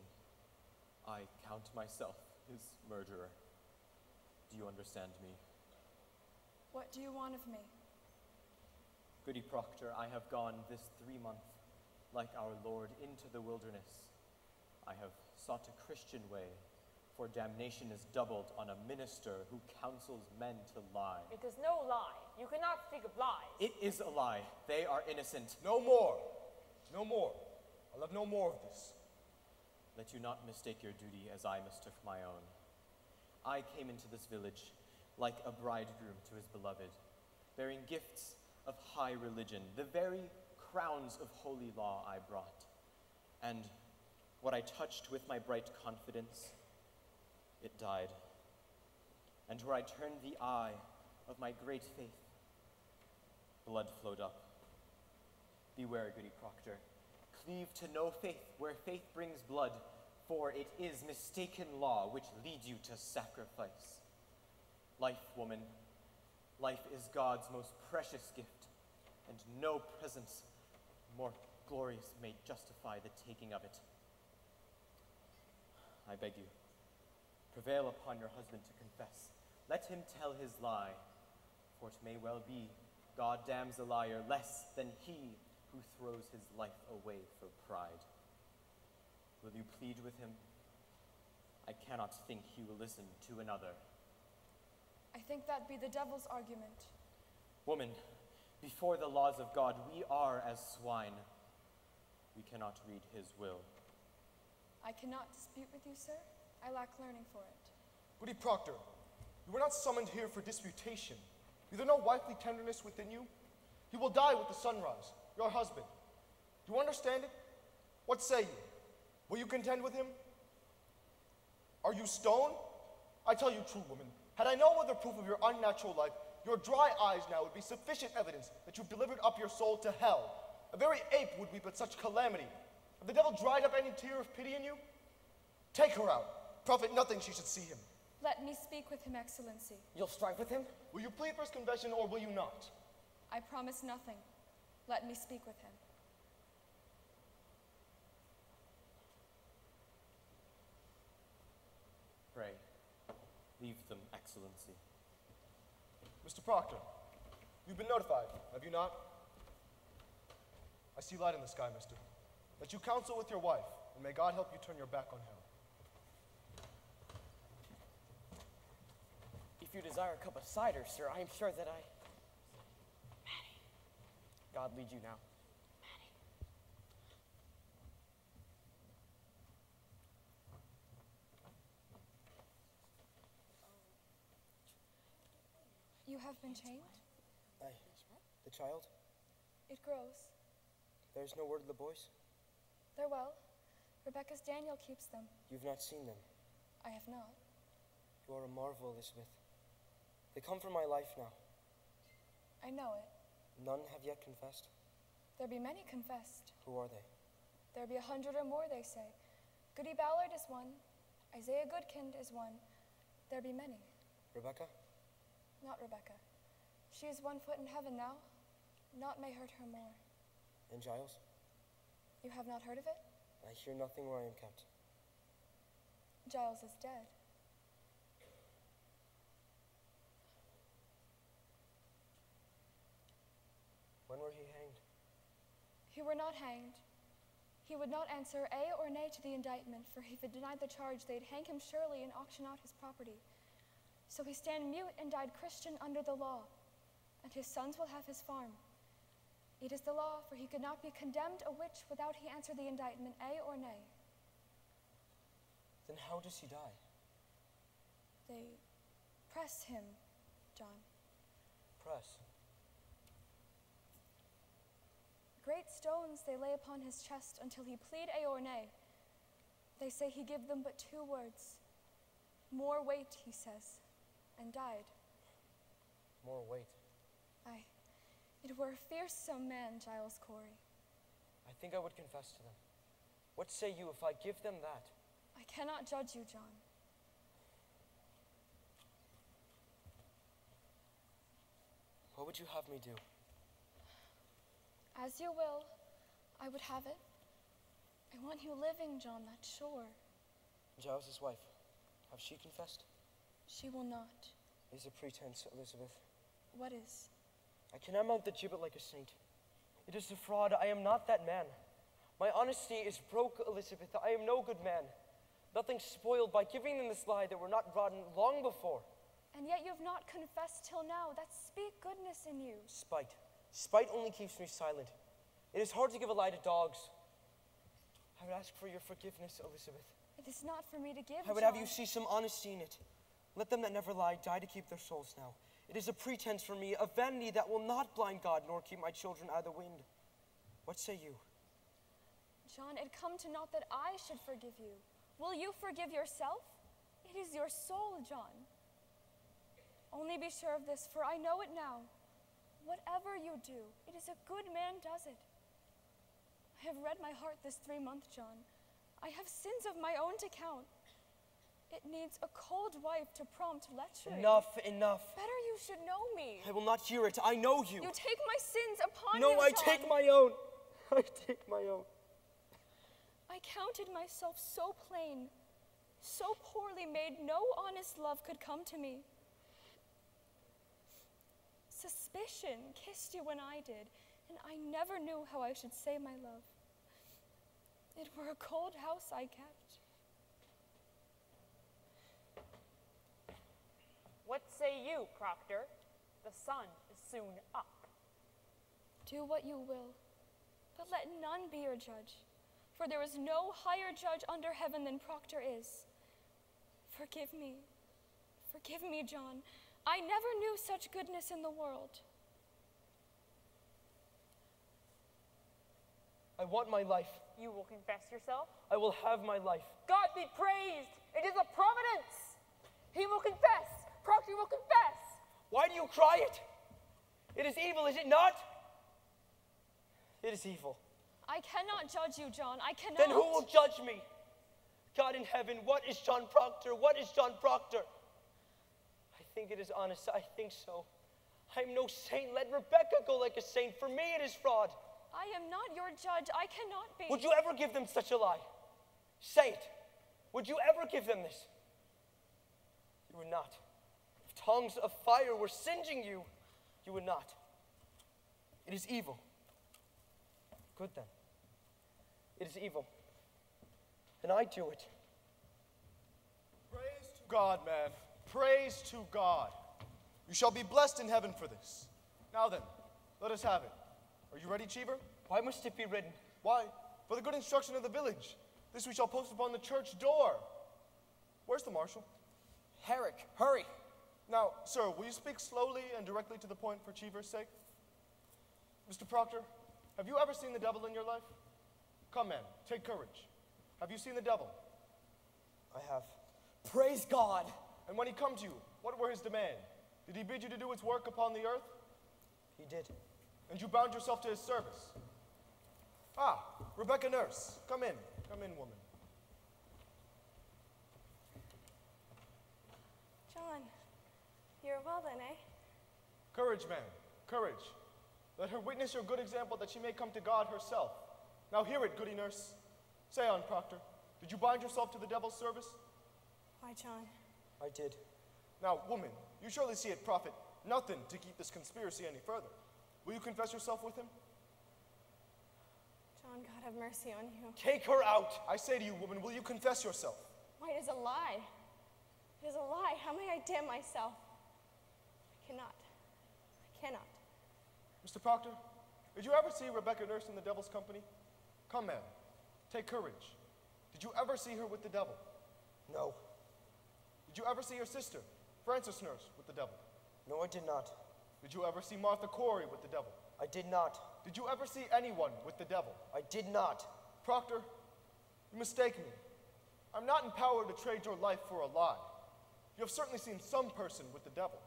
I count myself his murderer. Do you understand me? What do you want of me? Goody Proctor, I have gone this 3 month, like our Lord, into the wilderness. I have sought a Christian way, for damnation is doubled on a minister who counsels men to lie. It is no lie. You cannot speak of lies. It is a lie. They are innocent. No more. No more. I'll have no more of this. Let you not mistake your duty as I mistook my own. I came into this village like a bridegroom to his beloved, bearing gifts of high religion. The very crowns of holy law I brought. And what I touched with my bright confidence, it died. And where I turned the eye of my great faith, blood flowed up. Beware, Goody Proctor. Cleave to no faith where faith brings blood, for it is mistaken law which leads you to sacrifice. Life, woman, life is God's most precious gift, and no presence more glorious may justify the taking of it. I beg you, prevail upon your husband to confess. Let him tell his lie, for it may well be God damns a liar less than he who throws his life away for pride. Will you plead with him? I cannot think he will listen to another. I think that be the devil's argument. Woman, before the laws of God, we are as swine. We cannot read his will. I cannot dispute with you, sir. I lack learning for it. Goody Proctor, you were not summoned here for disputation. Is there no wifely tenderness within you? He will die with the sunrise, your husband. Do you understand it? What say you? Will you contend with him? Are you stone? I tell you true, woman, had I no other proof of your unnatural life, your dry eyes now would be sufficient evidence that you've delivered up your soul to hell. A very ape would weep at such calamity. Have the devil dried up any tear of pity in you? Take her out. Profit nothing she should see him. Let me speak with him, Excellency. You'll strive with him? Will you plead for his confession or will you not? I promise nothing. Let me speak with him. Pray, leave them, Excellency. Mr. Proctor, you've been notified, have you not? I see light in the sky, mister. Let you counsel with your wife, and may God help you turn your back on hell. If you desire a cup of cider, sir, I am sure that I... Maddie. God lead you now. You have been chained? Aye. The child? It grows. There's no word of the boys? They're well. Rebecca's Daniel keeps them. You've not seen them? I have not. You are a marvel, Elizabeth. They come from my life now. I know it. None have yet confessed? There be many confessed. Who are they? There be 100 or more, they say. Goody Ballard is one. Isaiah Goodkind is one. There be many. Rebecca? Not Rebecca. She is 1 foot in heaven now. Naught may hurt her more. And Giles? You have not heard of it? I hear nothing where I am kept. Giles is dead. When were he hanged? He were not hanged. He would not answer A or nay to the indictment, for if he denied the charge, they'd hang him surely and auction out his property. So he stand mute and died Christian under the law, and his sons will have his farm. It is the law, for he could not be condemned a witch without he answer the indictment A or nay. Then how does he die? They press him, John. Press? Great stones they lay upon his chest until he plead A or nay. They say he give them but 2 words. More weight, he says, and died. More weight? Aye. It were a fearsome man, Giles Corey. I think I would confess to them. What say you if I give them that? I cannot judge you, John. What would you have me do? As you will, I would have it. I want you living, John, that's sure. Giles' wife, have she confessed? She will not. It is a pretense, Elizabeth. What is? I cannot mount the gibbet like a saint. It is a fraud. I am not that man. My honesty is broke, Elizabeth. I am no good man. Nothing spoiled by giving them this lie that were not rotten long before. And yet you have not confessed till now. That speak goodness in you. Spite. Spite only keeps me silent. It is hard to give a lie to dogs. I would ask for your forgiveness, Elizabeth. It is not for me to give, I would have you see some honesty in it. Let them that never lie die to keep their souls now. It is a pretense for me, a vanity that will not blind God nor keep my children out of the wind. What say you? John, it come to naught that I should forgive you. Will you forgive yourself? It is your soul, John. Only be sure of this, for I know it now. Whatever you do, it is a good man does it. I have read my heart this 3 months, John. I have sins of my own to count. It needs a cold wife to prompt lechery. Enough, enough. Better you should know me. I will not hear it. I know you. You take my sins upon no, you, I John. take my own. I take my own. I counted myself so plain, so poorly made, no honest love could come to me. Suspicion kissed you when I did, and I never knew how I should say my love. It were a cold house I kept. What say you, Proctor? The sun is soon up. Do what you will, but let none be your judge, for there is no higher judge under heaven than Proctor is. Forgive me, John. I never knew such goodness in the world. I want my life. You will confess yourself? I will have my life. God be praised! It is a providence! He will confess! Proctor will confess! Why do you cry it? It is evil, is it not? It is evil. I cannot judge you, John. I cannot. Then who will judge me? God in heaven, what is John Proctor? What is John Proctor? I think it is honest. I think so. I am no saint. Let Rebecca go like a saint. For me, it is fraud. I am not your judge. I cannot be. Would you ever give them such a lie? Say it. Would you ever give them this? You would not. If tongues of fire were singeing you, you would not. It is evil. Good then. It is evil. And I do it. Praise to God, man. Praise to God. You shall be blessed in heaven for this. Now then, let us have it. Are you ready, Cheever? Why must it be written? Why? For the good instruction of the village. This we shall post upon the church door. Where's the marshal? Herrick, hurry. Now, sir, will you speak slowly and directly to the point for Cheever's sake? Mr. Proctor, have you ever seen the devil in your life? Come, man, take courage. Have you seen the devil? I have. Praise God. And when he come to you, what were his demands? Did he bid you to do his work upon the earth? He did. And you bound yourself to his service? Ah, Rebecca Nurse, come in. Come in, woman. John, you're well then, eh? Courage, man, courage. Let her witness your good example that she may come to God herself. Now hear it, goody nurse. Say on, Proctor, did you bind yourself to the devil's service? Why, John? I did. Now, woman, you surely see it profit nothing to keep this conspiracy any further. Will you confess yourself with him? John, God have mercy on you. Take her out. I say to you, woman, will you confess yourself? Why, it is a lie. It is a lie. How may I damn myself? I cannot. I cannot. Mr. Proctor, did you ever see Rebecca Nurse in the devil's company? Come, man. Take courage. Did you ever see her with the devil? No. Did you ever see her sister, Frances Nurse, with the devil? No, I did not. Did you ever see Martha Corey with the devil? I did not. Did you ever see anyone with the devil? I did not. Proctor, you mistake me. I'm not empowered to trade your life for a lie. You have certainly seen some person with the devil.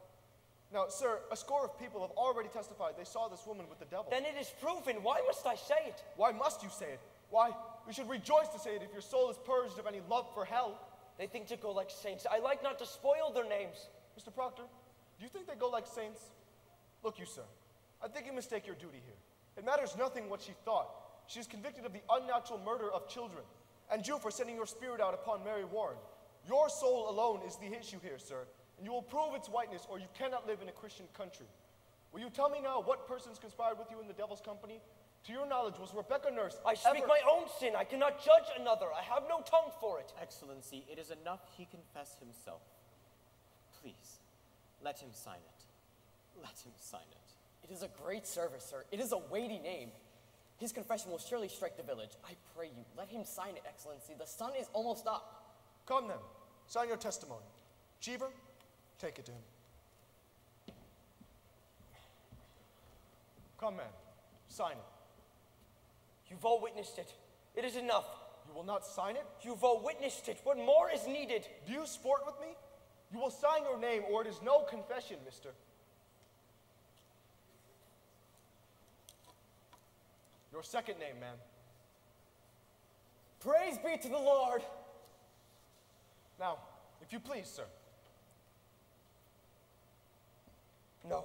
Now, sir, a score of people have already testified they saw this woman with the devil. Then it is proven. Why must I say it? Why must you say it? Why, You should rejoice to say it if your soul is purged of any love for hell. They think to go like saints. I like not to spoil their names. Mr. Proctor, do you think they go like saints? Look, you, sir, I think you mistake your duty here. It matters nothing what she thought. She is convicted of the unnatural murder of children, and you for sending your spirit out upon Mary Warren. Your soul alone is the issue here, sir, and you will prove its whiteness, or you cannot live in a Christian country. Will you tell me now what persons conspired with you in the devil's company? To your knowledge, was Rebecca Nurse I speak my own sin. I cannot judge another. I have no tongue for it. Excellency, it is enough he confess himself. Please, let him sign it. Let him sign it. It is a great service, sir. It is a weighty name. His confession will surely strike the village. I pray you, let him sign it, Excellency. The sun is almost up. Come then, sign your testimony. Cheever, take it to him. Come, man, sign it. You've all witnessed it. It is enough. You will not sign it? You've all witnessed it. What more is needed? Do you sport with me? You will sign your name, or it is no confession, mister. Your second name, man. Praise be to the Lord. Now, if you please, sir. No.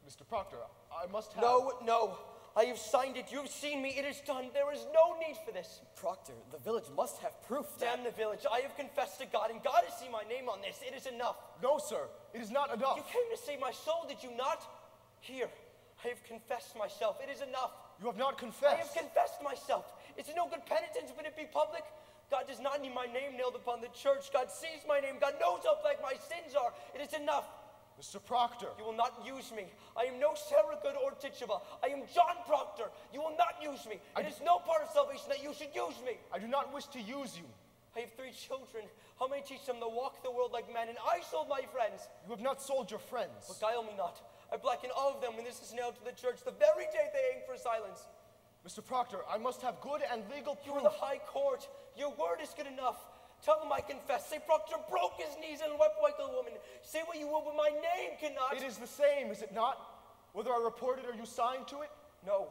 Mr. Proctor, I must have... No. I have signed it. You've seen me. It is done. There is no need for this. Proctor, the village must have proof that... Damn the village. I have confessed to God, and God has seen my name on this. It is enough. No, sir. It is not enough. You came to save my soul, did you not? Here, I have confessed myself. It is enough. You have not confessed. I have confessed myself. It's no good penitence, but it be public. God does not need my name nailed upon the church. God sees my name. God knows how black my sins are. It is enough. Mr. Proctor. You will not use me. I am no Sarah Good or Tituba. I am John Proctor. You will not use me. It is no part of salvation that you should use me. I do not wish to use you. I have 3 children. How may I teach them to walk the world like men? And I sold my friends. You have not sold your friends. Beguile me not. I blacken all of them when this is nailed to the church the very day they hang for silence. Mr. Proctor, I must have good and legal proof. You are the high court. Your word is good enough. Tell them I confess. Say Proctor broke his knees and wept like a woman. Say what you will, but my name cannot. It is the same, is it not? Whether I report it or you sign to it? No,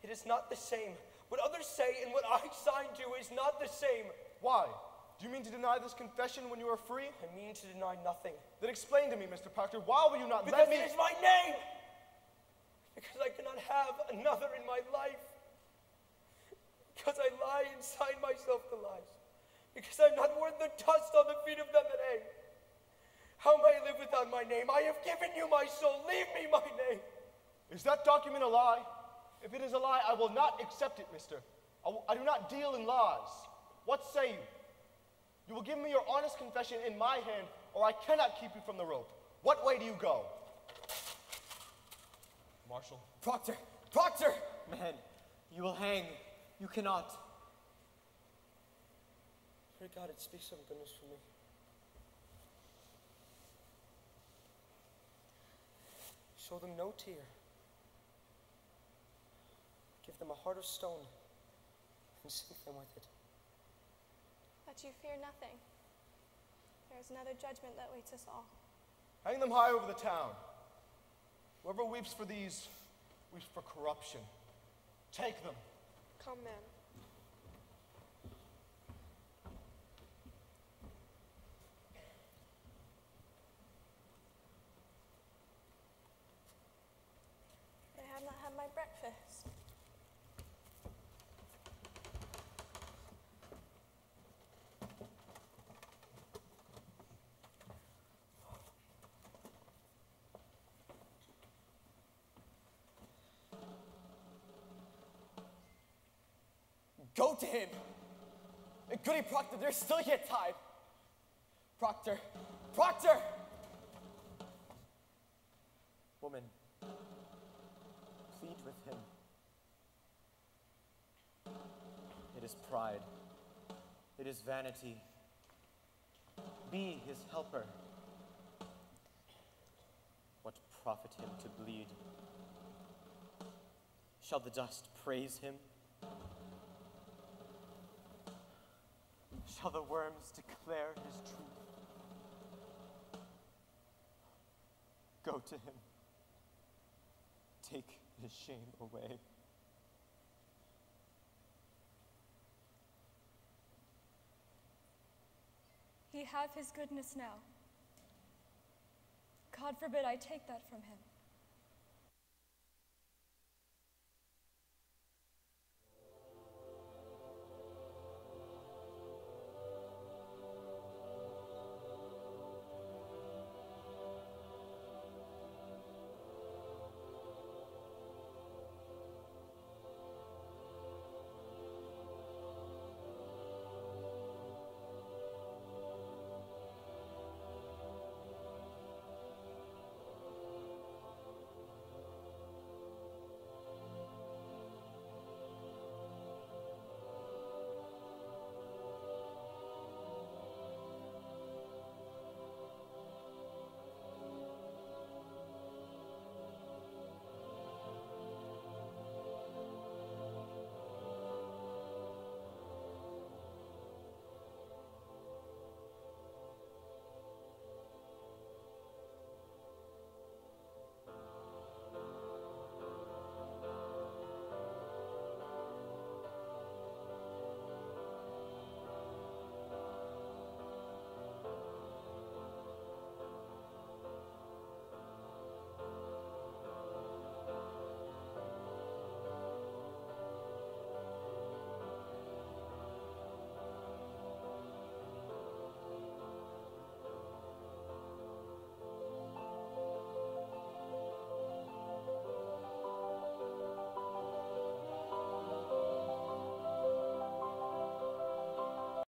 it is not the same. What others say and what I sign to is not the same. Why? Do you mean to deny this confession when you are free? I mean to deny nothing. Then explain to me, Mr. Proctor, why will you not let me? Because it is my name! Because I cannot have another in my life. Because I lie and sign myself to lies. Because I'm not worth the dust on the feet of them that hang. How may I live without my name? I have given you my soul. Leave me my name. Is that document a lie? If it is a lie, I will not accept it, mister. I do not deal in lies. What say you? You will give me your honest confession in my hand, or I cannot keep you from the rope. What way do you go? Marshal. Proctor! Proctor! Man, you will hang. You cannot. Pray God, it speaks some goodness for me. Show them no tear. Give them a heart of stone and sink them with it. But you fear nothing. There is another judgment that waits us all. Hang them high over the town. Whoever weeps for these, weeps for corruption. Take them. Come, man. I have not had my breakfast. Go to him. Goody Proctor, there's still yet time. Proctor. Proctor! Woman, plead with him. It is pride. It is vanity. Be his helper. What profit him to bleed? Shall the dust praise him? Shall the worms declare his truth? Go to him. Take his shame away. we have his goodness now. God forbid I take that from him.